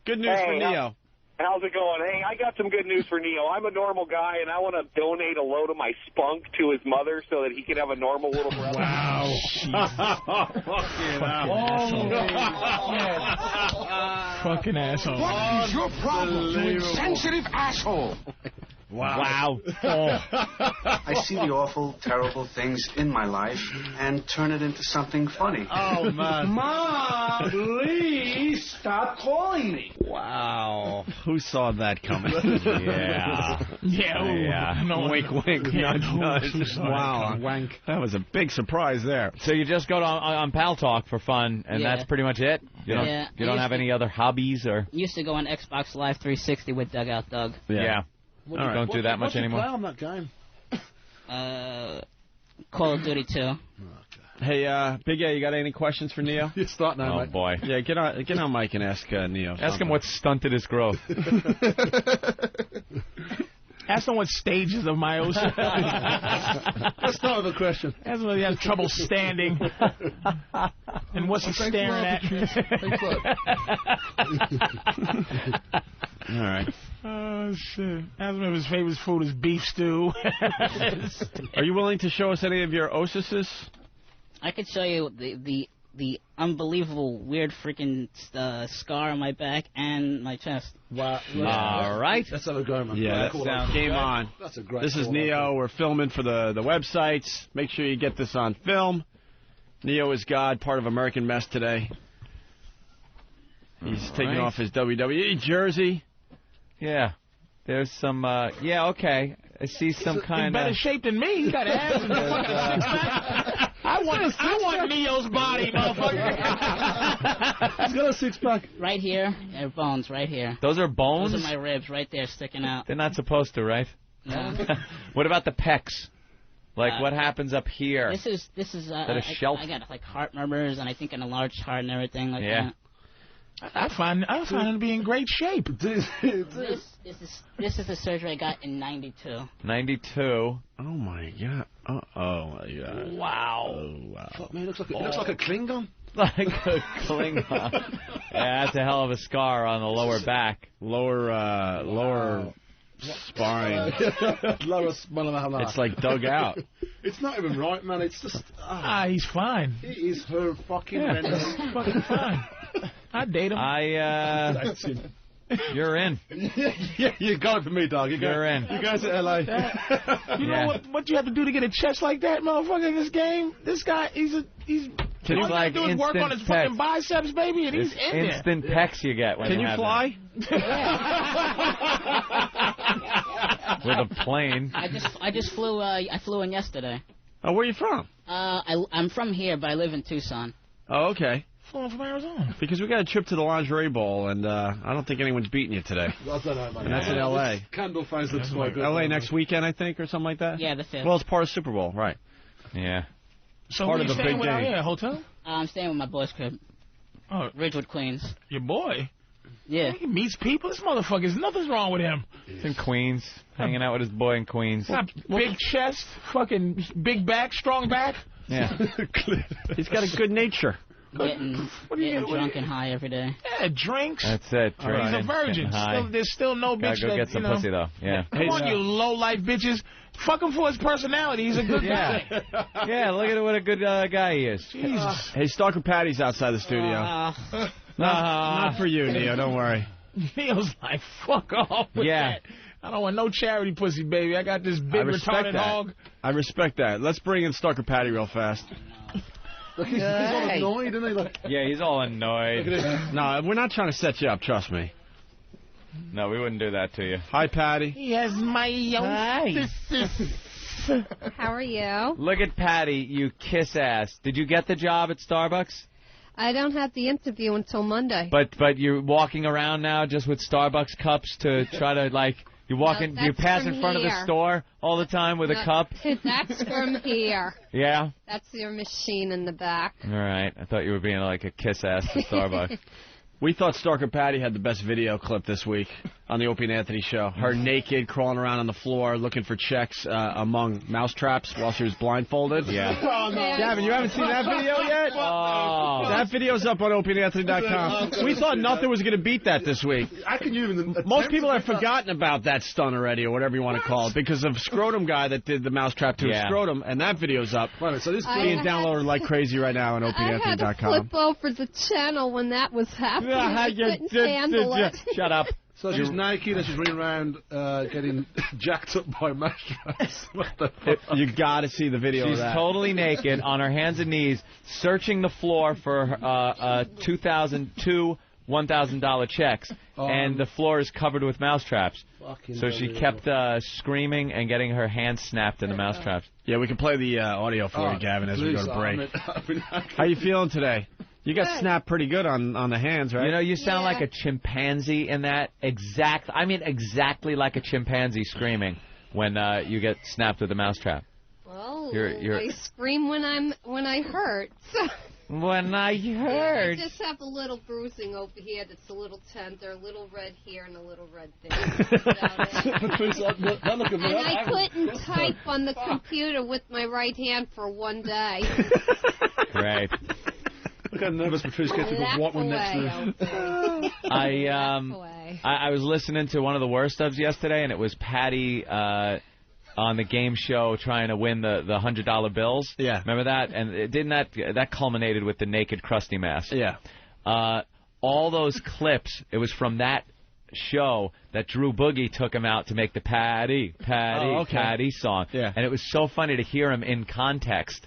good news for Neo.
How's it going? Hey, I got some good news for Neo. I'm a normal guy, and I want to donate a load of my spunk to his mother so that he can have a normal little brother.
Wow. Fucking asshole.
What is your problem, you insensitive asshole?
Wow.
I see the awful, terrible things in my life and turn it into something funny.
Oh, man.
Mom, please stop calling me.
Wow. Who saw that coming?
Yeah.
Yeah. No
wink, wink.
Yeah,
nudge, nudge.
Wow.
Wank. That was a big surprise there.
So you just go on Pal Talk for fun, and that's pretty much it? You don't have any other hobbies? Or
Used to go on Xbox Live 360 with Dugout Doug.
Yeah. Don't do that much anymore.
I'm not going.
Call of Duty 2.
Hey, Big A, you got any questions for Neo?
You start now,
Oh,
mate.
boy.
Yeah, get on Mike and ask Neo.
Ask him what stunted his growth.
Ask him what stages of meiosis.
Let's start with a question.
Ask him if he has trouble standing. And what's he staring at?
All right.
Oh, shit. Ask him if his favorite food is beef stew.
Are you willing to show us any of your osises?
I could show you the unbelievable weird freaking scar on my back and my chest.
Wow.
All right.
Let's have a go, man.
Yeah, game on.
That's a great
This is
call.
Neo. We're filming for the websites. Make sure you get this on film. Neo is God, part of American Mess today. He's taking off his WWE jersey.
Yeah. There's some, okay. I see some kind
in better shape than me. He got abs and fucking six-pack. I want Neo's body, motherfucker.
He's got a six-pack.
Right here, there are bones right here.
Those are bones?
Those are my ribs right there sticking out.
They're not supposed to, right?
No.
What about the pecs? Like, what happens up here?
This is
that a shelf?
I got like heart murmurs and I think an enlarged heart and everything like that.
I find him to be in great shape.
This is the surgery I got in '92.
92.
Oh my god. Oh my god.
Wow.
Oh wow. Fuck, man, it looks like a Klingon.
Like a Klingon. Yeah, that's a hell of a scar on the lower back.
Lower spine. Lower spine.
It's like dug out.
It's not even right, man. It's just.
He's fine.
It is her fucking horrendous.
He's fucking fine. I date him.
You're in.
Yeah, you got it for me, dog.
You're in.
You guys at LA.
You know what you have to do to get a chest like that, motherfucker, in this game? This guy, he's all you gotta do is work on his fucking biceps, baby, and he's in there.
Instant pecs you get when
Can
you
you
have
fly?
With a plane.
I just flew. I flew in yesterday.
Oh, where are you from?
I'm from here, but I live in Tucson.
Oh, okay.
Flying from Arizona.
Because we got a trip to the lingerie ball, and I don't think anyone's beating you today.
I don't know, man.
And that's in L.A.
Candle fans looks quite good.
L.A. next weekend, I think, or something like that?
Yeah, the 5th.
Well, it's part of Super Bowl, right.
Yeah.
So
part
who
of
you
the
staying
big
with out
game.
here, a hotel?
I'm staying with my boys' crib.
Oh,
Ridgewood, Queens.
Your boy?
Yeah.
He meets people. This motherfucker's nothing's wrong with him.
He's in Queens, hanging out with his boy in Queens.
Big chest, fucking big back, strong back.
Yeah.
He's got a good nature.
Getting drunk and high every day.
Yeah, drinks.
That's it.
He's a virgin. There's still no bitch
Gotta go
that,
get some pussy, though. Yeah.
Come on, you low-life bitches. Fuck him for his personality. He's a good guy.
Yeah, look at what a good guy he is.
Jesus.
Hey, Stalker Patty's outside the studio. Not for you, Neo. Don't worry.
Neo's like, fuck off with that. I don't want no charity pussy, baby. I got this big retarded hog.
I respect that. Let's bring in Stalker Patty real fast.
Look, he's all annoyed, isn't he? Like,
yeah, he's all annoyed.
No, we're not trying to set you up, trust me.
No, we wouldn't do that to you.
Hi, Patty.
He has my own
How are you?
Look at Patty, you kiss ass. Did you get the job at Starbucks?
I don't have the interview until Monday.
But you're walking around now just with Starbucks cups to try to, like, you pass in front of the store all the time with a cup?
That's from here.
Yeah?
That's your machine in the back.
All right. I thought you were being like a kiss ass to Starbucks.
We thought Stalker Patty had the best video clip this week on the Opie and Anthony show. Her naked, crawling around on the floor, looking for checks among mousetraps while she was blindfolded.
Yeah.
Oh, no. Gavin, you haven't seen that video yet?
Oh.
That video's up on OpieandAnthony.com. We thought nothing was going to beat that this week.
I can even
Most people have forgotten about that stunt already, or whatever you want to call it, because of Scrotum Guy that did the mousetrap to his scrotum, and that video's up.
Right, so this
being downloaded like crazy right now on OpieandAnthony.com.
I had to flip over the channel when that was happening. I couldn't handle it.
Shut up.
So she's naked and she's running around getting jacked up by mousetraps. What the fuck?
You got to see the video
She's
of that.
totally naked on her hands and knees, searching the floor for $2,002 $1,000 checks, and the floor is covered with mousetraps. So she kept screaming and getting her hands snapped in the mousetraps.
Yeah, we can play the audio for you, Gavin, as we go to break. How you feeling today? You got snapped pretty good on the hands, right?
You know, you sound like a chimpanzee in that exactly like a chimpanzee screaming when you get snapped with a mousetrap.
Well,
You're
I scream when I hurt. So.
When I hurt.
I just have a little bruising over here that's a little tender, a little red here and a little red there. And I couldn't type on the computer with my right hand for one day.
Great.
Look how nervous Patrice gets with what one next to her.
I was listening to one of the worst ofs yesterday, and it was Patty on the game show trying to win the $100 bills. Yeah. Remember that? And that culminated with the naked Krusty mask.
Yeah.
All those clips, it was from that show that Drew Boogie took him out to make the Patty song.
Yeah.
And it was so funny to hear him in context.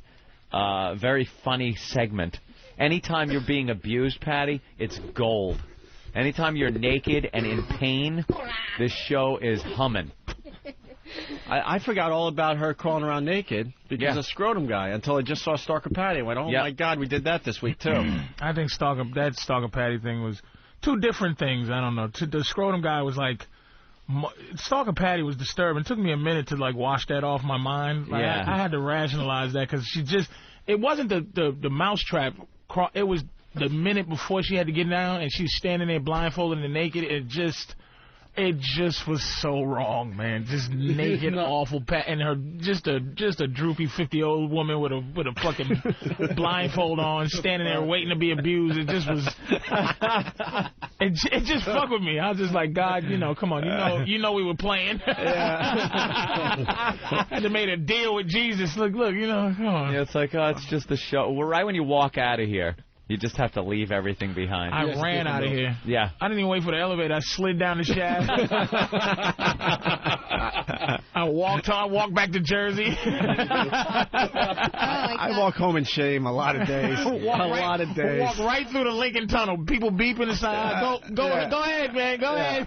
Very funny segment. Anytime you're being abused, Patty, it's gold. Anytime you're naked and in pain, this show is humming.
I forgot all about her crawling around naked because of Scrotum Guy until I just saw Stalker Patty. I went, oh, my God, we did that this week, too.
I think that Stalker Patty thing was two different things. I don't know. The Scrotum Guy was like... Stalker Patty was disturbing. It took me a minute to, like, wash that off my mind. Like, I had to rationalize that because she just... It wasn't the mousetrap. It was the minute before she had to get down and she's standing there blindfolded and naked. It just was so wrong, man. Just naked, awful, and her just a droopy 50-year-old woman with a fucking blindfold on, standing there waiting to be abused. It just was. It just fucked with me. I was just like, God, come on, you know we were playing. I had to make a deal with Jesus. Look, come on.
Yeah, it's like, oh, it's just a show. Well, right when you walk out of here. You just have to leave everything behind.
I ran out of here.
Yeah.
I didn't even wait for the elevator. I slid down the shaft. I walked back to Jersey.
I walk home in shame a lot of days.
Walk right through the Lincoln Tunnel. People beeping inside. Go ahead, man. Go ahead.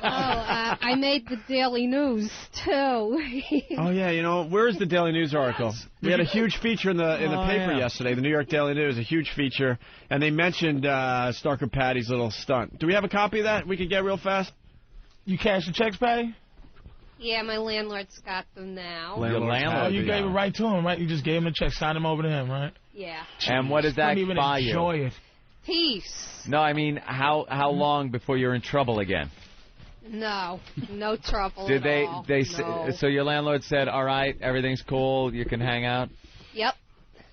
I made the Daily News, too.
Oh, yeah. Where's the Daily News article? We had a huge feature in the paper yesterday, the New York Daily News, a huge feature, and they mentioned Stalker Patty's little stunt. Do we have a copy of that we could get real fast?
You cash the checks, Patty?
Yeah, my landlord's got them now.
Oh, you gave it right to him, right? You just gave him the check, signed him over to him, right?
Yeah.
And what did that buy you?
Enjoy it.
Peace.
No, I mean, how long before you're in trouble again?
No trouble
Did
at all. No.
So your landlord said, all right, everything's cool, you can hang out?
Yep.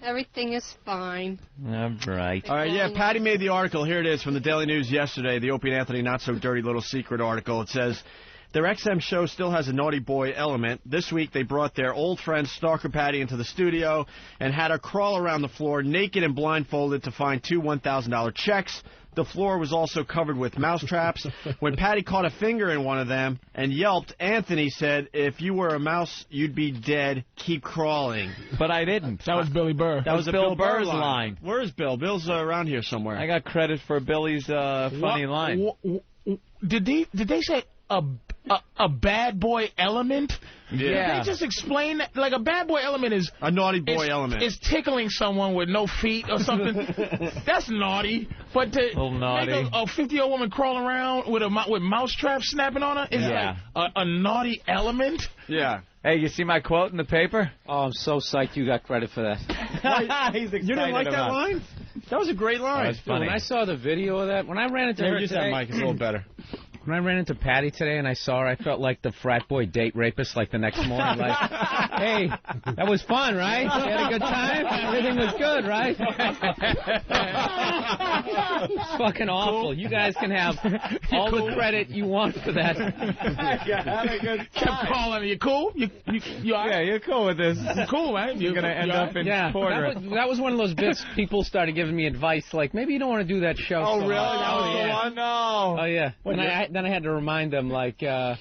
Everything is fine.
All right.
All right, yeah, Patty made the article. Here it is from the Daily News yesterday, the Opie and Anthony Not So Dirty Little Secret article. It says, their XM show still has a naughty boy element. This week they brought their old friend Stalker Patty into the studio and had her crawl around the floor naked and blindfolded to find two $1,000 checks. The floor was also covered with mousetraps. When Patty caught a finger in one of them and yelped, Anthony said, if you were a mouse, you'd be dead. Keep crawling.
But I didn't.
That was Billy Burr.
That was Bill Burr's line.
Where is Bill? Bill's around here somewhere.
I got credit for Billy's funny line.
Did they say a bad boy element?
Yeah.
Did they just explain that? Like, a bad boy element is...
A naughty boy element.
Is tickling someone with no feet or something. That's naughty. But to make a 50-year-old woman crawl around with mousetraps snapping on her is like a naughty element?
Yeah.
Hey, you see my quote in the paper?
Oh, I'm so psyched you got credit for that.
He's excited.
You didn't like that line? That was a great line.
That was funny.
When I saw the video of that, when I ran into her
just
today,
that mic is a little better.
When I ran into Patty today and I saw her, I felt like the frat boy date rapist, like the next morning. Like, hey, that was fun, right? You had a good time? Everything was good, right? It's fucking awful. You guys can have all the credit you want for that.
Kept calling her. You cool? You all right?
Yeah, you're cool with this.
You cool, right?
You're going to end up in court.
That was one of those bits people started giving me advice, like, maybe you don't want to do that show.
Oh,
so
really?
much.
That was the one?
No.
Oh, yeah. Then I had to remind them, like, I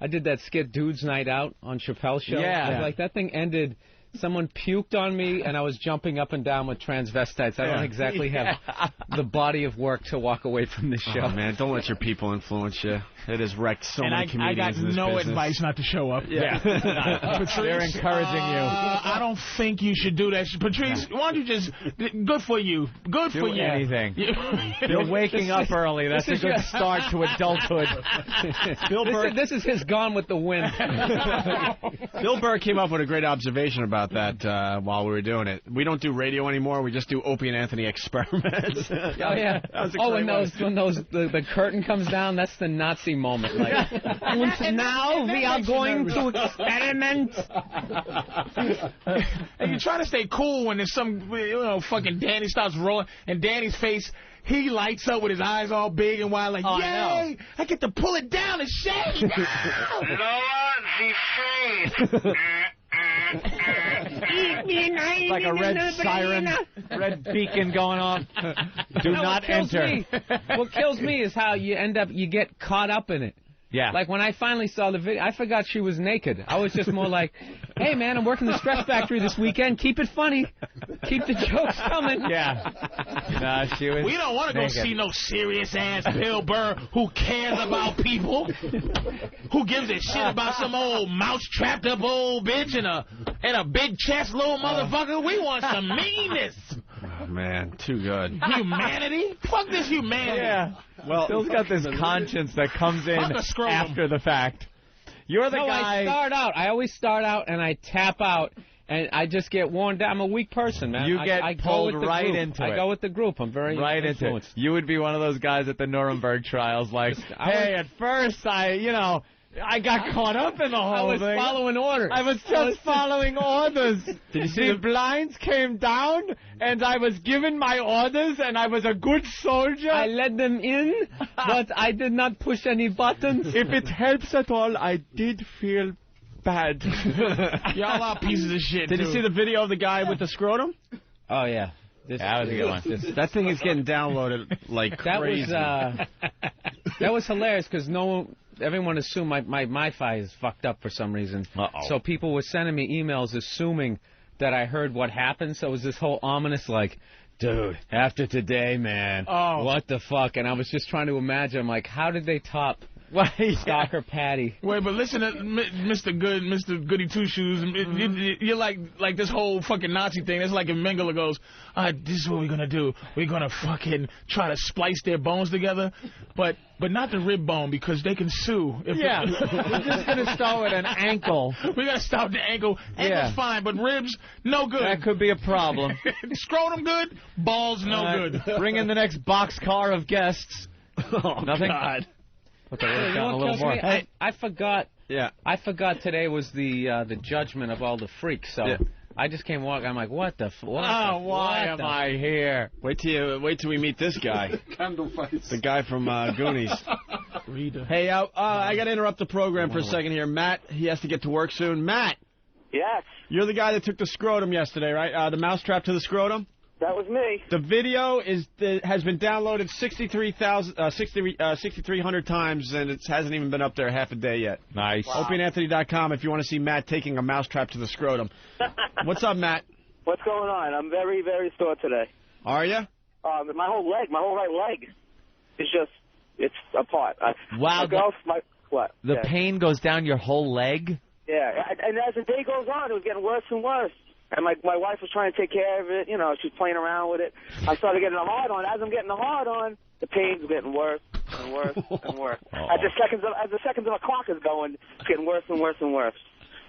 did that skit Dude's Night Out on Chappelle's show.
Yeah.
I was like, that thing ended... Someone puked on me, and I was jumping up and down with transvestites. I don't exactly have the body of work to walk away from this show.
Oh, man, don't let your people influence you. It has wrecked so many comedians
I got
in this
no
business.
advice not to show up.
Yeah.
Patrice,
they're encouraging you.
I don't think you should do that. Patrice, why don't you just... Good for you. Good for you.
Do anything. You're waking up early. That's a good start to adulthood.
Bill Burr,
this is his Gone with the Wind.
Bill Burr came up with a great observation about that while we were doing it. We don't do radio anymore. We just do Opie and Anthony experiments.
Oh, yeah. When the curtain comes down, that's the Nazi moment. Like, and now we are going to experiment.
And you try to stay cool when there's some, fucking Danny starts rolling, and Danny's face, he lights up with his eyes all big and wide, like, yay! I get to pull it down and shake.
It's like a red siren, red beacon going on. Do not enter.
What kills me is how you get caught up in it.
Yeah.
Like, when I finally saw the video, I forgot she was naked. I was just more like, hey, man, I'm working the Stress Factory this weekend. Keep it funny. Keep the jokes coming.
Yeah. Nah, she was
We don't want to go
naked.
see no serious-ass Bill Burr who cares about people. Who gives a shit about some old mouse-trapped-up old bitch and a big-chest little motherfucker. We want some meanness.
Oh, man, too good.
Humanity? Fuck this humanity.
Yeah.
Well,
Phil's got this conscience that comes in after the fact. You're the guy.
I always start out and I tap out. And I just get worn down. I'm a weak person, man.
You get
I go
pulled
with the
right
group.
into it.
I go with the group. I'm very
right into it.
influenced.
You would be one of those guys at the Nuremberg trials, like, hey, at first I got caught up in the whole thing.
I was following orders.
I was just following orders. Did you see the blinds came down, and I was given my orders, and I was a good soldier.
I let them in, but I did not push any buttons.
If it helps at all, I did feel bad.
Y'all are pieces of shit.
Did you see the video of the guy with the scrotum?
Oh, yeah.
That was a good one.
That thing is getting downloaded like crazy.
That was hilarious because everyone assumed my Wi-Fi is fucked up for some reason.
Uh-oh.
So people were sending me emails assuming that I heard what happened. So it was this whole ominous, like, dude, after today, man, what the fuck? And I was just trying to imagine, I'm like, how did they top Stalker Patty?
Wait, but listen to Mr. Goody Two Shoes. You're like this whole fucking Nazi thing. It's like if Mengele goes, this is what we're gonna do. We're gonna fucking try to splice their bones together, but not the rib bone because they can sue.
We're just gonna start with an ankle.
We gotta start with the ankle. Ankle's fine, but ribs, no good.
That could be a problem.
Scrotum good, balls no good.
Bring in the next boxcar of guests. Nothing.
God.
I forgot. Yeah. I forgot today was the judgment of all the freaks. So I just came walking. I'm like, what the?
Why am I here?
Wait till we meet this guy.
Candle face.
The guy from Goonies. Hey, I got to interrupt the program for a second here. Matt, he has to get to work soon. Matt.
Yes.
You're the guy that took the scrotum yesterday, right? The mousetrap to the scrotum.
That was me.
The video has been downloaded 6,300 times, and it hasn't even been up there half a day yet.
Nice.
Wow.
OpieandAnthony.com if you want to see Matt taking a mousetrap to the scrotum. What's up, Matt?
What's going on? I'm very, very sore today.
Are you?
My whole right leg, it's apart.
Wow.
What?
The pain goes down your whole leg?
Yeah, and as the day goes on, it was getting worse and worse. And my wife was trying to take care of it. You know, she was playing around with it. I started getting a hard on. As I'm getting a hard on, the pain's getting worse and worse and worse. As the seconds of a clock is going, it's getting worse and worse and worse.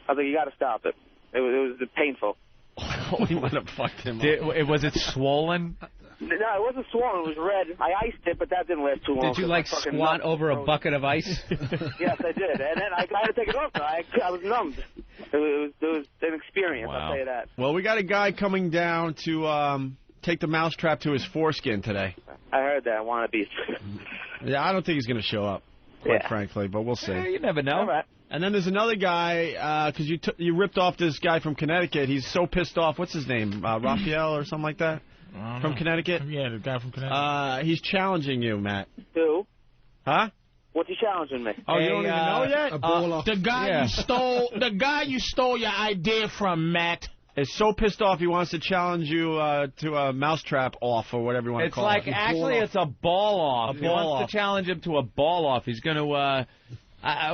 I was like, you got to stop it. It was painful.
We might have fucked him up.
Was it swollen?
No, it wasn't swollen. It was red. I iced it, but that didn't last too long.
Did you, like, squat over a bucket of ice?
Yes, I did. And then I had to take it off. I was numbed. It was an experience, I'll tell you that.
Well, we got a guy coming down to take the mousetrap to his foreskin today.
I heard that. Wannabes.
Yeah, I don't think he's going to show up, quite frankly, but we'll see.
You never know.
All right.
And then there's another guy, because you ripped off this guy from Connecticut. He's so pissed off. What's his name? Raphael or something like that? From Connecticut?
Yeah, the guy from Connecticut.
He's challenging you, Matt.
Who?
Huh?
What's he challenging me?
Oh, you don't even know yet?
The guy you stole your idea from, Matt,
is so pissed off he wants to challenge you to a mousetrap off or whatever you want to call it.
It's a ball off. He wants to challenge him to a ball off. He's going to.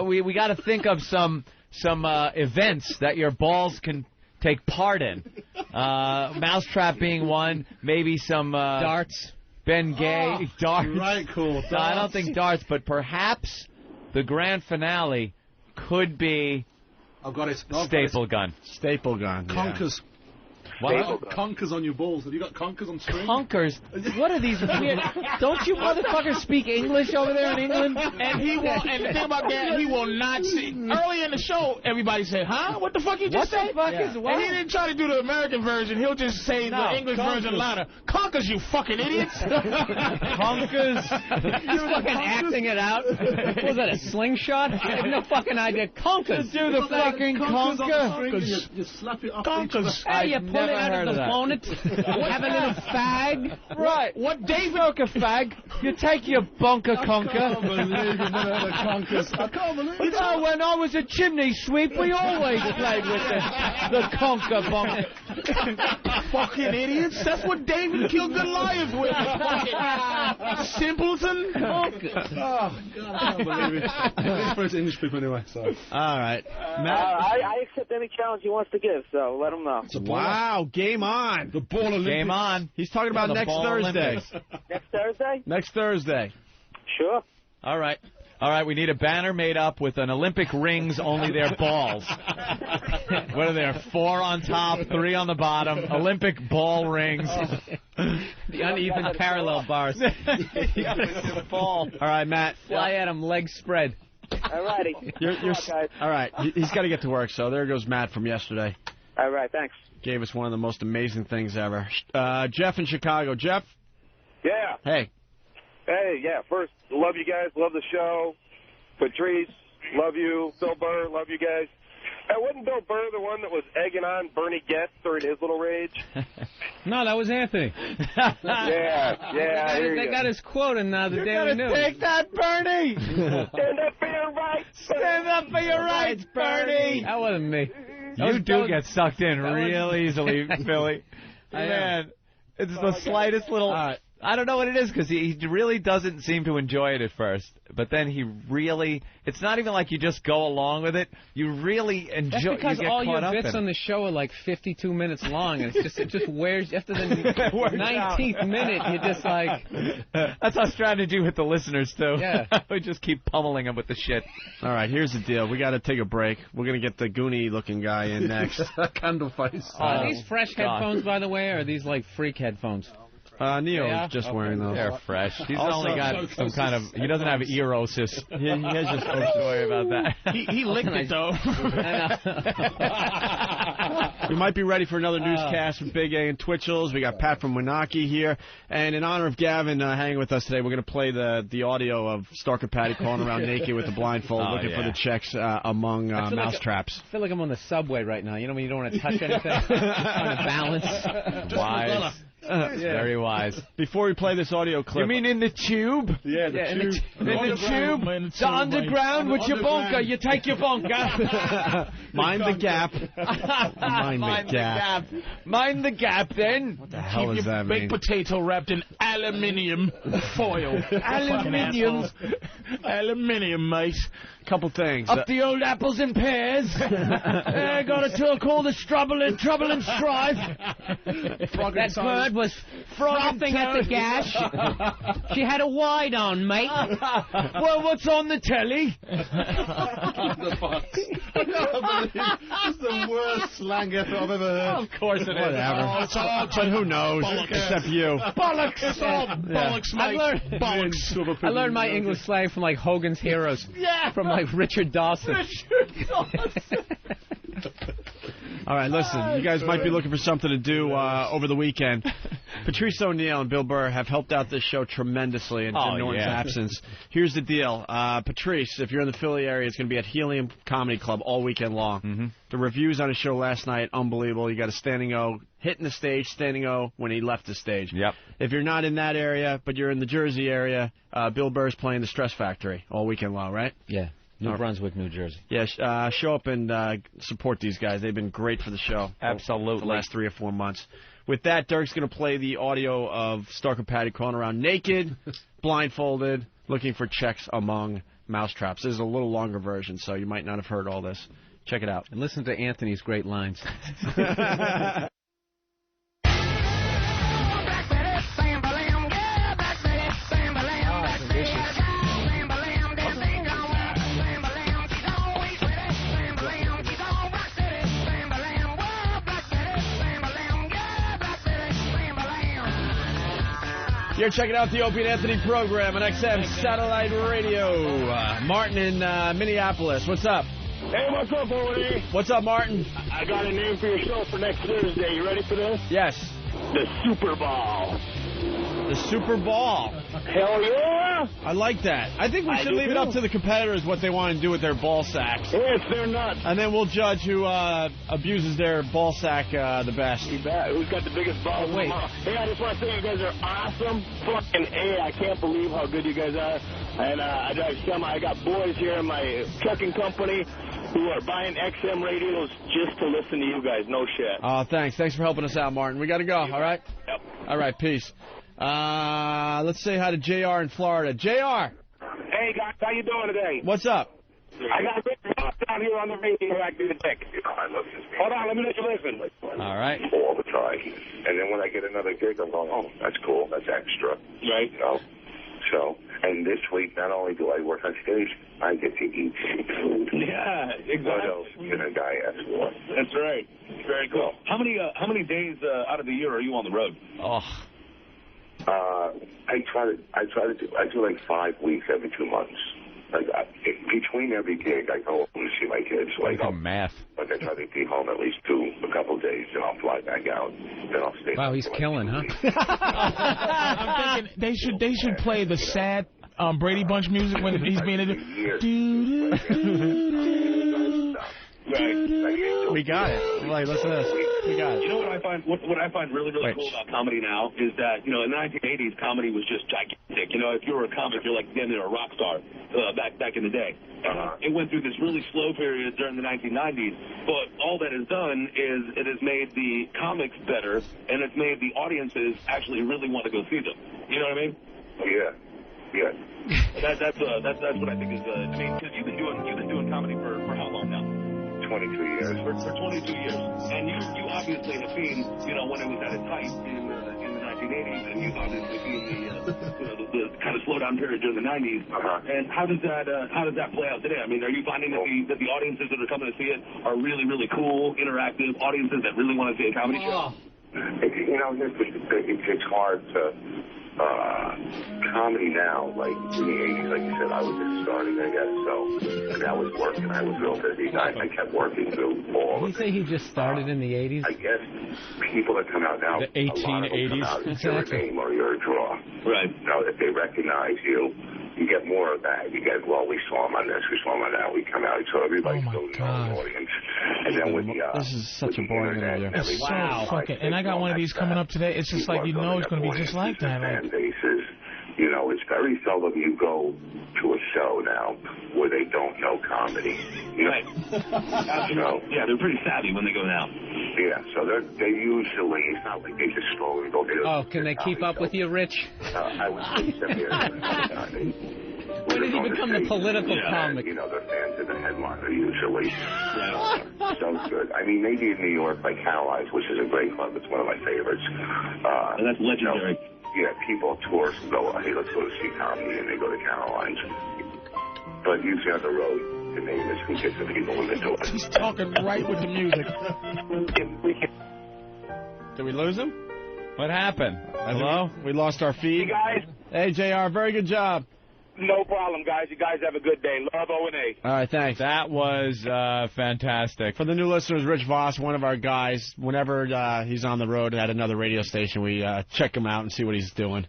We got to think of some events that your balls can take part in. Mousetrap being one. Maybe some
darts.
Ben Gay, darts.
Right, cool.
No, I don't think darts, but perhaps the grand finale could be
I've got it.
staple gun.
Staple gun.
Conkers.
What?
Conkers on your balls. Have you got conkers on screen?
Conkers? What are these weird... Don't you motherfuckers speak English over there in England?
And the thing about that, he will not see. Earlier in the show, everybody said, huh? What the fuck you just said?
What the fuck is what?
And he didn't try to do the American version. He'll just say the English version louder. Conkers, you fucking idiots.
Conkers.
He's fucking acting it out. What was that, a slingshot? I have no fucking idea. Conkers.
Do the fucking conker.
You slap it off.
Conkers.
Hey, you pull Never
out
heard
of the
of that.
bonnet, have a little fag.
Right.
What David?
Smoke a fag. You take your bunker conker.
I can't believe you never had a conkers. I can't believe it.
Oh, when I was a chimney sweep, we always played with the conker bunker.
Fucking idiots. That's what David killed Goliath with. Fucking simpleton.
Oh, God, I can't believe it. It's for English people anyway, so.
All right. Matt.
I accept any challenge he wants to give, so let him know.
Wow, game on.
The Ball Olympics.
Game on.
He's talking about
The
next
Ball
Thursday.
Olympics.
Next Thursday?
Next Thursday.
Sure.
All right. All right, we need a banner made up with an Olympic rings, only their balls. What are there? 4 on top, 3 on the bottom. Olympic ball rings.
The uneven parallel bars.
Ball.
All right, Matt.
Fly at him, legs spread.
All righty.
All right. He's got to get to work, so there goes Matt from yesterday.
All right, thanks.
Gave us one of the most amazing things ever. Jeff in Chicago. Jeff?
Yeah.
Hey.
Hey, yeah. First, love you guys. Love the show. Patrice, love you. Bill Burr, love you guys. Hey, wasn't Bill Burr the one that was egging on Bernie Getz during his little rage?
No, that was Anthony.
Yeah.
They got his quote in the Daily News.
Take that, Bernie!
Stand up for your rights.
Stand up for your rights, Bernie!
That wasn't me.
You do get sucked in real easily, Philly. Man, it's the slightest little... I don't know what it is, because he really doesn't seem to enjoy it at first. But then he really... It's not even like you just go along with it. You really enjoy...
That's because
you get
all
caught
your
up
bits
in
on the show are like 52 minutes long, and it just wears... After the 19th minute, you're just like...
That's our strategy with the listeners, too.
Yeah.
We just keep pummeling them with the shit.
All right, here's the deal. We got to take a break. We're going to get the Goonie-looking guy in next.
Candle face.
Are these fresh headphones, by the way, or are these like freak headphones?
Neo's just wearing those.
They're fresh. He's
Also,
only got some kind of... He doesn't have erosis. He has just... Don't worry about that.
He licked it, though.
We might be ready for another newscast with Big A and Twitchell's. We got Pat from Winaki here. And in honor of Gavin hanging with us today, we're going to play the audio of Stark and Patty crawling around naked with the blindfold looking for the checks among mousetraps.
I feel like I'm on the subway right now. You know when you don't want to touch anything? Trying to balance.
Wise. Very wise.
Before we play this audio clip...
You mean in the tube?
Yeah, the tube.
In the tube? The underground with your bunker. You take your bunker.
Mind the gap. Mind the gap.
Mind the gap, then.
What the hell
Keep
does
your
that
baked
mean?
potato wrapped in aluminium foil.
Aluminium.
Aluminium, mate.
Couple things.
Up the old apples and pears. I got a tour called the Trouble and Strife.
That bird was frothing at the gash. She had a wide on, mate.
Well, what's on the telly?
This is the worst slang ever I've ever heard.
Of course it is.
Whatever.
Oh, it's all
But who knows? Except you.
bollocks. It's all bollocks, mate. Bollocks.
I learned my English slang from like Hogan's Heroes.
Yeah.
From like Richard Dawson.
All right, listen, you guys might be looking for something to do over the weekend. Patrice O'Neill and Bill Burr have helped out this show tremendously in Jim Norton's absence. Here's the deal. Patrice, if you're in the Philly area, it's going to be at Helium Comedy Club all weekend long.
Mm-hmm.
The reviews on his show last night, unbelievable. You got a standing O, hitting the stage, standing O when he left the stage.
Yep.
If you're not in that area, but you're in the Jersey area, Bill Burr's playing the Stress Factory all weekend long, right?
Yeah. New Brunswick, New Jersey.
Yeah, show up and support these guys. They've been great for the show.
Absolutely.
For the last 3 or 4 months. With that, Dirk's going to play the audio of Stark and Patty crawling around naked, blindfolded, looking for checks among mousetraps. This is a little longer version, so you might not have heard all this. Check it out.
And listen to Anthony's great lines.
You're checking out the Opie and Anthony program on XM Satellite Radio. Martin in Minneapolis. What's up?
Hey, what's up, Odie?
What's up, Martin?
I got a name for your show for next Thursday. You ready for this?
Yes.
The Super Bowl.
The Super Ball.
Hell yeah!
I like that. I think we should leave it up to the competitors what they want to do with their ball sacks.
Yes, they're nuts.
And then we'll judge who abuses their ball sack the best.
You bet. Who's got the biggest balls?
Wait.
Hey, I just want to say you guys are awesome. Fucking A, I can't believe how good you guys are. And I got boys here in my trucking company who are buying XM radios just to listen to you guys. No shit.
Thanks. Thanks for helping us out, Martin. We got to go, all right?
Yep.
All right, peace. Let's say hi to JR in Florida. JR!
Hey, guys, how you doing today?
What's up?
I got Rick Ross down here on the radio acting the deck. Hold on, let me let you listen.
All right.
All the time. And then when I get another gig, I'm going, oh, that's cool. That's extra.
Right.
You know? So, and this week, not only do I work on stage, I get to eat food.
Yeah, exactly.
What else can a guy ask for?
That's right. Very cool. How many days out of the year are you on the road?
Oh.
I do like 5 weeks every 2 months. Like between every gig, I go home to see my kids. Like
math.
Like I try to be home at least a couple of days, then I'll fly back out. Then I'll stay.
Wow, he's killing, huh?
I'm thinking they should play the sad Brady Bunch music when he's being
Right.
We got it. Like, listen to this. We got it.
You know what I find? What I find really cool about comedy now is that in the 1980s, comedy was just gigantic. If you were a comic, you're like damn near a rock star back in the day. It went through this really slow period during the 1990s, but all that has done is it has made the comics better, and it's made the audiences actually really want to go see them. You know what I mean?
Yeah.
That's what I think is. I mean, because you've been doing comedy for how long now?
22 years.
For 22 years. And you obviously have seen, when it was at its height in the 1980s, and you've obviously seen the kind of slowdown period during the 90s. And how does that play out today? I mean, are you finding that the audiences that are coming to see it are really, really cool, interactive audiences that really want to see a comedy show?
It's hard to... comedy now, like in the 80s, like you said, I was just starting, I guess, and I was working. I was real busy. I kept working through all
Did you say he just started in the 80s?
I guess people that come out now,
the 1880s.
It's your name or your draw.
Right.
If they recognize you, you get more of that. You get, well, we saw him on this, we saw him on that. We come out, so everybody's still in the audience. And then with the
this is such a boring interview.
It's so fucking. And I got one of these coming up today. It's just like it's going to be just like that.
Fan bases. It's very seldom you go to a show now where they don't know comedy.
Right. Yeah, they're pretty savvy when they go now.
Yeah, so they usually, it's not like they just stroll and go.
Can they keep up with you, Rich?
I would say them here.
When did he become the political comic?
They're fans of the headliner usually. So good. I mean, maybe in New York, like Caroline's, which is a great club. It's one of my favorites.
And that's legendary.
Yeah, people tour go, hey, let's go to see comedy, and they go to Caroline's. But usually on the road, the name is who gets the people when they do it.
He's talking right with the music.
Did we lose him?
What happened? Hello?
We lost our feed.
Hey, guys.
Hey, JR, very good job.
No problem, guys. You guys have a good day. Love O&A.
All right, thanks.
That was fantastic.
For the new listeners, Rich Voss, one of our guys, whenever he's on the road at another radio station, we check him out and see what he's doing.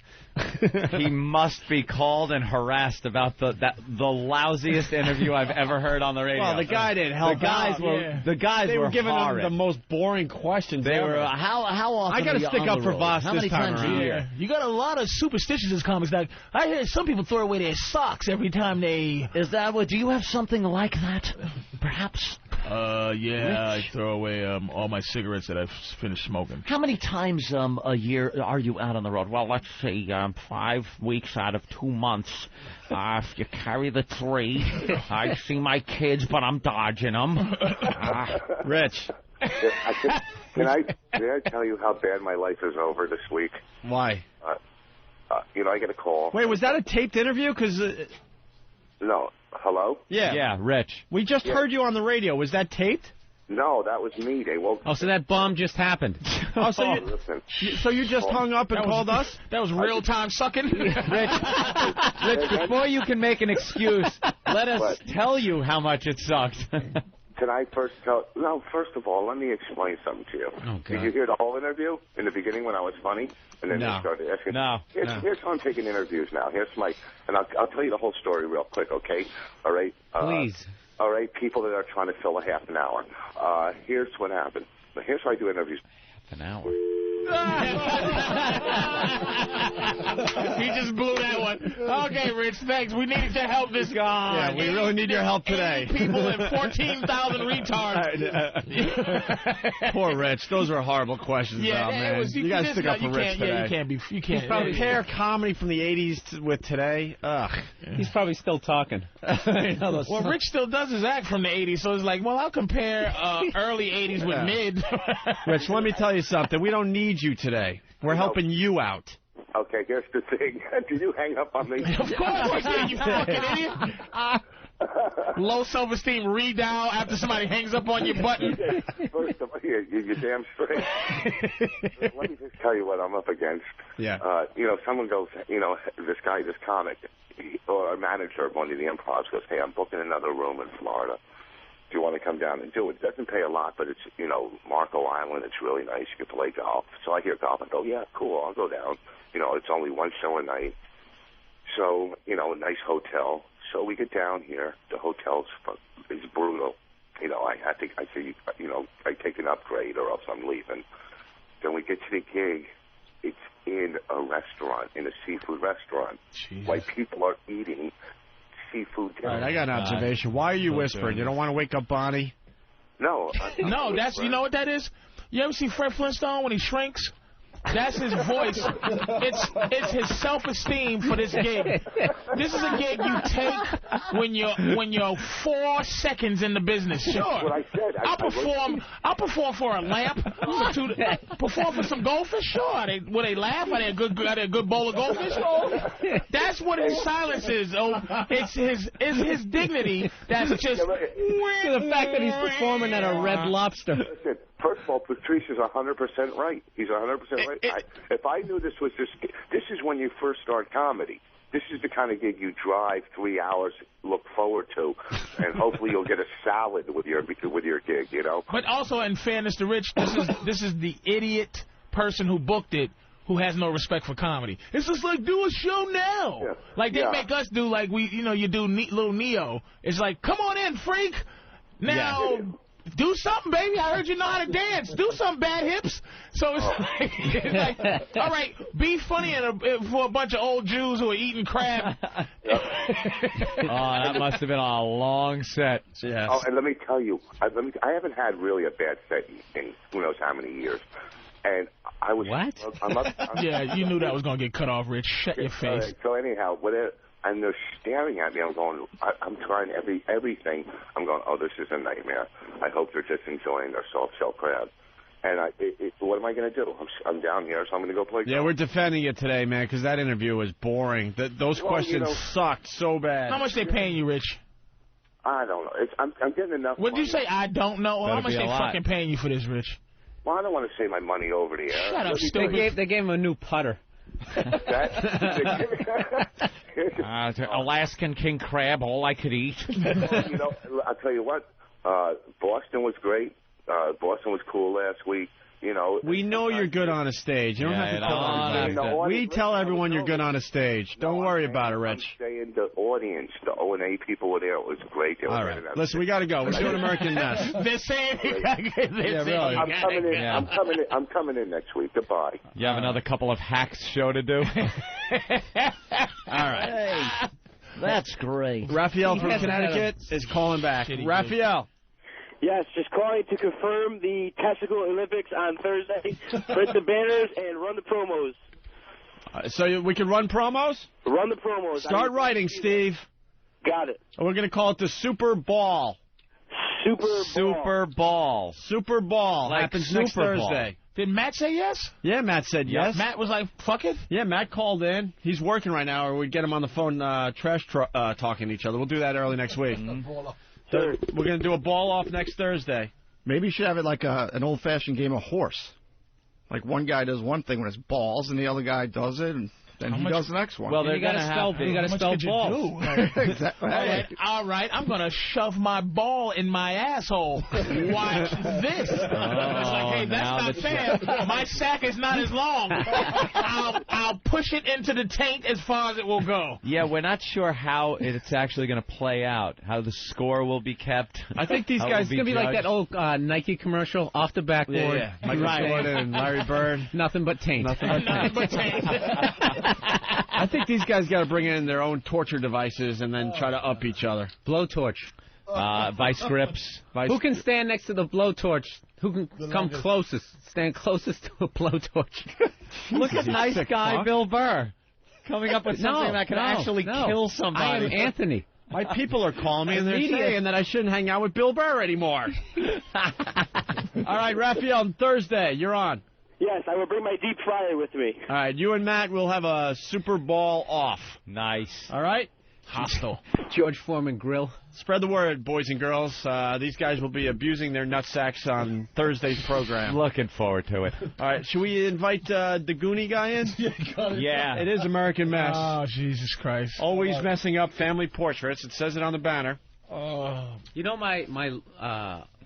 He must be called and harassed about the lousiest interview I've ever heard on the radio.
Well, the guy didn't help
The guys
they were giving
horrid.
him the most boring questions
They
ever.
were how often
I got to stick up for Voss
How
this
many
time
times
around.
a year?
You got a lot of superstitions as comics. Like I hear some people throw away their socks every time they.
Is that what? Do you have something like that? Perhaps.
Yeah, I throw away all my cigarettes that I've finished smoking.
How many times a year are you out on the road? Well, let's see, 5 weeks out of 2 months. If you carry the 3, I see my kids, but I'm dodging them.
Rich.
Can I tell you how bad my life is over this week?
Why?
I get a call.
Wait, was that a taped interview? Because
no. Hello?
Yeah, Rich.
We just heard you on the radio. Was that taped?
No, that was me. They woke.
Oh, so that bomb just happened.
So you just hung up and called us?
That was real time sucking.
Rich, before you can make an excuse, let us tell you how much it sucked.
Can I first tell? No, first of all, let me explain something to you.
Oh, God.
Did you hear the whole interview in the beginning when I was funny? And then
No.
they started asking.
No.
Here's how I'm taking interviews now. Here's my, and I'll tell you the whole story real quick, okay? All right.
Please.
All right, people that are trying to fill a half an hour. Here's what happened. Here's how I do interviews.
Half an hour.
He just blew that one. Okay, Rich, thanks. We needed your help this guy.
Yeah, we really need your help today.
80 people and 14,000 retards.
Poor Rich. Those were horrible questions,
Yeah,
though, man. You got to stick up for Rich today.
Yeah, you can't.
Compare comedy from the 80s with today. Ugh.
He's probably still talking.
Well, Rich still does his act from the 80s, so it's like, well, I'll compare early 80s with mid.
Rich, let me tell you something. We don't need you today. We're helping you out.
Okay, here's the thing. Did you hang up on me?
Of course I did, you fucking idiot. Low self-esteem redial after somebody hangs up on your button.
First of all, you're damn straight. Let me just tell you what I'm up against.
Yeah.
Someone goes, this comic, or a manager of one of the improvs goes, hey, I'm booking another room in Florida. Do you want to come down and do it? It doesn't pay a lot, but it's, Marco Island. It's really nice. You can play golf. So I hear golf and go, yeah, cool, I'll go down. It's only one show a night. So, a nice hotel. So we get down here. The hotel's is brutal. I take an upgrade or else I'm leaving. Then we get to the gig. It's in a restaurant, in a seafood restaurant.
Jesus.
While people are eating seafood dinner.
All right, I got an observation. Why are you whispering? You don't want to wake up Bonnie?
No.
No, you know what that is? You ever see Fred Flintstone when he shrinks? That's his voice. It's his self-esteem for this gig. This is a gig you take when you're 4 seconds in the business. Sure.
What I said.
I'll perform for a lamp. Perform for some goldfish. Sure. Will they laugh? Are they a good bowl of goldfish? That's what his silence is. It's his dignity. That's just
the fact that he's performing at a Red Lobster.
Listen, first of all, Patricia's 100% right. He's 100% right. If I knew this was this is when you first start comedy. This is the kind of gig you drive 3 hours, look forward to, and hopefully you'll get a salad with your gig,
But also, in fairness to Rich, this is the idiot person who booked it who has no respect for comedy. It's just like, do a show now.
Yeah.
Like they make us do like you do little Neo. It's like, come on in, freak. Now. Yeah. Do something, baby. I heard you know how to dance. Do something, bad hips. So it's like, all right, be funny for a bunch of old Jews who are eating crab.
That must have been a long set.
Yes.
Oh, and let me tell you, I haven't had really a bad set in who knows how many years. And I was...
What?
Yeah, you knew that was going to get cut off, Rich. Shut your face.
Right, so anyhow, and they're staring at me. I'm going, I'm trying everything. I'm going, oh, this is a nightmare. I hope they're just enjoying their soft shell crab. And what am I going to do? I'm down here, so I'm going to go play golf.
Yeah, we're defending you today, man, because that interview was boring. Those questions sucked so bad.
How much they paying you, Rich?
I don't know. I'm getting enough
What did you say? I don't know.
Better
How much
be
they
a lot.
fucking paying you for this, Rich?
Well, I don't want to say my money over the air.
Shut up, stupid.
They gave him a new putter. Alaskan king crab, all I could eat.
I'll tell you what. Boston was great. Boston was cool last week.
We know you're good on a stage. You don't have to tell everybody. We tell everyone you're good on a stage. Don't worry about it, Rich.
I'm saying the audience, the O&A people were there. It was great.
All right. Listen, we got to go. We're doing American Mess.
They're saying
really.
I'm coming in next week. Goodbye.
You have another couple of hacks show to do?
All right.
Hey, that's great.
Raphael from Connecticut is calling back. Raphael.
Yes, just calling to confirm the Testicle Olympics on Thursday. Print the banners and run the promos.
So we can run promos?
Run the promos.
Start writing, Steve.
Got it.
We're going to call it the Super Ball.
Super Ball.
Super Ball.
Like
happens next
Super Bowl.
Thursday.
Did Matt say yes?
Yeah, Matt said yes.
Matt was like, fuck it?
Yeah, Matt called in. He's working right now, or we'd get him on the phone talking to each other. We'll do that early next week. We're going to do a ball-off next Thursday.
Maybe you should have it like an old-fashioned game of horse. Like one guy does one thing when it's balls, and the other guy does it. And
then he does the next one.
Well, you got to spell balls.
Exactly.
All right. I'm gonna shove my ball in my asshole. Watch this. It's like, hey, that's not fair. My sack is not as long. I'll push it into the taint as far as it will go.
Yeah, we're not sure how it's actually going to play out, how the score will be kept.
I think these guys...
It's going to be like that old Nike commercial, off the backboard.
Yeah. Michael Jordan and Larry Bird.
Nothing but taint.
Nothing but taint.
I think these guys got to bring in their own torture devices and then try to up each other.
Blowtorch.
Vice grips.
Who can stand next to the blowtorch? Who can come closest? Stand closest to a blowtorch.
Look at nice guy Bill Burr coming up with something that can actually kill somebody.
I am Anthony.
My people are calling me and they're saying that I shouldn't hang out with Bill Burr anymore. All right, Raphael, on Thursday, you're on.
Yes, I will bring my deep fryer with me.
All right, you and Matt will have a Super Ball off.
Nice.
All right?
Hostile.
George Foreman Grill.
Spread the word, boys and girls. These guys will be abusing their nutsacks on Thursday's program.
Looking forward to it.
All right, should we invite the Goonie guy in?
Yeah.
It is American Mess.
Oh, Jesus Christ.
Always messing up family portraits. It says it on the banner.
Oh.
You know, my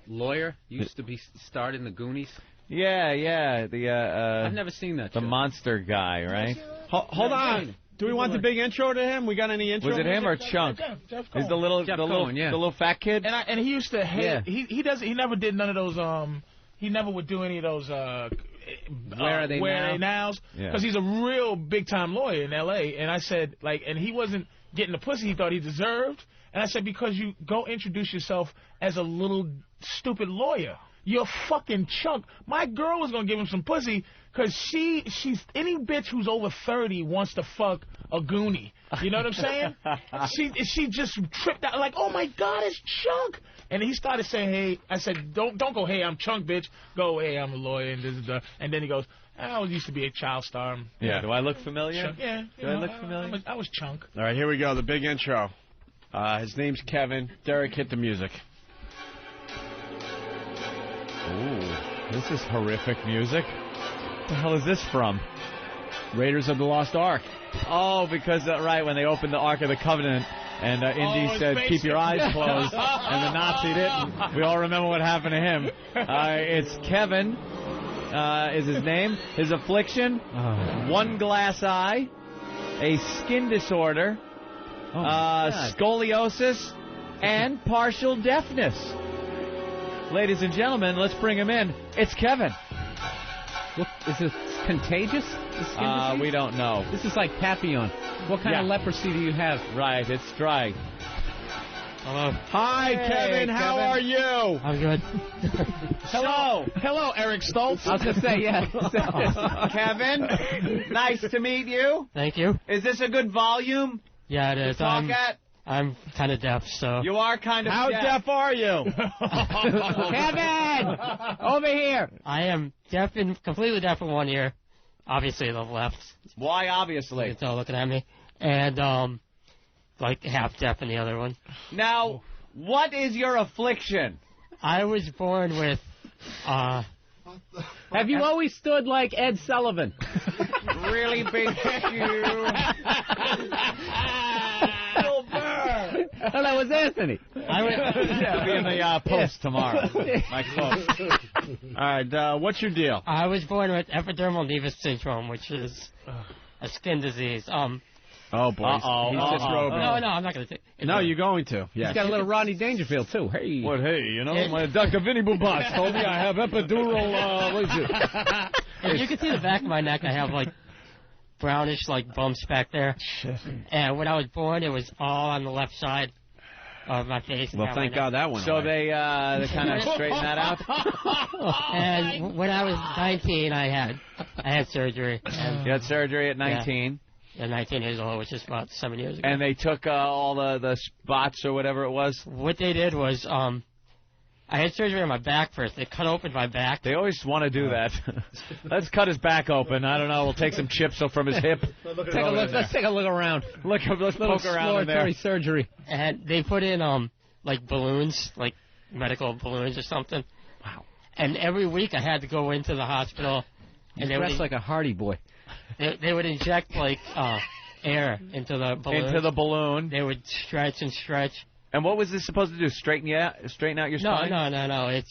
lawyer used to be starred in the Goonies.
Yeah.
I've never seen that
The
show.
monster guy, right?
Hold on. Do we want the big intro to him? We got any intro?
Was it him or Chunk?
Jeff
Is the little fat kid?
And he used to hate. Yeah. He never did none of those. He never would do any of those.
Where are they
nows? Because he's a real big time lawyer in L.A. And I said and he wasn't getting the pussy he thought he deserved. And I said because you go introduce yourself as a little stupid lawyer. You're fucking Chunk. My girl was gonna give him some pussy because she's any bitch who's over 30 wants to fuck a Goonie. You know what I'm saying? she just tripped out like, oh my God, it's Chunk. And he started saying, hey, I said, don't go, hey, I'm Chunk, bitch. Go, hey, I'm a lawyer and this is the. And then he goes, I used to be a child star.
Yeah. Do I look familiar?
Chunk. Yeah.
Do I look familiar?
I was Chunk.
All right, here we go. The big intro. His name's Kevin. Derek, hit the music.
Ooh, this is horrific music. What the hell is this from?
Raiders of the Lost Ark.
Oh, because, right, when they opened the Ark of the Covenant, and Indy said, keep your eyes closed, and the Nazi didn't. We all remember what happened to him. It's Kevin, is his name. His affliction, one glass eye, a skin disorder, scoliosis, and partial deafness. Ladies and gentlemen, let's bring him in. It's Kevin.
Look, is it contagious?
We don't know.
This is like Papillon. What kind of leprosy do you have?
Right, it's dry.
Hello.
Hi, Kevin. How are you?
I'm good.
Hello, Eric Stoltz.
I was going to say, yeah.
Kevin, nice to meet you.
Thank you.
Is this a good volume?
Yeah, it is.
Talk at?
I'm kind of deaf, so.
You are kind of
How deaf are you?
Kevin! Over here! I am completely deaf in one ear. Obviously, the left.
Why, obviously?
It's all looking at me. And, like, half deaf in the other one.
Now, what is your affliction?
I was born with,
Have you always stood like Ed Sullivan?
Really big shoe.
Oh, that was Anthony.
I'll be in the Post tomorrow. My clothes.
All right, what's your deal?
I was born with epidermal nevus syndrome, which is a skin disease.
Oh, boy. He's just robing.
No, I'm not going to say it.
No, you're going to. Yes.
He's got a little Rodney Dangerfield, too. Hey.
What, hey, you know, my Dr. Vinny Bubas told me I have epidural,
If you can see the back of my neck, I have, like, brownish, like, bumps back there.
Shit.
And when I was born, it was all on the left side of my face.
Well, thank God that one.
So they kind of straightened that out?
And when I was 19, I had surgery.
You had surgery at 19?
Yeah, 19 years old, which is about 7 years ago.
And they took all the spots or whatever it was?
What they did was, I had surgery on my back first. They cut open my back.
They always want to do that. Let's cut his back open. I don't know. We'll take some chips from his hip.
Let's take a look around.
Let's poke around in there.
Surgery.
And they put in, like balloons, like medical balloons or something.
Wow.
And every week I had to go into the hospital
He's dressed like a Hardy Boy.
They would inject like air into the balloon.
Into the balloon.
They would stretch and stretch.
And what was this supposed to do? Straighten out your spine?
No.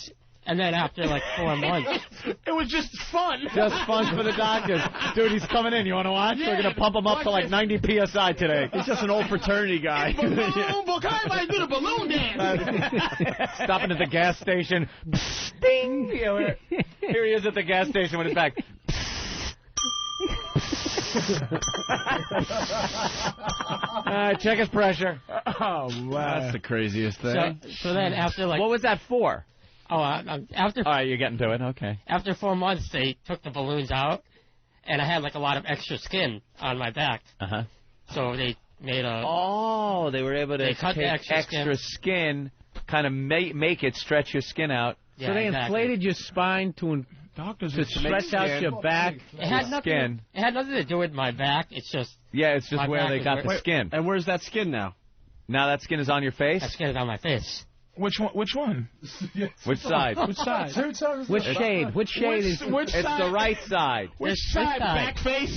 And then after like 4 months,
it was just fun.
Just fun for the doctors. Dude, he's coming in. You want to watch?
Yeah.
We're going to pump him up to like 90 PSI today.
He's just an old fraternity guy.
Balloon, everybody do the balloon dance.
Stopping at the gas station. Ding! Here he is at the gas station with his back. Check his pressure.
Oh, wow. That's the craziest thing.
So then after like...
What was that for?
Oh, after...
All right, you're getting to it. Okay.
After 4 months, they took the balloons out, and I had like a lot of extra skin on my back.
Uh-huh.
So they made a...
Oh, they were able to
cut
take
the extra
skin, kind of make it stretch your skin out.
Yeah,
so they
exactly.
inflated your spine to stretch out your back.
It had nothing to do with my back. It's just...
Yeah, it's just where they got the skin.
And where's that skin now?
Now that skin is on your face?
That skin is on my face.
Which one?
Which side?
Which side?
Which shade? Which shade is?
Which
it's
side?
the right side.
Which side? Back face?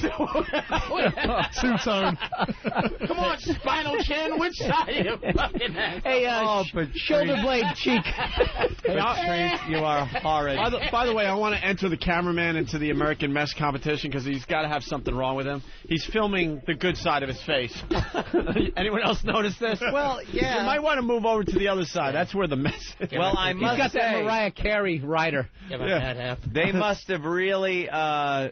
Two-tone.
Come on, spinal chin. Which side? You fucking
Hey, shoulder blade cheek.
Patrice, you are horrid.
By the way, I want to enter the cameraman into the American Mess competition because he's got to have something wrong with him. He's filming the good side of his face. Anyone else notice this?
Well, yeah.
You might want to move over to the other side. That's where the mess is.
Well, I must
He's got
say,
that Mariah Carey rider.
They must have really, that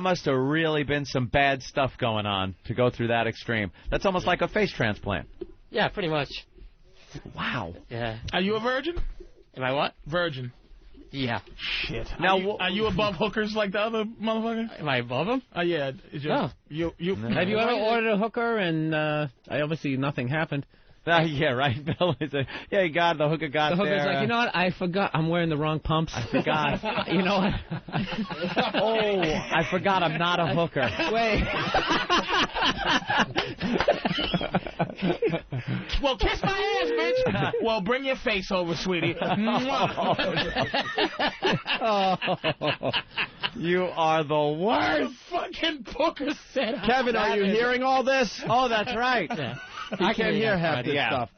must have really been some bad stuff going on to go through that extreme. That's almost like a face transplant.
Yeah, pretty much.
Wow.
Yeah.
Are you a virgin?
Am I what?
Virgin.
Yeah.
Shit.
Now,
are you above hookers like the other motherfucker?
Am I above them?
Yeah.
No.
You.
Have you ever ordered a hooker and obviously nothing happened?
Yeah, right, Bill. Yeah, he got the hooker got
The hooker's
there.
like, you know what? I forgot. I'm wearing the wrong pumps. I
forgot.
You know what?
Oh, I forgot I'm not a hooker.
Wait.
Well, kiss my ass, bitch. Well, bring your face over, sweetie.
You are the worst.
Fucking Booker said.
Kevin, are you hearing all this?
Oh, that's right.
Yeah.
I can't hear half this stuff.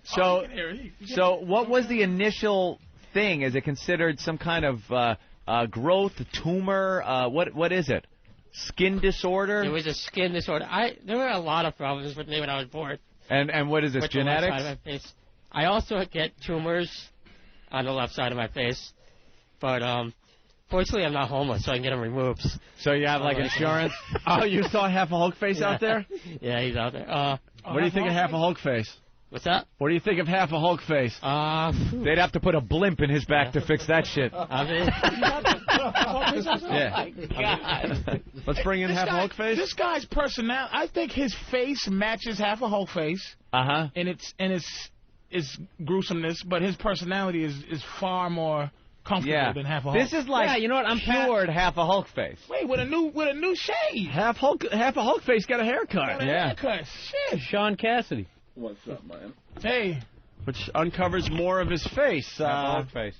So what was the initial thing? Is it considered some kind of growth, tumor? What is it? Skin disorder?
It was a skin disorder. There were a lot of problems with me when I was born.
And what is this,
with the left
genetics?
side of my face. I also get tumors on the left side of my face, but fortunately I'm not homeless, so I can get them removed.
So you have like insurance?
Oh, you saw half a Hulk face out there?
Yeah, he's out there.
What do you think of half a Hulk face?
What's that?
What do you think of half a Hulk face?
They'd have to put a blimp in his back to fix that shit.
Yeah. Let's bring in half a Hulk face.
This guy's personality, I think his face matches half a Hulk face.
Uh-huh.
And it's gruesomeness, but his personality is far more comfortable than half a Hulk.
This is like
you know what? I'm
cured half a Hulk face.
Wait, with a new shade.
Half a Hulk face got a haircut.
Haircut. Shit.
Sean Cassidy.
What's up, man?
Hey.
Which uncovers more of his face.
Hulk face.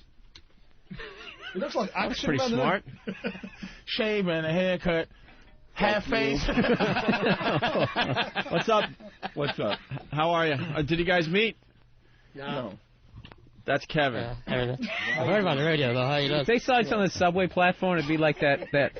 He looks like action.
That's pretty smart.
Shave and a haircut. Half face.
What's up?
What's up?
How are you? Did you guys meet?
No.
That's Kevin.
I heard about the radio, though. How you doing?
If they saw each on the subway platform, it'd be like that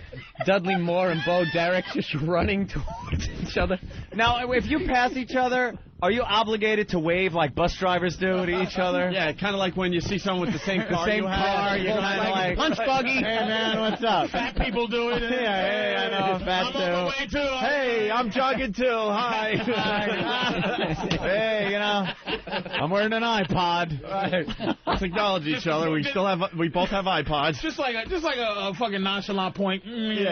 Dudley Moore and Bo Derek just running towards each other.
Now, if you pass each other, are you obligated to wave like bus drivers do to each other?
Yeah, kind of like when you see someone with the same car
Same
you have.
car, you're kind of like,
punch buggy.
Hey, man, what's up?
Fat people do it.
Yeah, hey, I know, fat
I'm on my way too.
Hey, I'm jogging too. Hi.
Hey, you know, I'm wearing an iPod.
Right. Let's acknowledge each other. We both have iPods.
Just like a fucking nonchalant point. Me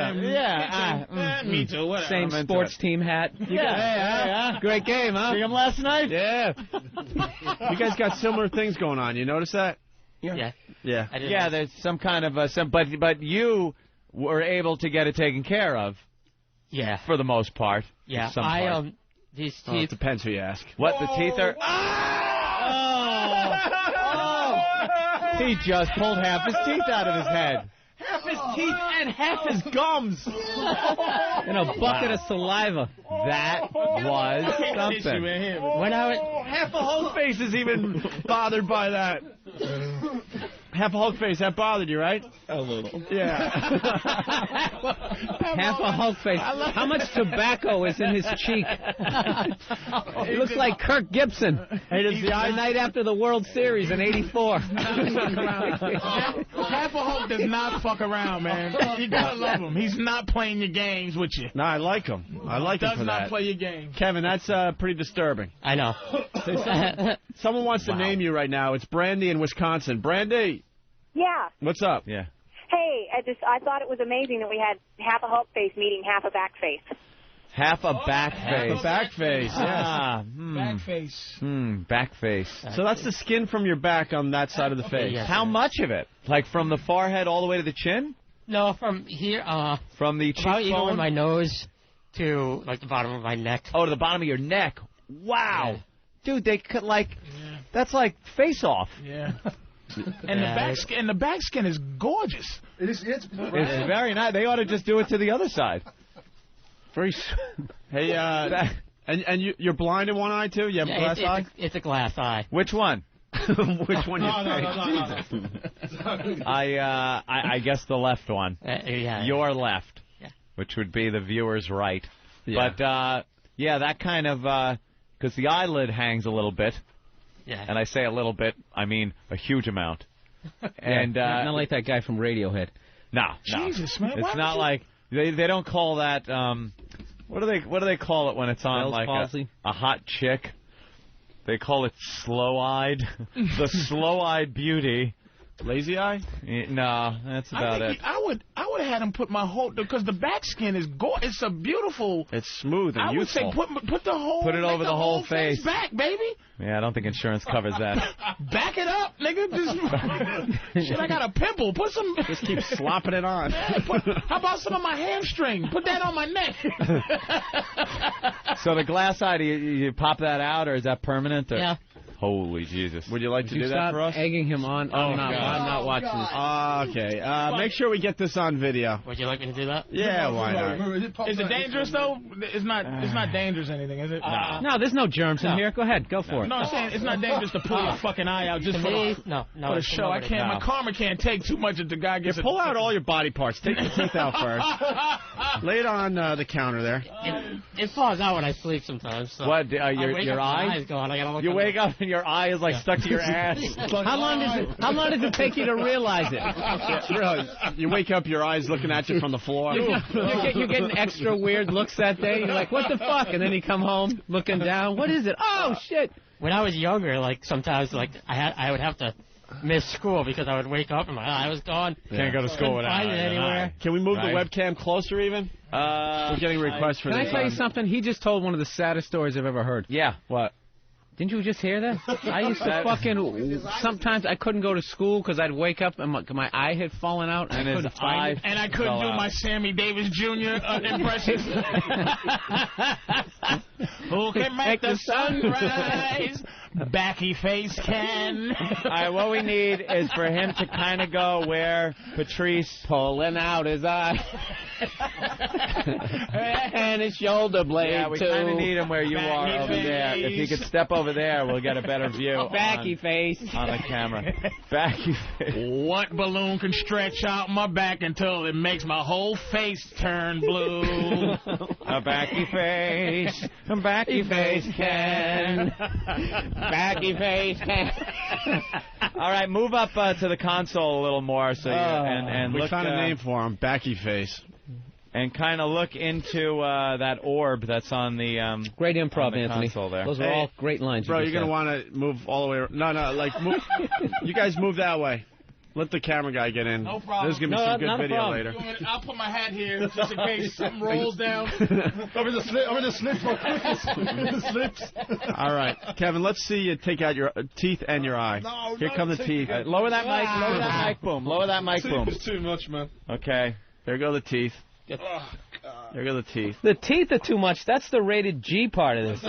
too. Whatever.
Same sports team hat.
Great game, huh? See him last night?
Yeah. You guys got similar things going on. You notice that?
Yeah.
Yeah, there's some kind of but you were able to get it taken care of.
Yeah.
For the most part.
Yeah.
Some part.
These teeth.
Well, it depends who you ask.
What, the teeth are... He just pulled half his teeth out of his head.
Half his teeth and half his gums.
In a bucket of saliva. That was something.
When half a Hulk face is even bothered by that. Half a Hulk face, that bothered you, right?
A little.
Yeah.
Half a Hulk face. How much tobacco is in his cheek? He looks like Kirk Gibson.
Hey,
the night after the World Series in '84.
Half a Hulk does not fuck around, man. You gotta love him. He's not playing your games with you.
No, I like him. I like him for that.
Does not play your game.
Kevin, that's pretty disturbing.
I know.
Someone wants to name you right now. It's Brandy in Wisconsin. Brandy.
Yeah.
What's up?
Yeah.
Hey, I thought it was amazing that we had half a Hulk face meeting half a back face.
Half a back face.
Half a back face,
yeah.
Back face.
Back face.
So that's the skin from your back on that side of the face.
Yes,
How much of it? Like from the forehead all the way to the chin?
No, from here,
From the
about even
cheekbone?
with my nose to, like, the bottom of my neck.
Oh, to the bottom of your neck. Wow.
Yeah.
Dude, they could, like, that's like face-off.
Yeah. And the back skin is gorgeous.
It's
It's very nice. They ought to just do it to the other side.
Very. Hey, and you're blind in one eye too? You have a glass eye?
It's a glass eye.
Which one?
Which one?
I guess the left one.
Yeah.
Your left.
Yeah.
Which would be the viewer's right.
Yeah.
But yeah, that kind of because the eyelid hangs a little bit.
Yeah.
And I say a little bit, I mean a huge amount. And
not like that guy from Radiohead.
No.
Jesus, man.
It's not like they don't call that what do they call it when it's on
Bell's
like
palsy?
a hot chick? They call it slow-eyed. The slow-eyed beauty.
Lazy eye?
No, that's about it.
I would have had him put my whole, because the back skin is gorgeous. It's a beautiful.
It's smooth and
youthful. I would say put the whole.
Put it over the whole face.
Back, baby.
Yeah, I don't think insurance covers that.
Back it up, nigga. Shit, I got a pimple. Put some.
Just keep slopping it on.
How about some of my hamstring? Put that on my neck.
So the glass eye, do you pop that out, or is that permanent? Or?
Yeah.
Holy Jesus.
Would you like to do that for us?
Egging him on. I'm not watching this.
Okay. Make sure we get this on video.
Would you like me to do that?
Yeah, why not?
Is it dangerous though? It's not dangerous or anything, is it?
No, there's no germs in here. Go ahead. Go for it.
No, I'm saying it's not dangerous to pull your fucking eye out just for the show. I can't. My karma can't take too much if the guy gets.
Pull out all your body parts. Take the teeth out first. Lay it on the counter there.
It falls out when I sleep sometimes. So
what? Your eye? You wake up and your eye is like stuck to your ass.
How long does it take you to realize it?
Really, you wake up, your eyes looking at you from the floor.
You're getting extra weird looks that day. You're like, what the fuck? And then you come home looking down. What is it? Oh shit!
When I was younger, like sometimes, like I would have to miss school because I would wake up and my eye was gone.
Can't go to school without
find it anywhere.
Can we move the webcam closer even? We're getting requests for
this.
Can
I tell you something? He just told one of the saddest stories I've ever heard.
Yeah.
What?
Didn't you just hear that? I used to fucking... Sometimes I couldn't go to school because I'd wake up and my eye had fallen out and I couldn't find it.
And I couldn't do my Sammy Davis Jr. impression. Who can make the sun rise? Backy face can.
All right, what we need is for him to kind of go where Patrice
pulling out his eye. And his shoulder blade,
yeah, we kind of need him where you are over there. If he could step over there, we'll get a better view.
Backy face.
On the camera. Backy face.
What balloon can stretch out my back until it makes my whole face turn blue?
A backy face. A backy face can.
Backy face can.
All right, move up to the console a little more. So and
we
look,
found a name for him, Backy Face.
And kind of look into that orb that's on the
great improv,
on the
Anthony.
console there.
Those are all great lines.
Bro, you're gonna want to move all the way. No, like move. You guys move that way. Let the camera guy get in.
No problem.
There's gonna be some good video later.
I'll put my hat here just in case something rolls down.
Over the slips.
All right, Kevin. Let's see you take out your teeth and your eye.
No,
here come the teeth.
Lower that mic. Lower that mic boom. Lower that mic boom.
It's too much, man.
Okay. There go the teeth.
Oh,
there go the teeth.
The teeth are too much. That's the rated G part of this.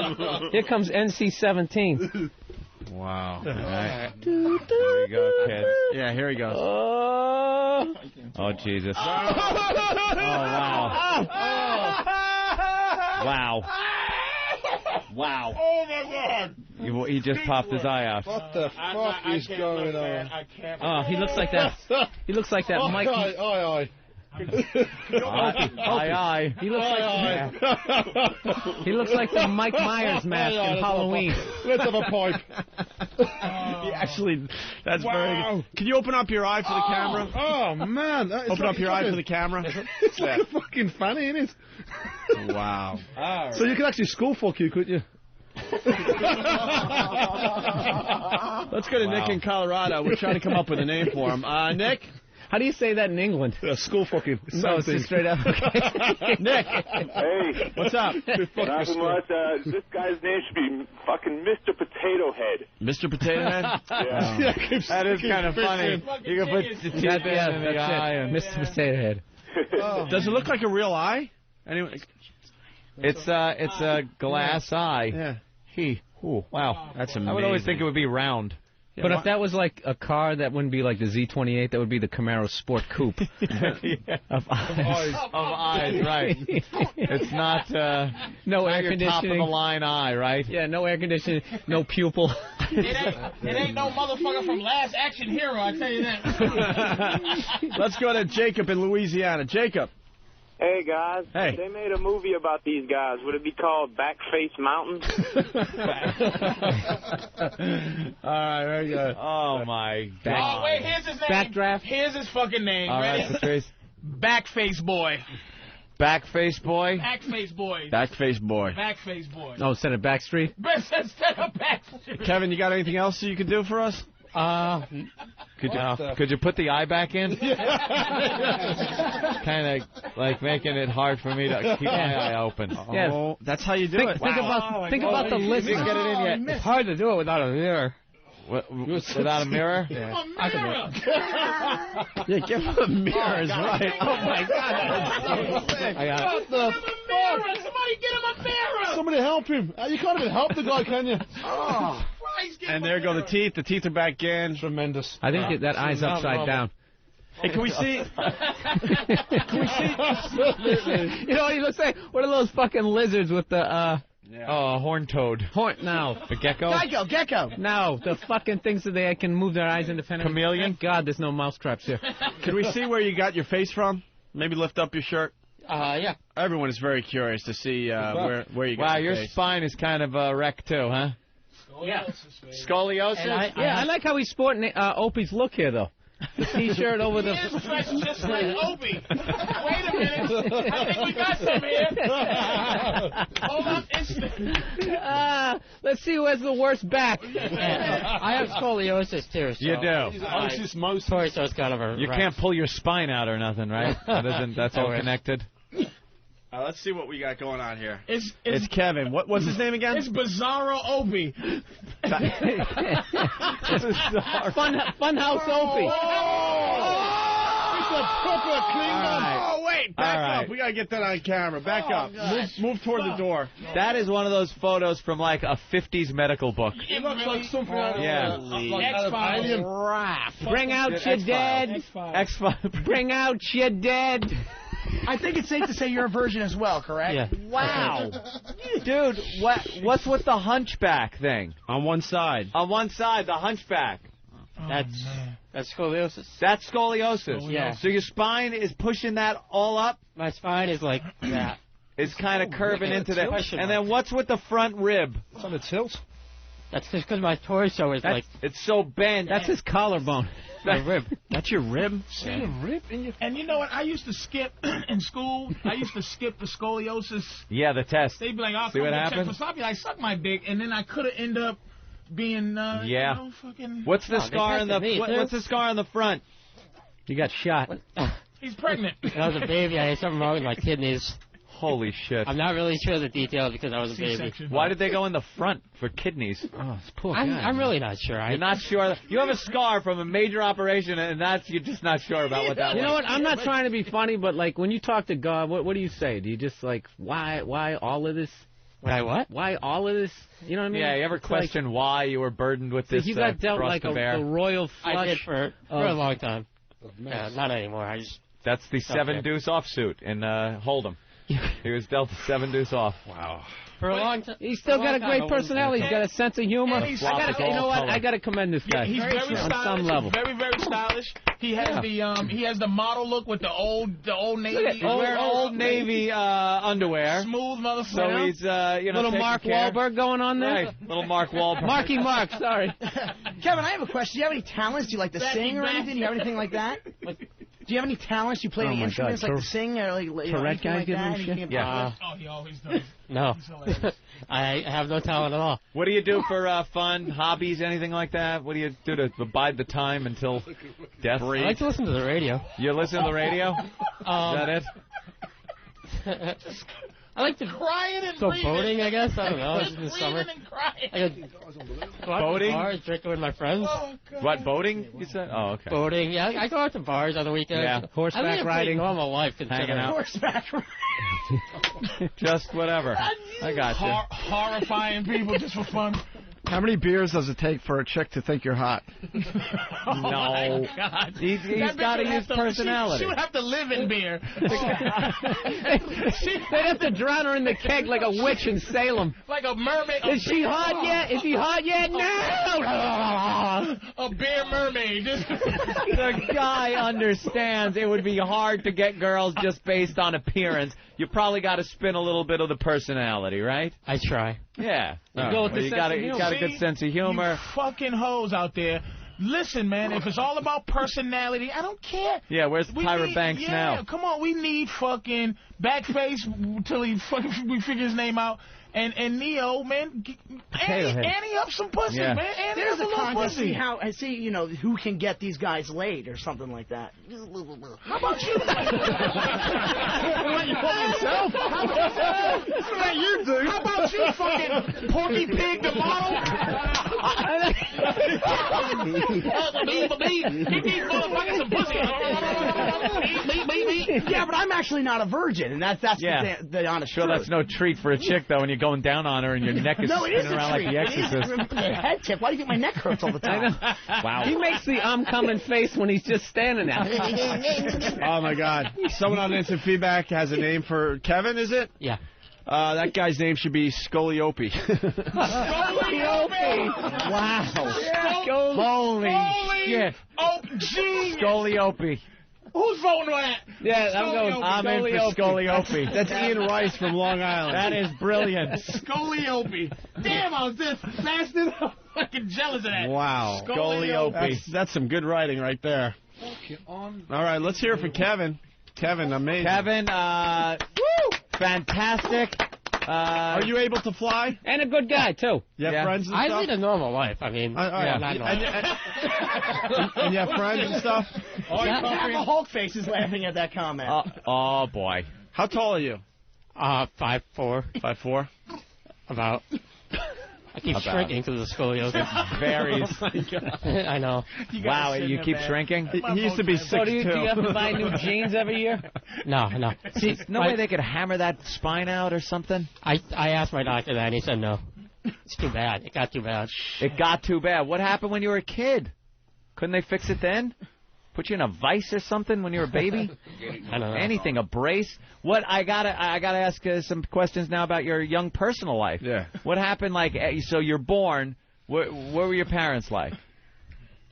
Here comes NC-17.
Wow. All
right. There we go, kids.
Yeah, here he goes.
Oh, Jesus. Oh, wow. Wow. Wow.
Oh, my God.
He just popped his eye out.
What the fuck is going on?
I can't.
Oh, he looks like that. He looks like that Mike.
Aye.
Aye.
He looks like he looks like the Mike Myers mask in Halloween.
Let's have a pipe.
Actually, that's very good. Can you open up your eye for the camera?
Oh, man.
Open up your eye for the camera.
It's like a fucking fanny, isn't it?
Wow.
So you could actually skull fuck you, couldn't you?
Let's go to Nick in Colorado. We're trying to come up with a name for him. Nick?
How do you say that in England?
Skull fucking.
No, it's just straight up. Okay.
Nick.
Hey.
What's up?
Nothing much. This guy's name should be fucking Mr. Potato Head.
Mr. Potato Head?
Yeah.
That is kind of funny. You can put the teeth in the eye. And
Mr. Potato Head.
Does it look like a real eye? Anyway.
It's a glass eye.
Yeah.
Ooh, wow.
That's amazing.
I would always think it would be round.
Yeah, but if that was like a car, that wouldn't be like the Z28. That would be the Camaro Sport Coupe. Of
eyes, right. It's not
no air
your
conditioning.
top of the line eye, right?
Yeah, no air conditioning, no pupil.
It ain't no motherfucker from Last Action Hero, I tell you that.
Let's go to Jacob in Louisiana. Jacob.
Hey, guys.
Hey.
They made a movie about these guys. Would it be called Backface Mountain?
All right, very good.
Oh, my God.
Oh, wait, here's his name.
Backdraft?
Here's his fucking name.
All
Ready?
right, Patrice.
Backface Boy.
Backface Boy?
Backface Boy.
Backface boy.
Backface Boy.
Oh, instead of Backstreet?
Instead of Backstreet.
Kevin, you got anything else you can do for us?
Could you put the eye back in? Kind of like making it hard for me to keep my eye open.
Oh, that's how you do it.
Think about the list.
You didn't get it in yet.
It's hard to do it without a mirror.
Without a mirror?
Yeah.
Yeah, give him a mirror, is right. Oh, my God.
I got
What the fuck?
Somebody get him a mirror!
Somebody help him. You can't even help the guy, can you?
Oh. Christ,
And there go the teeth. The teeth are back in.
Tremendous.
I think that eye's upside down.
Hey, can we see?
You know, he looks like one of those fucking lizards with the
Oh, a horned toad.
No.
A gecko?
Gecko.
No, the fucking things that they can move their eyes independently.
Chameleon?
Thank God there's no mouse traps here.
Can we see where you got your face from? Maybe lift up your shirt.
Yeah.
Everyone is very curious to see where you got
Wow,
your
your
face.
spine is kind of wrecked too, huh?
Yeah.
Scoliosis?
I like how he's sporting Opie's look here, though. The T-shirt over the...
He is dressed just like Opie. Wait a minute. I think we got some here. Hold up.
Let's see who has the worst back.
I have scoliosis, too. So
You do.
So it's kind of a...
You can't pull your spine out or nothing, right? That's all connected.
Let's see what we got going on here.
It's
Kevin. What's his name again?
It's Bizarro Opie.
Funhouse Opie.
It's a proper clean one.
Oh, wait. Back
All right.
up. We got to get that on camera. Back up. Move toward the door.
That is one of those photos from like a 50s medical book.
It looks like something out of,
Yeah.
like out of Alien.
Bring out your dead.
X-Files.
Bring out your dead.
I think it's safe to say you're a virgin as well, correct?
Yeah.
Wow. Dude, what's with the hunchback thing?
On one side.
On one side, the hunchback.
That's scoliosis.
That's scoliosis.
Yeah.
So your spine is pushing that all up?
My spine is like that.
It's kind of curving into that. And then what's with the front rib?
It's on the tilt.
That's just because my torso is like...
It's so bent.
That's his collarbone.
My rib.
That's your rib?
See a rib in your...
And you know what? I used to skip in school. I used to skip the scoliosis.
Yeah, the test.
They'd be like, "I'll
See
come
what
get
happens?
checked for something." I suck my dick, and then I could have ended up being,
Yeah.
you know, fucking...
What's the
Oh,
scar on the?
they tested me,
What's the scar on the front?
You got shot.
He's pregnant.
When I was a baby, I had something wrong with my kidneys.
Holy shit!
I'm not really sure the details because I was a baby.
C-section.
Why did they go in the front for kidneys?
Oh, it's poor guy.
I'm really not sure.
You're not sure. You have a scar from a major operation, and you're just not sure about what that was.
You know what? I'm not trying to be funny, but like when you talk to God, what do you say? Do you just like why all of this?
Why what?
Why all of this? You know what I mean?
Yeah, you ever
It's
question why you were burdened with
like,
this
you got dealt
cross
like
to bear?
a royal flush.
I did for a long time. Not anymore. I just.
That's the 7-deuce offsuit in Hold'em. He was dealt a 7-deuce off.
Wow. For a long time.
He's still got a great personality. He's got a sense of humor. You know what? I got to commend this guy.
He's very stylish.
On some level.
Very, very stylish. He has the model look with the old Navy.
He's wearing old Navy underwear.
Smooth motherfucker.
So he's little Mark Wahlberg going on there.
Right, little Mark Wahlberg.
Marky Mark. Sorry.
Kevin, I have a question. Do you have any talents? Do you like to sing or anything? Do you have anything like that? Do you have any talents? Do you play any instruments like to sing or like
Tourette guys
like
give
that?
him shit?
Oh, he always does.
No. I have no talent at all.
What do you do for fun, hobbies, anything like that? What do you do to abide the time until death?
I like to listen to the radio.
You listen to the radio? Is that it?
I like to
crying and
go
breathing.
boating, I guess. I don't know. It's in the summer.
And crying.
I go
boating?
to bars, drinking with my friends.
Oh, God.
What, boating, you said? Oh, okay.
Boating, yeah. I go out to bars on the weekends.
Yeah.
Horseback
I live a pretty
riding.
normal life.
Hanging out.
Horseback riding.
Just whatever. I got you.
Horrifying people just for fun.
How many beers does it take for a chick to think you're hot?
Oh
No.
my God.
He's got to use personality.
She would have to live in beer.
They'd have to drown her in the keg like a witch in Salem.
Like a mermaid.
Is she hot yet? Is he hot yet? No!
A beer mermaid.
The guy understands it would be hard to get girls just based on appearance. You probably got to spin a little bit of the personality, right?
I try.
Yeah.
You go with the
you
sense
got
of
a
humor.
good sense of humor.
You fucking hoes out there. Listen, man, if it's all about personality, I don't care.
Yeah, where's Tyra Banks now?
Come on, we need fucking Backface till we figure his name out. And Neo, man, Annie up some pussy,
Yeah.
man. Annie
There's
up
a
a little
contest.
pussy.
See who can get these guys laid or something like that.
How about you?
What you call yourself? That's what you do.
How about you, fucking Porky Pig the model?
Yeah, but I'm actually not a virgin, and that's the honest truth.
That's no treat for a chick, though, when you're going down on her and your neck is spinning around like The Exorcist.
Head tip. Why do you think my neck hurts all the time?
Wow.
He makes the I'm coming face when he's just standing there.
Oh, my God. Someone on Instant Feedback has a name for Kevin, is it?
Yeah.
That guy's name should be Scoliope.
Scoliope!
Wow.
Holy shit.
Oh, gee.
Scoliope.
Who's voting on that?
Yeah,
I'm in for Scoliope.
That's Ian Rice from Long Island.
That is brilliant.
Scoliope. Damn, I was just bastard. I'm fucking jealous of that.
Wow.
Scoliope.
That's some good writing right there. All right, let's hear it for Kevin. Kevin, amazing.
Kevin, fantastic.
Are you able to fly?
And a good guy, too.
You have friends and
I
stuff?
lead a normal life. I mean, not normal.
And you have friends and stuff?
Half a Hulk face is laughing at that comment.
Oh, boy.
How tall are you?
5'4".
5'4"?
About. I keep shrinking because of the scoliosis.
Varies.
I know.
Wow, you keep shrinking?
He used to be 6'2".
So do you have to buy new jeans every year?
No.
See, no way they could hammer that spine out or something?
I asked my doctor that, and he said no. It's too bad. It got too bad.
It got too bad. What happened when you were a kid? Couldn't they fix it then? Put you in a vice or something when you were a baby?
I don't know.
Anything, a brace? What? I gotta ask some questions now about your young personal life.
Yeah.
What happened? Like, so you're born. What were your parents like?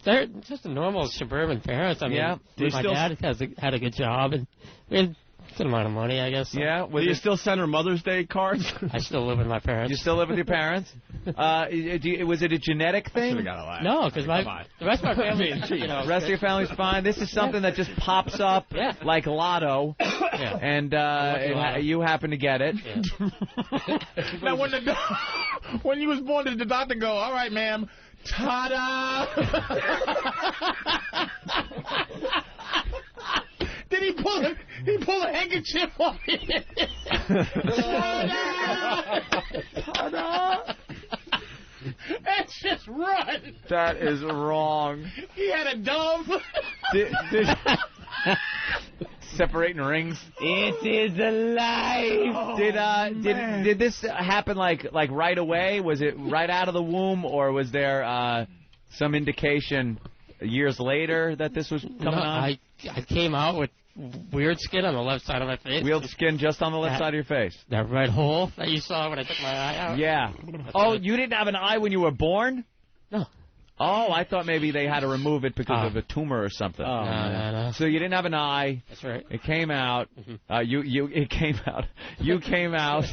They're just a normal suburban parents. I mean,
Yeah.
my dad had a good job, and we had a good amount of money, I guess. So.
Yeah.
Do you still send her Mother's Day cards?
I still live with my parents.
You still live with your parents? Was it a genetic thing?
No, because the rest of my family,
The rest of your family's fine. This is something that just pops up like lotto, and you happen to get it.
Yeah.
Now, when you was born, did the doctor go, all right, ma'am, ta-da? Did he pull a handkerchief off you? Ta-da! That's just run.
That is wrong.
He had a dove.
Separating rings.
It is alive.
Did this happen like right away? Was it right out of the womb, or was there some indication years later that this was coming on?
I came out with weird skin on the left side of my face.
Weird skin just on the left side of your face.
That red hole that you saw when I took my eye out?
Yeah. Oh, you didn't have an eye when you were born?
No.
Oh, I thought maybe they had to remove it because of a tumor or something.
Oh, no.
So you didn't have an eye.
That's right.
It came out. It came out. You came out,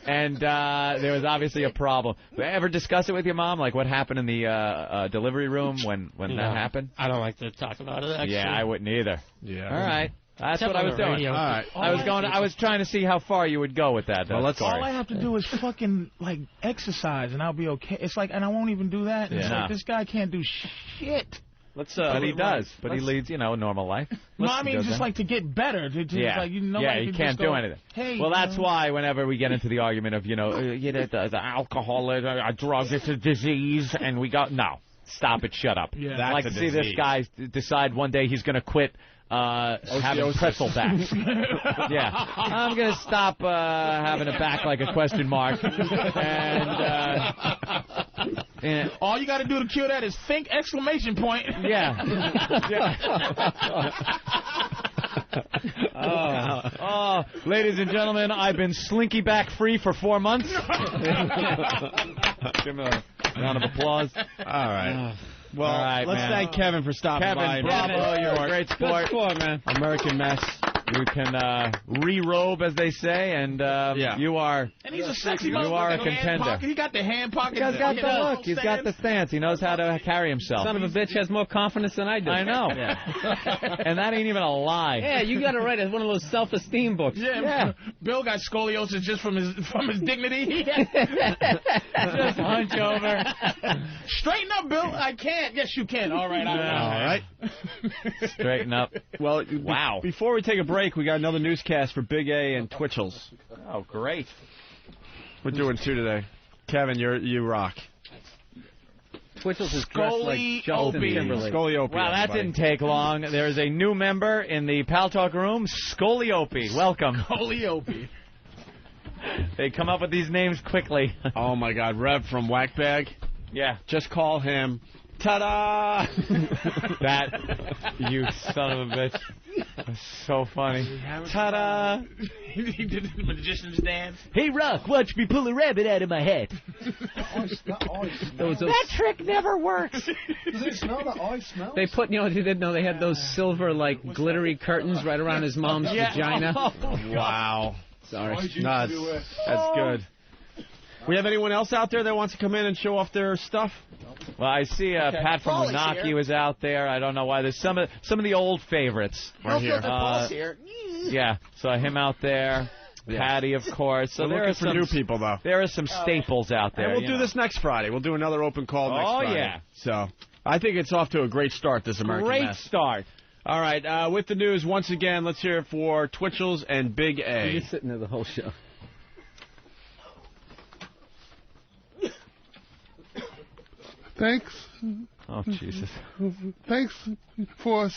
and there was obviously a problem. Ever discuss it with your mom, like what happened in the delivery room when that happened?
I don't like to talk about it, actually.
Yeah, I wouldn't either.
Yeah.
All right. That's
Except
what I was
on the
doing.
radio.
All right. I was trying to see how far you would go with that.
All I have to do is fucking like exercise, and I'll be okay. It's like, and I won't even do that. And It's like, this guy can't do shit.
But he does. But he leads, a normal life.
No, I mean just like to get better. Like,
you can't do anything.
Hey,
well, that's why whenever we get into the argument of the alcohol, a drug, it's a disease, and we go stop it, shut up.
Yeah.
I'd like to see this guy decide one day he's going to quit. Having pretzel backs. Yeah. I'm going to stop having a back like a question mark. And
all you got to do to cure that is think exclamation point.
Yeah. Ladies and gentlemen, I've been slinky back free for 4 months. Give him a round of applause.
All right. Well,
all right,
let's thank Kevin for stopping by.
Kevin, bravo, you're a great sport.
Good sport, man. American mess.
You can re-robe, as they say, and you are.
And he's a sexy
You are a contender.
He got the hand pocket.
He's got the look. He's got the stance. He knows how to carry himself.
Son of a bitch has more confidence than I do.
I know. And that ain't even a lie.
Yeah, you got to write one of those self-esteem books.
Yeah. Bill got scoliosis just from his dignity.
Just hunch over.
Straighten up, Bill. I can't. Yes, you can. All right.
All right.
Straighten up.
Well,
wow.
Before we take a break, we got another newscast for Big A and Twitchell's.
Oh, great.
We're doing 2 today. Kevin, you rock.
Twitchell's is dressed like Justin Timberlake.
Scoliope.
Wow, that didn't take long. There's a new member in the Pal Talk room, Scoliope. Welcome.
Scoliope.
They come up with these names quickly.
Oh, my God. Rev from Whackbag.
Yeah.
Just call him. Ta-da!
That, you son of a bitch. That's so funny. Ta-da!
He did the magician's dance.
Hey, Rock, watch me pull a rabbit out of my hat.
That
trick never works.
Does it smell? The eye smells?
They put, they had those silver, glittery curtains right around his mom's vagina.
Wow.
Sorry.
Nuts. That's good. We have anyone else out there that wants to come in and show off their stuff?
Well, I see Pat from Unaki was out there. I don't know why. There's some of the old favorites.
Right here.
Yeah, saw him out there. Yeah. Patty, of course. So
there are some new people, though.
There are some staples out there.
And we'll do this next Friday. We'll do another open call next Friday.
Oh, yeah.
So I think it's off to a great start, this American
Great
mess.
start.
All right, with the news, once again, let's hear it for Twitchell's and Big A.
You're sitting there the whole show.
Thanks.
Oh, Jesus.
Thanks for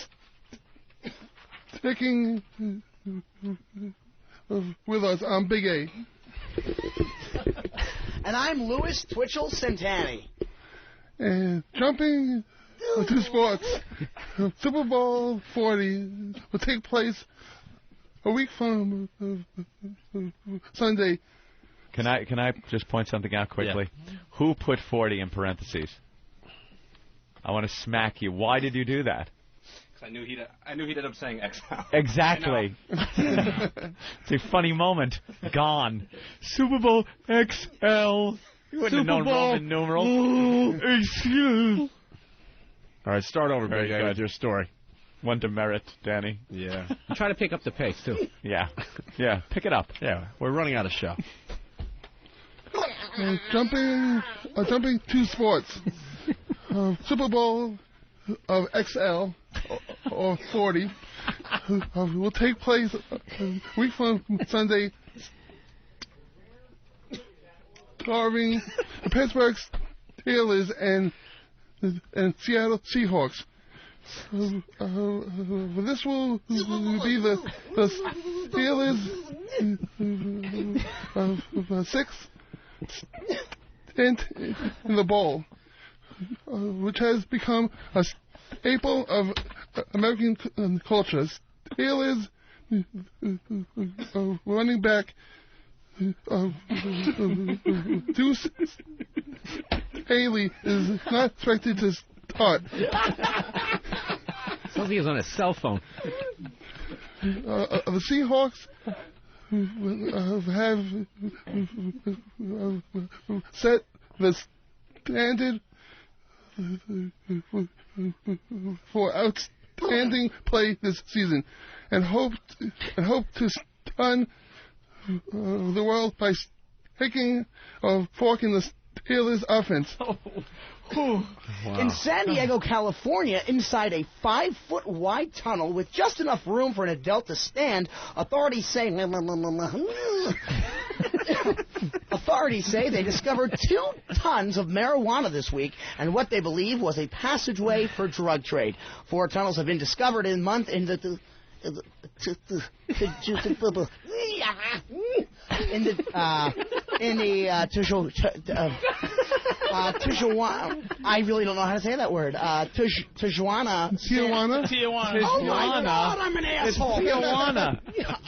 sticking with us. I'm Big A.
And I'm Louis Twitchell Centani.
And jumping to sports. Super Bowl 40 will take place a week from Sunday.
Can I just point something out quickly? Yeah. Who put 40 in parentheses? I want to smack you. Why did you do that?
I knew he'd end up saying XL.
Exactly. It's a funny moment. Gone. Super Bowl XL. You wouldn't have known Roman numerals.
Excuse.
All right, start over, Big A, with your story.
One demerit, Danny.
Yeah.
Try to pick up the pace, too.
Yeah. Yeah, pick it up.
Yeah, we're running out of show.
Jumping to sports. Super Bowl of XL or 40 will take place a week from Sunday, starring the Pittsburgh Steelers and Seattle Seahawks. This will be the Steelers' sixth stint in the bowl, which has become a staple of American culture. Steelers running back Deuce Haley is not expected to start.
Sounds like he's on a cell phone.
The Seahawks have set the standard for outstanding play this season, and hope to stun the world by sticking a fork in the Steelers' offense.
Wow. In San Diego, California, inside a 5-foot wide tunnel with just enough room for an adult to stand, authorities say they discovered 2 tons of marijuana this week and what they believe was a passageway for drug trade. 4 tunnels have been discovered in the Tijuana. I really don't know how to say that word. Tijuana. Oh my God, I'm an asshole.
It's Tijuana.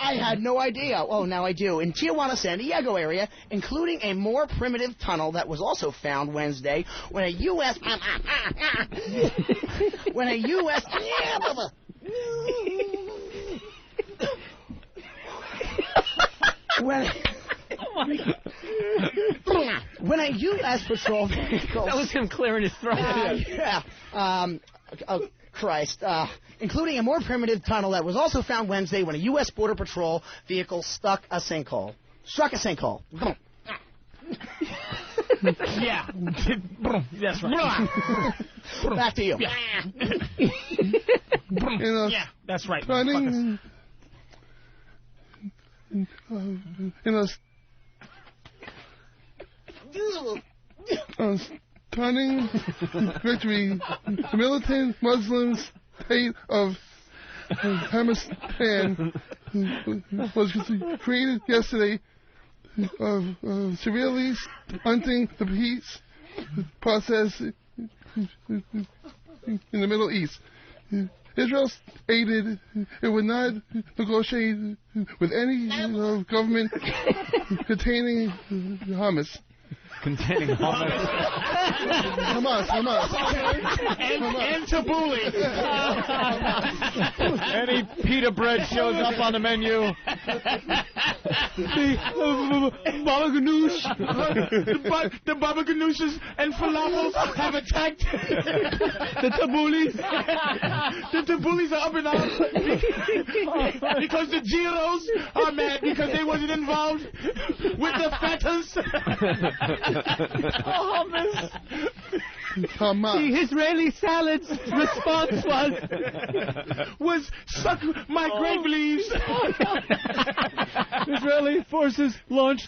I had no idea. Oh, now I do. In Tijuana, San Diego area, including a more primitive tunnel that was also found Wednesday when a U.S. When a U.S. patrol vehicle...
That was him clearing his throat.
Christ. Including a more primitive tunnel that was also found Wednesday when a U.S. Border Patrol vehicle struck a sinkhole. Come on.
Yeah. That's right.
Back to you.
Yeah, that's right.
In a stunning victory, the militant Muslim state of Afghanistan was created yesterday, severely stunting the peace process in the Middle East. Israel stated it would not negotiate with any government containing Hamas.
Containing Hamas.
Hamas.
And Tabbouleh.
Any pita bread shows up on the menu.
Baba Ganoush. The Baba Ganoushes and falafels have attacked the Tabboulis. The Tabboulis are up in arms because the Giros are mad because they wasn't involved with the Fatahs.
The Israeli salad's response
was suck my grape leaves.
Israeli forces launched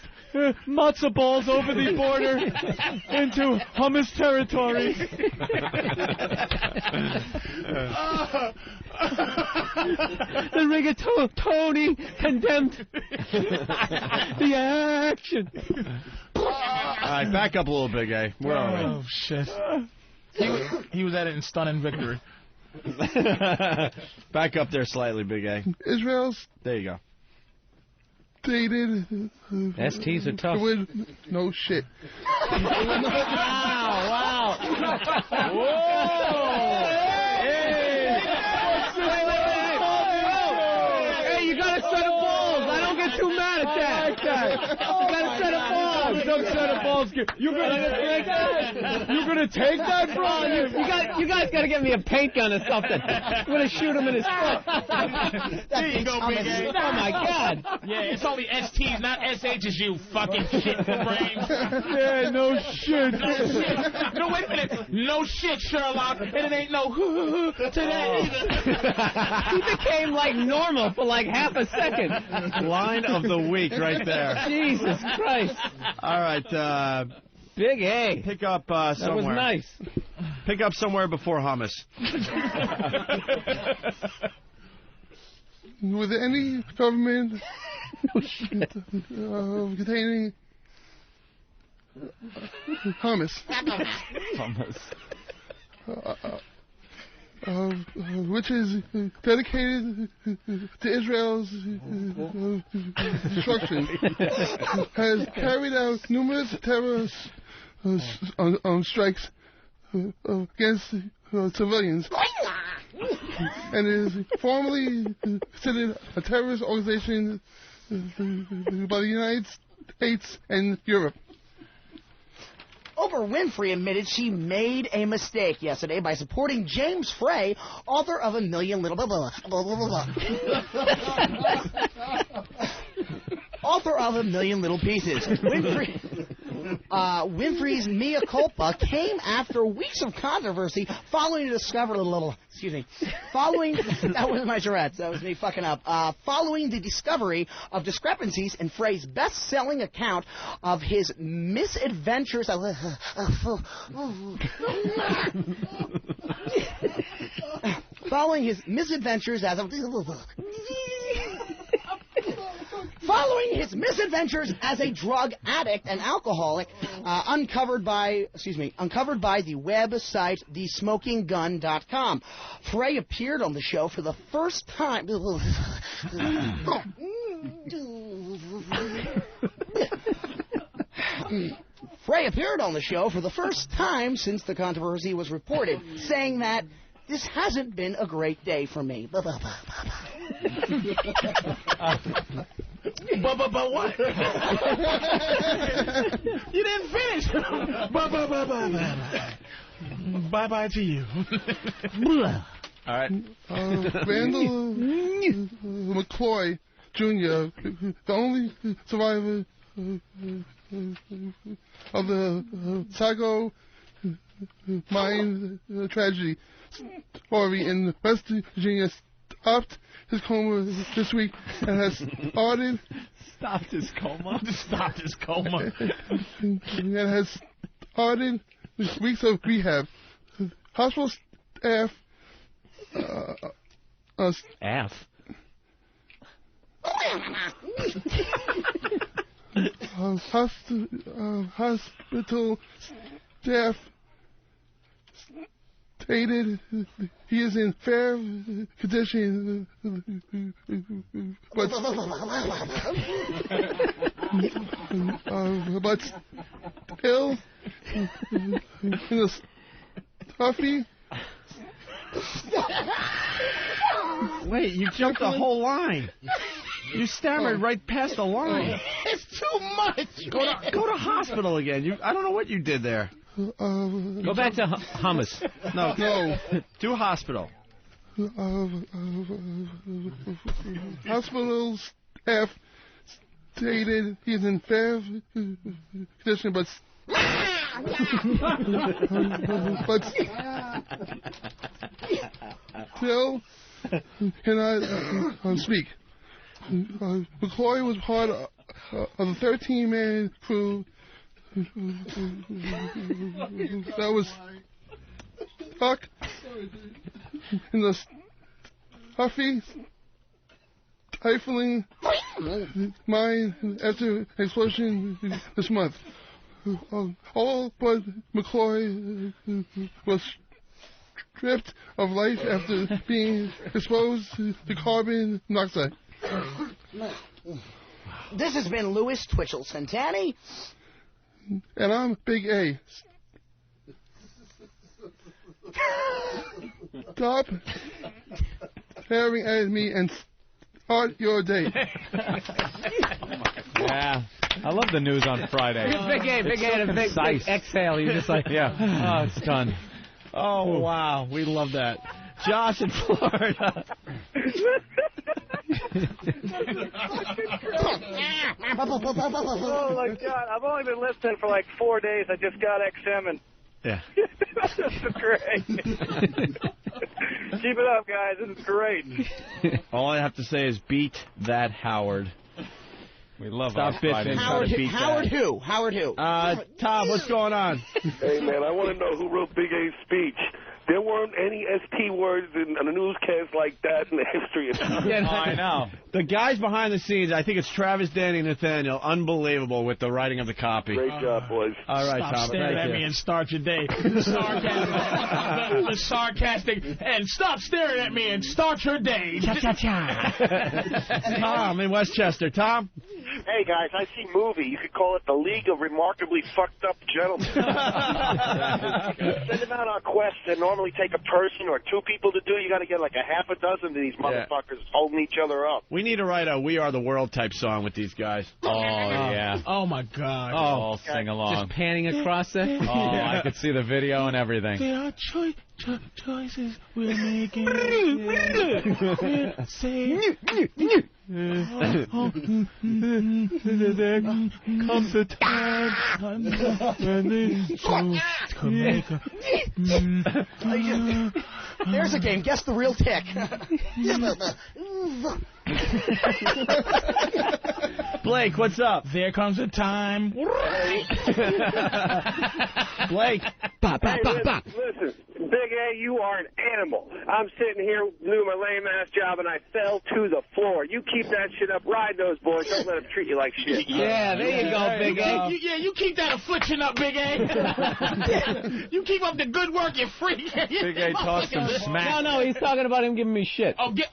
matzo balls over the border into Hamas territory. The rigatoni condemned the action.
All right, back up a little bit, Gay. Where are we?
Oh, shit. He was at it in stunning victory.
Back up there slightly, Big A.
Israel's...
There you go.
Stated...
STs are tough.
No shit.
Wow.
Whoa!
Hey, you got a set of balls. I don't get too mad at that. You got a set of balls. Some set of balls. You're gonna take that? You're gonna take that, bro? You guys gotta get me a paint gun or something. I'm gonna shoot him in his foot.
There you go, Big A.
Oh my God.
Yeah, it's only STs, not SHs, you fucking shit brains.
Yeah, no shit.
No, wait a minute. No shit, Sherlock. And it ain't no to that either.
He became like normal for like half a second.
Line of the week right there.
Jesus Christ.
All right.
Big A.
Pick up somewhere.
That was nice.
Pick up somewhere before hummus.
With any government containing hummus. which is dedicated to Israel's destruction, has carried out numerous terrorist strikes against civilians, and is formally considered a terrorist organization by the United States and Europe.
Oprah Winfrey admitted she made a mistake yesterday by supporting James Frey, author of A Million Little author of A Million Little Pieces. Winfrey's mea culpa came after weeks of controversy following the discovery. Following that was my Tourette's. That was me fucking up. Following the discovery of discrepancies in Frey's best-selling account of his misadventures. Following his misadventures as a drug addict and alcoholic, uncovered by the website thesmokinggun.com. Frey appeared on the show for the first time. Frey appeared on the show for the first time since the controversy was reported, saying that this hasn't been a great day for me. But what?
You didn't finish. Bye-bye to you.
All right.
Randall McCloy Jr., the only survivor of the Sago mine tragedy story in West Virginia, stopped his coma this week and has started...
Stopped his coma?
Stopped his coma.
And has started weeks of rehab. Hospital staff... hospital staff stated he is in fair condition, but still in a stuffy.
Wait, you jumped the whole line. You stammered right past the line.
It's too much.
Go to hospital again. I don't know what you did there.
Go back to hummus.
No. To hospital.
Hospital staff stated he's in fair condition, but still cannot speak. McCloy was part of a 13-man crew that was stuck in the stuffy, stifling mine after explosion this month. All but McCloy was stripped of life after being exposed to carbon monoxide.
This has been Louis Twitchell Santani.
And I'm Big A. Stop staring at me and start your day.
Yeah. I love the news on Friday.
Big A, and a big exhale. You're just like,
yeah. Oh, it's done.
Oh, wow. We love that. Josh in Florida.
Oh, my God. I've only been listening for like 4 days. I just got XM, and
yeah.
This is great. Keep it up, guys. This is great.
All I have to say is beat that Howard.
We love
Stop bitching.
Howard who?
Tom, what's going on?
Hey, man, I want to know who wrote Big A's speech
There weren't any ST words in a newscast like that in the history of time.
Yeah, I know. The guys behind the scenes, I think it's Travis, Danny, and Nathaniel, unbelievable with the writing of the copy.
Great job, boys.
All right,
Stop
Tom.
staring at me and start your day. The sarcastic, and stop staring at me and start your day. Cha-cha-cha.
Tom in Westchester. Tom?
Hey, guys, I see movie. You could call it The League of Remarkably Fucked Up Gentlemen. Send them out on quests that normally take a person or two people to do. You got to get like a half a dozen of these motherfuckers holding each other up.
We need to write a We Are the World type song with these guys.
Oh, yeah.
Oh, my God.
Oh, sing along.
Just panning across it?
Oh, I could see the video and everything.
There are choices we're making. Say, there comes a time when
There's a game. Guess the real tick.
Blake, what's up?
There comes a time.
Blake.
Listen, Big A, you are an animal. I'm sitting here doing my lame-ass job, and I fell to the floor. You keep that shit up. Ride those boys. Don't let them treat you like shit.
Yeah, there you go, Big A.
You keep that affliction up, Big A. You keep up the good work, you freak.
Big A talks some smack.
No, he's talking about him giving me shit.
He gets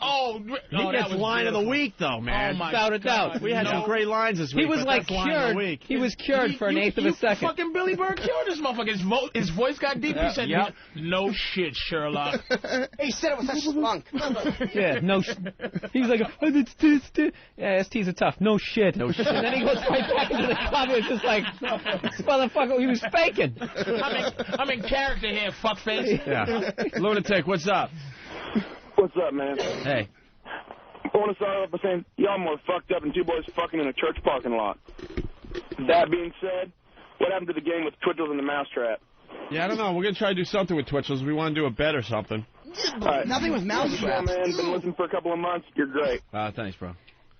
line of the week, though, man.
Oh, my
Without a
God.
doubt.
We had some great lines this week.
He was like cured. He was cured for an eighth of a second.
Fucking Billy Bird cured this motherfucker. His voice got deep. He said, no shit, Sherlock.
He said it with a spunk.
Yeah, no he was like, yeah, ST's a tough. No shit. No shit. And then he goes right back into the club. It's just like, this motherfucker, he was faking.
I'm in character here, fuckface.
Yeah. Lunatic, what's up?
What's up, man?
Hey.
I want to start off by saying y'all more fucked up than two boys fucking in a church parking lot. That being said, what happened to the game with Twitchels and the Mousetrap?
Yeah, I don't know. We're going to try to do something with Twitchels. We want to do a bet or something.
Right.
Nothing with Mousetrap.
Yeah, man. Been listening for a couple of months. You're great.
Thanks, bro.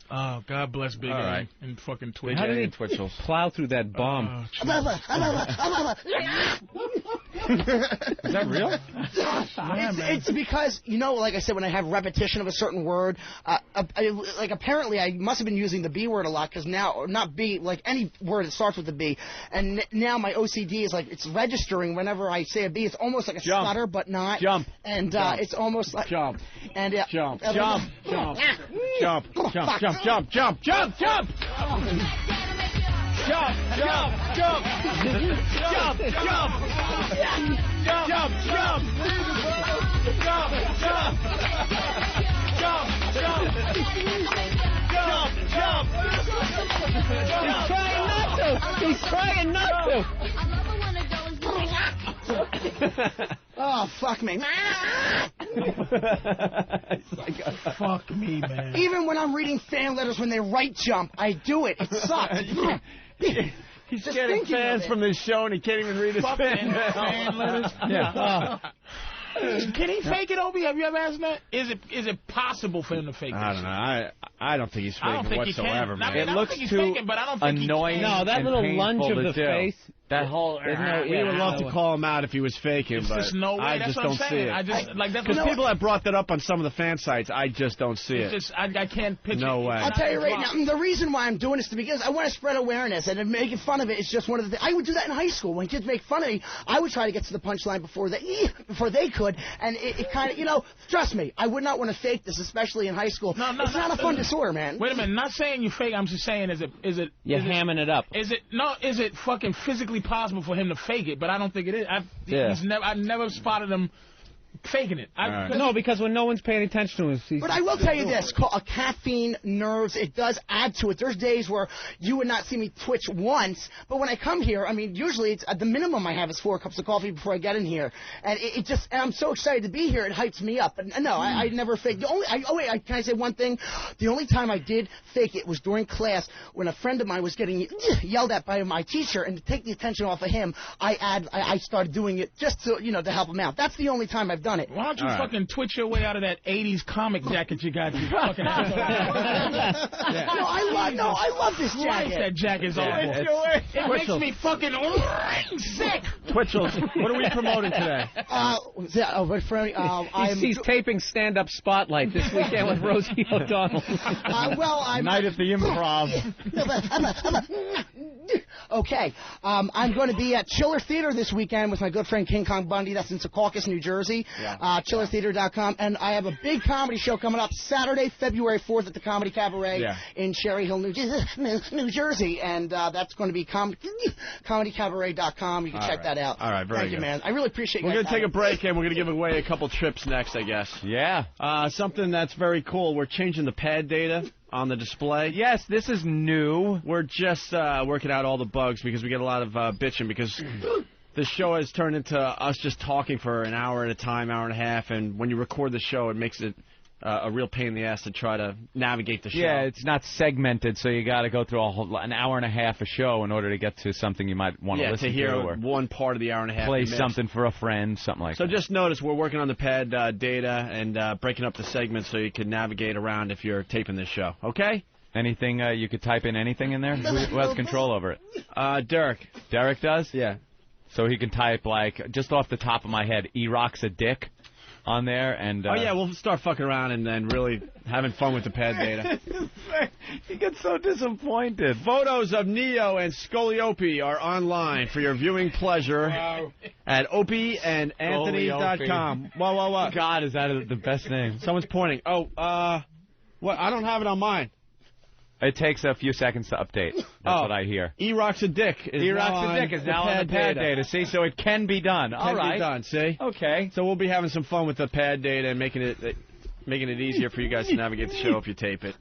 Oh, God bless Big A and fucking Twitch.
How did he
Twitchels
plow through that bomb?
Is that real?
It's because, like I said, when I have repetition of a certain word, apparently I must have been using the B word a lot, because now, not B, like any word that starts with a B, and now my OCD is like, it's registering whenever I say a B. It's almost like a stutter, but not.
Jump.
And it's almost like...
Jump.
And
Jump. Jump. Jump. Jump. Jump. Jump. Jump. Jump. Jump. Jump. Jump. Jump, jump, jump, jump, jump, jump, jump, jump, jump, jump, jump.
He's trying not to.
Oh, fuck me.
Fuck me, man.
Even when I'm reading fan letters when they write jump, I do it. It sucks.
He's just getting fans from this show and he can't even read his fan
letters.
Yeah.
Can he fake it, Obi? Have you ever asked that? Is it possible for him to fake it?
I don't know. I don't think he's faking whatsoever, man.
It looks too annoying.
No, that little lunge of the face.
That whole...
we would love to call him out if he was faking, but I just don't see it. Because people have brought that up on some of the fan sites. I just don't see it.
I can't picture it.
No way.
I'll tell you right now, the reason why I'm doing this is because I want to spread awareness, and making fun of it is just one of the things. I would do that in high school. When kids make fun of me, I would try to get to the punchline before they could, and it kind of, trust me, I would not want to fake this, especially in high school. It's not a fun disorder, man.
Wait a minute, not saying you fake, I'm just saying, is it...
You're hamming it up.
Is it fucking physically possible for him to fake it? But I don't think it is. I've never spotted him faking it.
No, because when no one's paying attention to him...
But I will tell you this, caffeine, nerves, it does add to it. There's days where you would not see me twitch once, but when I come here, I mean, usually it's the minimum I have is 4 cups of coffee before I get in here. And and I'm so excited to be here, it hypes me up. And no, I never faked. Can I say one thing? The only time I did fake it was during class when a friend of mine was getting yelled at by my teacher, and to take the attention off of him, I started doing it just to, to help him out. That's the only time I've done on it.
Why don't you fucking twitch your way out of that 80s comic jacket you got? You fucking
I love this jacket.
That jacket's awful. It makes me fucking sick.
Twitchels, what are we promoting today?
He's taping stand-up Spotlight this weekend with Rosie O'Donnell.
Night at the Improv.
Okay, I'm going to be at Chiller Theater this weekend with my good friend King Kong Bundy. That's in Secaucus, New Jersey. ChillerTheater.com. And I have a big comedy show coming up Saturday, February 4th at the Comedy Cabaret in Cherry Hill, New Jersey. And that's going to be ComedyCabaret.com. You can check that out.
All right, very
Thank you,
good.
man. I really appreciate you.
We're going to take a break, and we're going to give away a couple trips next, I guess.
Yeah.
Something that's very cool. We're changing the pad data on the display.
Yes, this is new.
We're just working out all the bugs because we get a lot of bitching because the show has turned into us just talking for an hour at a time, hour and a half, and when you record the show, it makes it a real pain in the ass to try to navigate the show.
Yeah, it's not segmented, so you got to go through an hour and a half a show in order to get to something you might want to listen to.
Hear
or
one part of the hour and a half.
Play something for a friend, something like that.
So just notice we're working on the pad data and breaking up the segments so you can navigate around if you're taping this show. Okay?
Anything, you could type in anything in there? Who has control over it?
Derek.
Derek does?
Yeah.
So he can type, like, just off the top of my head, E-Rock's a dick on there, and
we'll start fucking around and then really having fun with the pad data.
He gets so disappointed.
Photos of Neo and Scoliope are online for your viewing pleasure at opieandanthony.com. What?
God, is that the best name?
Someone's pointing. What? I don't have it on mine.
It takes a few seconds to update. That's what I hear.
E-Rock's a dick.
E-Rock's a dick is now on the pad data. See, so it can be done. All right.
Can be done, see?
Okay.
So we'll be having some fun with the pad data and making it easier for you guys to navigate the show if you tape it.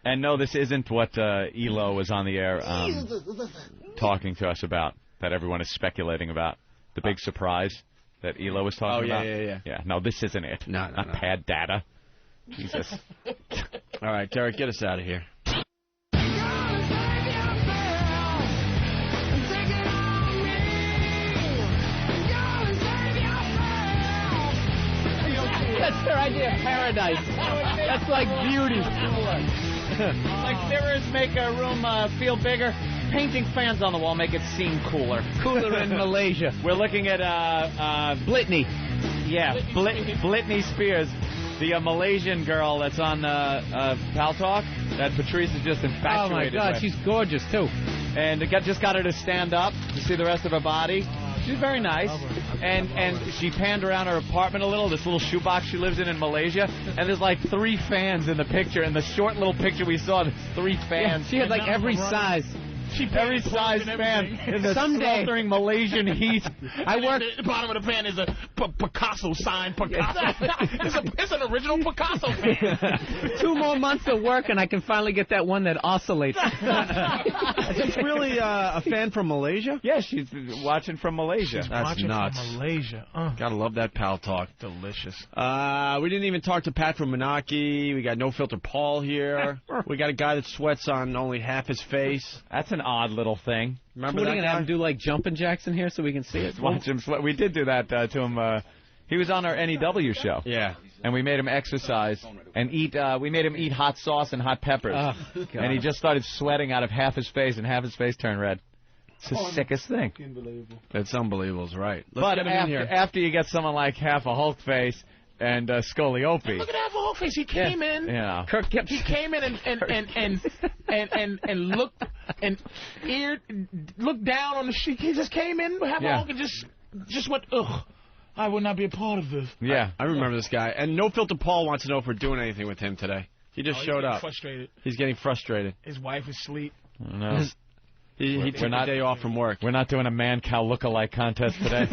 And no, this isn't what Elo was on the air talking to us about, that everyone is speculating about. The big surprise that Elo was talking about. Yeah, no, this isn't it.
No.
Pad data. Jesus.
All right, Derek, get us out of here.
That's their idea of paradise. That's like beauty. Like mirrors make a room feel bigger. Painting fans on the wall make it seem cooler.
Cooler in Malaysia.
We're looking at
Blitney.
Yeah, Blitney Spears, the Malaysian girl that's on Pal Talk that Patrice is just infatuated
Oh my God,
with.
she's gorgeous too.
And just got her to stand up to see the rest of her body. She's very nice. And she panned around her apartment a little, this little shoebox she lives in Malaysia. And there's like 3 fans in the picture. In the short little picture we saw, there's 3 fans.
Yeah, she had like every size.
Every size fan in the sweltering Malaysian heat.
I work. At the bottom of the pan is a Picasso sign. Picasso. It's an original Picasso fan.
2 more months of work and I can finally get that one that oscillates.
Is this really a fan from Malaysia?
Yeah, she's watching from Malaysia.
That's nuts.
From Malaysia.
Gotta love that Pal Talk.
Delicious.
We didn't even talk to Pat from Menaki. We got No Filter Paul here. We got a guy that sweats on only half his face.
That's an odd little thing.
Remember
We're
that
going to have him do like jumping jacks in here so we can see it.
Watch him sweat. We did do that to him. He was on our NEW show.
Yeah.
And we made him exercise and eat. We made him eat hot sauce and hot peppers. And he just started sweating out of half his face, and half his face turned red. It's the sickest thing.
It's unbelievable, it's right.
But after you get someone like half a Hulk face and Scoliope.
Look at that whole face. He came in.
Yeah.
Kirk kept.
He came in and looked and looked down on the sheet. He just came in, half a Hulk, and just went, ugh. I would not be a part of this.
Yeah, I remember this guy. And No Filter Paul wants to know if we're doing anything with him today. He just showed up.
Frustrated.
He's getting frustrated.
His wife is asleep.
No.
He took a day off from work.
We're not doing a man-cow look-alike contest today.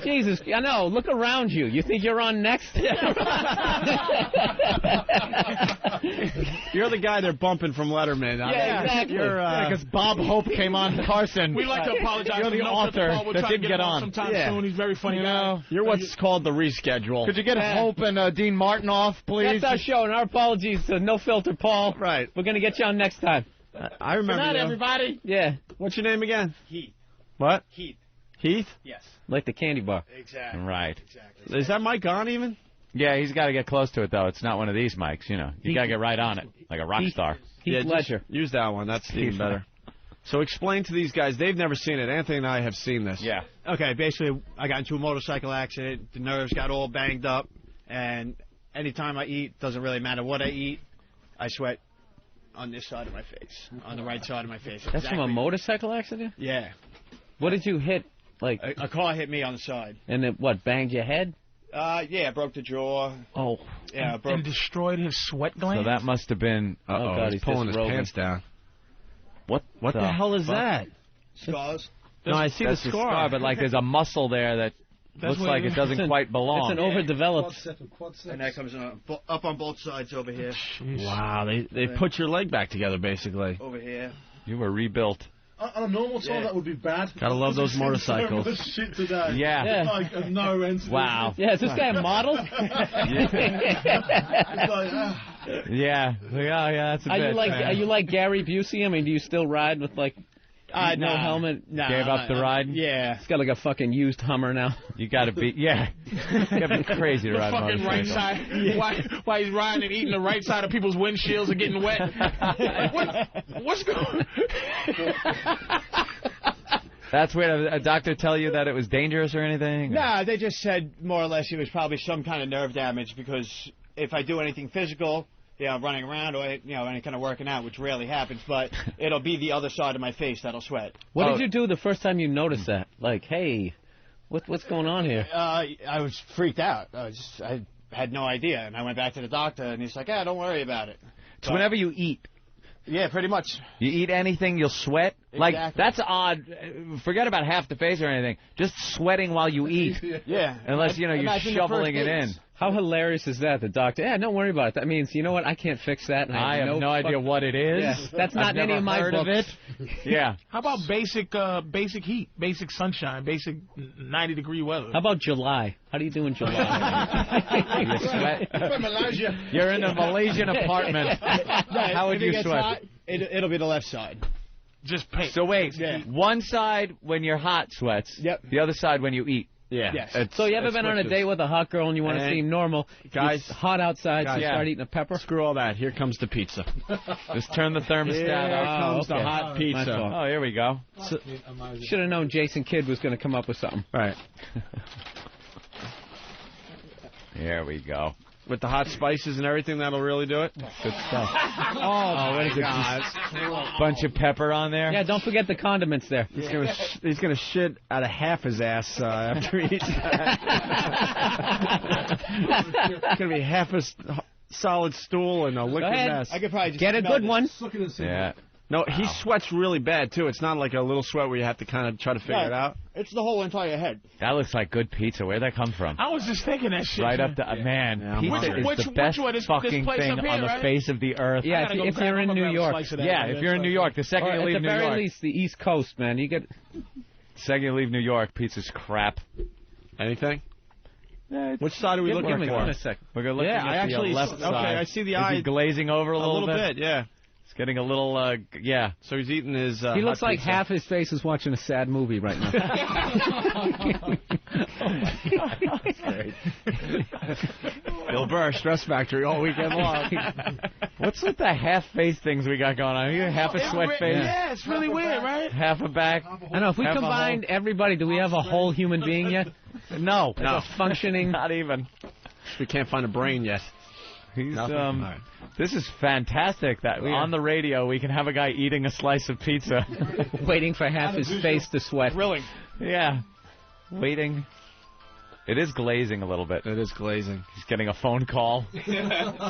Jesus, I know. Look around you. You think you're on next?
You're the guy they're bumping from Letterman.
Yeah, exactly.
Because Bob Hope came on Carson.
We like to apologize.
You're the author that didn't get on.
Sometime soon. He's very funny guy.
You're what's called the reschedule.
Could you get Hope and Dean Martin off, please?
That's our show, and our apologies to No Filter Paul.
Right.
We're going to get you on next time.
I remember.
Good night, everybody.
Yeah.
What's your name again?
Heath.
What?
Heath.
Heath?
Yes.
Like the candy bar.
Exactly.
Right.
Exactly.
Is that mic on even?
Yeah, he's got to get close to it, though. It's not one of these mics, you know. You got to get right on it, like a rock star.
Yeah, Ledger. Use that one. That's even better. So explain to these guys. They've never seen it. Anthony and I have seen this.
Yeah.
Okay, basically, I got into a motorcycle accident. The nerves got all banged up. And anytime I eat, doesn't really matter what I eat, I sweat on this side of my face, on the right side of my face.
That's from a motorcycle accident?
Yeah.
What did you hit? Like
A car hit me on the side.
And it, what, banged your head?
Yeah, I broke the jaw.
Oh.
Yeah,
and destroyed his sweat glands?
So that must have been...
Uh-oh,
God,
he's pulling his
disrobing.
pants down.
What
the hell is that?
Scars.
No, I see
That's
the scar.
but like there's a muscle there that looks like it doesn't quite belong.
It's an overdeveloped...
And that comes up on both sides over here.
Wow, they put your leg back together, basically.
Over here.
You were rebuilt.
On a normal side, that would be bad.
Gotta love those momotorcycles.
So much shit today.
Yeah.
Like, no end.
Wow.
Yeah, is this guy a model?
Yeah, that's a bit.
Are you like Gary Busey? I mean, do you still ride with like no helmet?
Nah, gave up the ride?
Yeah. He's got like a fucking used Hummer now.
You gotta be, yeah. You gotta be crazy to ride a
fucking right
motorcycle.
side. Why he's riding and eating the right side of people's windshields and getting wet? What's going?
That's weird. A doctor tell you that it was dangerous or anything?
Nah, they just said more or less it was probably some kind of nerve damage because if I do anything physical, running around or any kind of working out, which rarely happens, but it'll be the other side of my face that'll sweat.
What did you do the first time you noticed that? Like, hey, what's going on here?
I was freaked out. I had no idea, and I went back to the doctor, and he's like, don't worry about it.
So whenever you eat.
Yeah, pretty much.
You eat anything, you'll sweat?
Exactly.
Like, that's odd. Forget about half the face or anything. Just sweating while you eat.
Yeah.
Unless, you're shoveling it in.
How hilarious is that? The doctor, don't worry about it. That means, you know what, I can't fix that. And
I have no idea what it is.
Yeah, that's not
I've
in any of my
heard
books.
of it. Yeah.
How about basic heat, basic sunshine, basic 90-degree weather?
How about July? How do you do in July?
You sweat.
Malaysia.
You're in a Malaysian apartment. How would you sweat?
Hot, it'll be the left side.
Just paint.
So wait, one side when you're hot sweats.
Yep.
The other side when you eat.
Yeah.
Yes.
So you ever been on a date with a hot girl and you want to seem normal?
Guys,
it's hot outside, so you start eating a pepper?
Screw all that. Here comes the pizza.
Just turn the thermostat
Here
on.
comes the hot pizza.
Oh, here we go.
Should have known Jason Kidd was going to come up with something.
Right.
Here we go.
With the hot spices and everything, that'll really do it?
Good stuff.
Oh,
what is it? Bunch of pepper on there?
Yeah, don't forget the condiments there.
He's gonna shit out of half his ass after he eats that. It's gonna be half a solid stool and a liquid mess.
I could probably just
get a good one.
Yeah.
No, he sweats really bad, too. It's not like a little sweat where you have to kind of try to figure it out.
It's the whole entire head.
That looks like good pizza. Where'd that come from?
I was just thinking that shit.
Right up to... Man, pizza is the best fucking thing on the face of the earth.
Yeah, if you're in New York.
Yeah, if you're in New York. The second you leave New York...
At the very least, the East Coast, man. You get...
Second you leave New York, pizza's crap.
Anything? Which side are we looking for?
Give me a second.
We're looking at the left side.
Okay, I see the eye.
Is he glazing over a little bit?
Yeah.
It's getting a little, yeah.
So he's eating his
He looks
hot
like
pizza.
half his face is watching a sad movie right now.
Bill Burr, Stress Factory all weekend long.
What's with the half face things we got going on? You half a sweat face?
Yeah, it's really weird, right?
Half a back?
I know, if we combined everybody, do we have a whole human being yet?
No.
A functioning...
Not even.
We can't find a brain yet.
He's, this is fantastic that on the radio we can have a guy eating a slice of pizza.
Waiting for half his face to sweat.
Thrilling.
Yeah. Waiting. It is glazing a little bit.
It is glazing.
He's getting a phone call.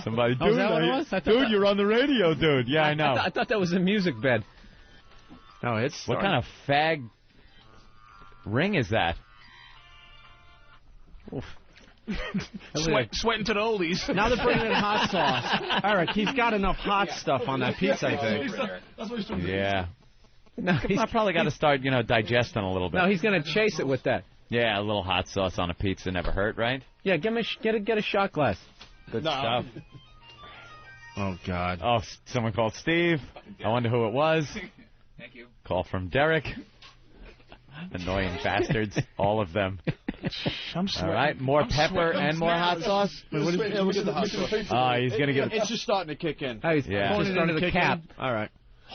Somebody,
Oh, is that what it was?
dude, you're on the radio, dude. Yeah, I know.
I thought that was a music bed.
No, it's...
What kind of fag ring is that?
Oof.
Sweating to the oldies.
Now they're bringing in hot sauce. Eric, he's got enough hot stuff on that pizza, I think.
That's what he's trying to do.
Yeah.
No,
I probably got to start, digesting a little bit.
No, he's going to chase it with that.
Yeah, a little hot sauce on a pizza never hurt, right?
Yeah, get a shot glass.
Good stuff.
Oh, God.
Oh, someone called Steve. I wonder who it was.
Thank you.
Call from Derek. Annoying bastards, all of them.
I'm
All right, more pepper and more hot sauce.
Wait, what is, look at the hot sauce.
He's gonna get.
It's just starting to kick in.
Oh, he's just under the cap.
All right.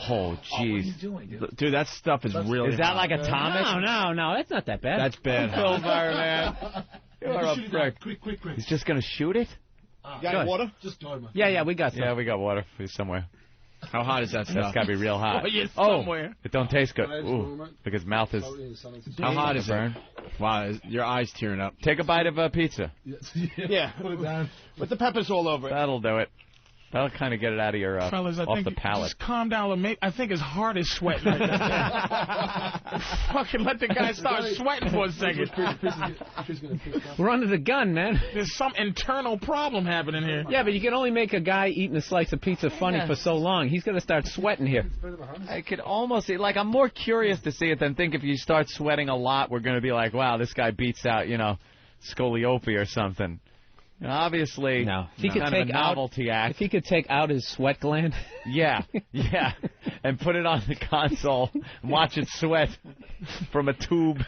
Oh, jeez.
Dude, that stuff is really.
Is that
hot.
like atomic?
No, that's not that bad.
That's bad.
Phil man. You are a prick.
Quick.
He's just gonna shoot it?
You got any water?
Just go, man.
Yeah, we got some.
Yeah, we got water somewhere.
How hot is that stuff?
That's gotta be real hot.
Somewhere.
It don't taste good. Ooh, look, his mouth is.
How hot is
burn.
it? Wow, your eyes tearing up.
Take a bite of pizza.
Yeah.
Put it down.
With the peppers all over it.
That'll do it. That'll kind of get it out of your
Fellas, I
off
think
the palate.
just calm down. I think his heart is sweating right now. Fucking let the guy start sweating for a second.
We're under the gun, man.
There's some internal problem happening here.
Yeah, but you can only make a guy eating a slice of pizza funny for so long. He's going to start sweating here.
I could almost see, I'm more curious to see it than think if you start sweating a lot, we're going to be like, wow, this guy beats out, Scoliope or something. Obviously,
no. If he could
kind
take
of a novelty act.
If he could take out his sweat gland.
Yeah, and put it on the console and watch it sweat from a tube.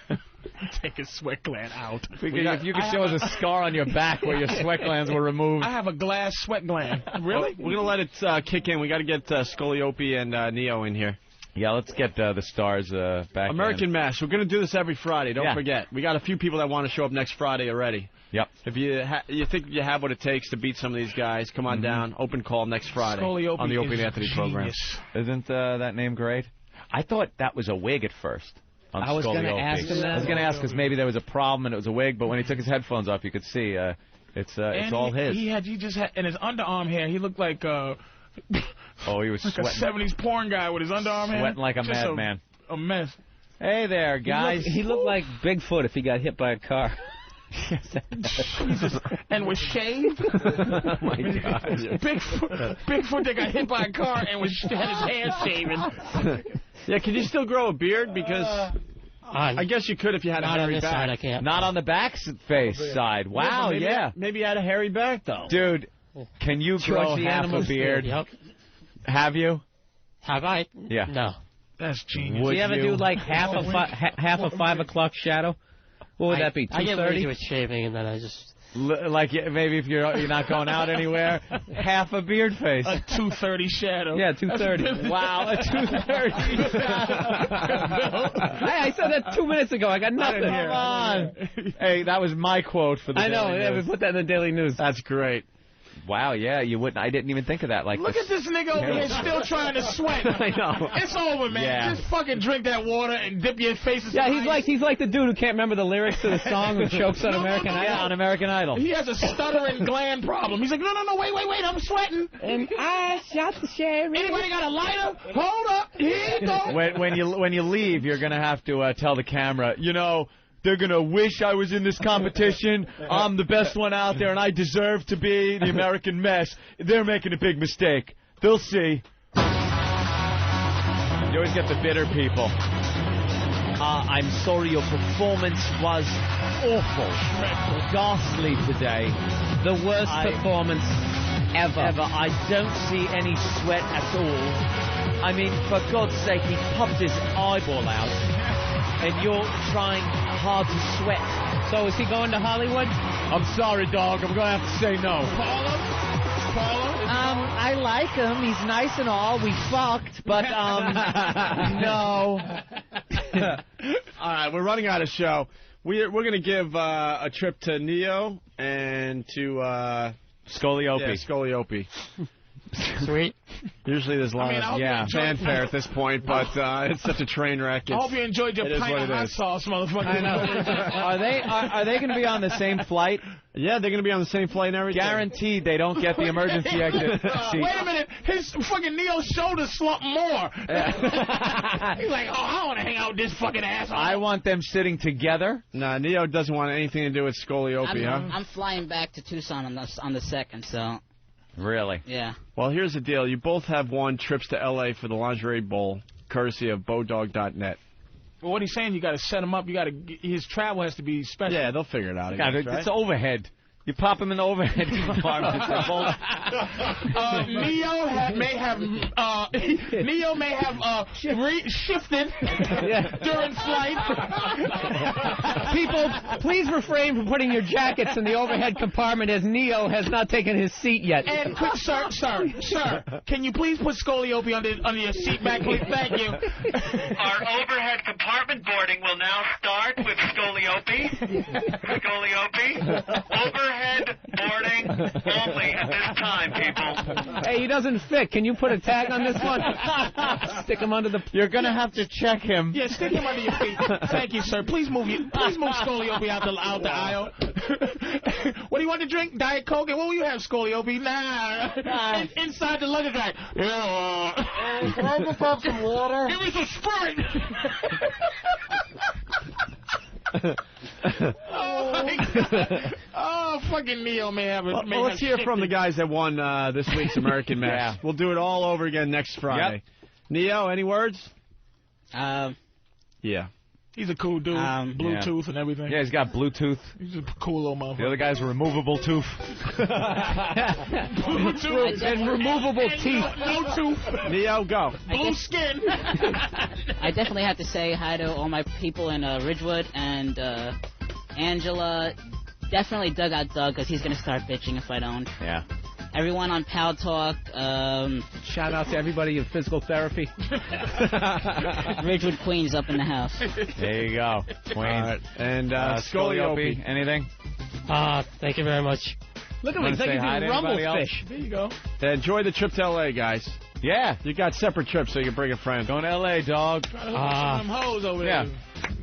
Take his sweat gland out.
If you could show us a scar on your back where your sweat glands were removed.
I have a glass sweat gland. Really?
We're going to let it kick in. We got to get Scoliope and Neo in here.
Yeah, let's get the stars back
American Mess. We're going to do this every Friday. Don't
Yeah.
forget. We got a few people that want to show up next Friday already.
Yep.
If you think you have what it takes to beat some of these guys, come on down. Open call next Friday
Scoliope
on the Opie and Anthony program.
Isn't that name great? I thought that was a wig at first.
I was going to ask him that.
I was going to ask because maybe there was a problem and it was a wig, but when he took his headphones off, you could see it's all his.
He just had in his underarm hair. He looked like
he was
like
sweating.
a '70s porn guy with his underarm hair.
Sweating like a
Just
madman.
A mess.
Hey there, guys.
He looked like Bigfoot if he got hit by a car.
Jesus. And was shaved.
Oh my God.
Bigfoot that got hit by a car and had his hair shaven.
Yeah, can you still grow a beard? Because I guess you could if you had a hairy
this
back.
side, I can't.
Not on the back face side. Wow,
Maybe you had a hairy back, though.
Dude, can you grow half a beard?
Yep.
Have you?
Have I?
Yeah.
No.
That's genius.
Do you ever do like half a 5 o'clock shadow? What would that be? 2:30?
I get lazy with shaving, and then I just.
Maybe if you're not going out anywhere, half a beard face.
A 2:30 shadow.
Yeah, 2:30.
Wow, a 2:30.
Hey, I said that 2 minutes ago. I got nothing here.
Come on. Hey, that was my quote for the
I know.
Daily
Yeah,
News.
we put that in the Daily News.
That's great.
Wow, yeah, you wouldn't. I didn't even think of that.
Look at this nigga over here still trying to sweat.
I know.
It's over, man.
Yeah.
Just fucking drink that water and dip your face in
Yeah,
some
he's
ice.
like the dude who can't remember the lyrics to the song who chokes on American Idol.
Yeah, on American Idol.
He has a stuttering gland problem. He's like, no, wait, I'm sweating.
And I shot the sheriff.
Anybody got a lighter? Hold up. Here you go.
When you leave, you're gonna have to tell the camera, they're going to wish I was in this competition. I'm the best one out there, and I deserve to be the American Mess. They're making a big mistake. They'll see. You always get the bitter people. I'm sorry, your performance was awful. Ghastly today.
The worst performance ever.
I don't see any sweat at all. I mean, for God's sake, he popped his eyeball out. And you're trying hard to sweat.
So is he going to Hollywood?
I'm sorry, dog. I'm going to have to say no.
Paula?
I like him. He's nice and all. We fucked, but, no.
All right, we're running out of show. We're going to give a trip to Neo and to
Scoliope.
Yeah, Scoliope.
Sweet.
Usually there's a lot
I hope you
of
enjoyed-
fanfare at this point, but it's such a train wreck.
I hope you enjoyed your
it is
pint
what
of
it
hot
is.
sauce, motherfucker.
I know.
Are they going to be on the same flight?
Yeah, they're going to be on the same flight and everything.
Guaranteed they don't get the emergency exit seat.
Wait a minute. His fucking Neo's shoulders slump more. He's like, I want to hang out with this fucking asshole.
I want them sitting together.
Nah, Neo doesn't want anything to do with Scoliope,
I'm flying back to Tucson on the 2nd, so
Really?
yeah.
Well, here's the deal. You both have won trips to L.A. for the Lingerie Bowl, courtesy of Bodog.net.
Well, what he's saying, you got to set him up. His travel has to be special.
Yeah, they'll figure it out.
God, it's overhead. You pop him in the overhead compartment.
Neo may have shifted during flight.
People, please refrain from putting your jackets in the overhead compartment as Neo has not taken his seat yet.
And quick, sir, can you please put Scoliope under your seat back, please? Thank you.
Our overhead compartment boarding will now start with Scoliope. Overhead boarding only at this time, people.
Hey, he doesn't fit. Can you put a tag on this one? Stick him under the...
You're going to have to check him.
Yeah, stick him under your feet. Thank you, sir. Please move Scoliope out the aisle. What do you want to drink? Diet Coke? And what will you have, Scoliope? Nah. Inside the luggage rack. Yeah.
Can I just have some water?
Give me some Sprite. Oh, fucking Neo may have it.
Well, let's hear from the guys that won this week's American Match.
Yeah.
We'll do it all over again next Friday.
Yep.
Neo, any words?
Yeah.
He's a cool dude. Bluetooth and everything.
Yeah, he's got Bluetooth.
He's a cool little motherfucker.
The other guy's a removable tooth.
Bluetooth
and removable teeth.
No tooth.
Neo, go.
Blue skin.
I definitely have to say hi to all my people in Ridgewood and Angela. Definitely dug out Doug because he's going to start bitching if I don't.
Yeah.
Everyone on Pal Talk.
Shout out to everybody in physical therapy.
Ridgewood Queens up in the house.
There you go. Queens.
And Scoliope, anything?
Thank you very much.
Look at him, he's like a Rumblefish.
There you go.
Enjoy the trip to L.A., guys.
Yeah.
You got separate trips, so you can bring a friend.
Going to L.A., dog.
Try to hook some hoes over there.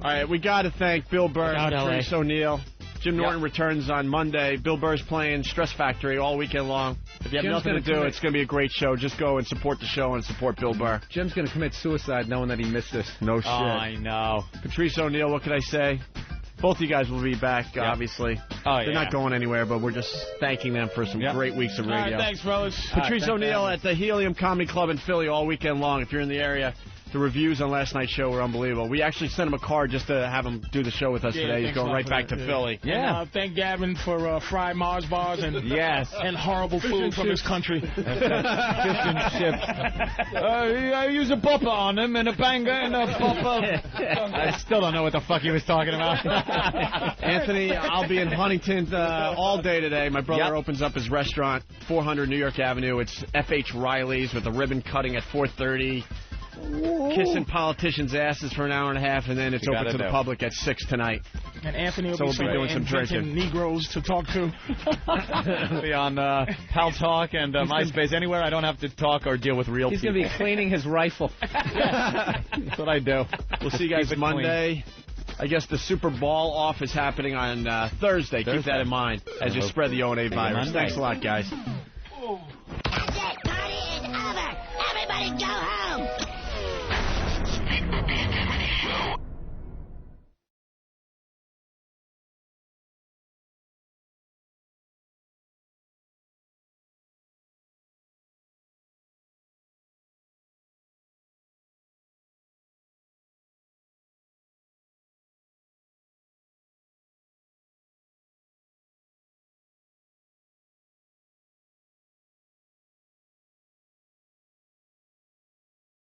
All right, we got to thank Bill Burr,
Shout out,
Patrice O'Neill. Jim Norton returns on Monday. Bill Burr's playing Stress Factory all weekend long. If you have nothing to do, it's going to be a great show. Just go and support the show and support Bill Burr.
Jim's going to commit suicide knowing that he missed this.
No shit.
I know.
Patrice O'Neill, what can I say? Both you guys will be back, obviously.
Oh,
They're not going anywhere, but we're just thanking them for some great weeks of radio.
All right, thanks, fellas.
Patrice O'Neill at the Helium Comedy Club in Philly all weekend long. If you're in the area, the reviews on last night's show were unbelievable. We actually sent him a card just to have him do the show with us today. He's going right back to Philly.
Yeah. And, thank Gavin for fried Mars bars and and horrible food from his country.
Fish and chips. I use a bopper on him and a banger and a bopper. I still don't know what the fuck he was talking about.
Anthony, I'll be in Huntington all day today. My brother opens up his restaurant, 400 New York Avenue. It's F.H. Riley's with a ribbon cutting at 4:30. Kissing politicians' asses for an hour and a half, and then it's open to the public at 6 tonight.
And Anthony will
we'll be doing some drinking.
Negroes to talk to.
Be on Pal Talk and MySpace, anywhere I don't have to talk or deal with real
He's
people.
He's going to be cleaning his rifle.
That's what I do.
We'll see you guys Monday. I guess the Super Ball off is happening on Thursday. Keep that in mind as you spread the O&A virus. Thanks a lot, guys.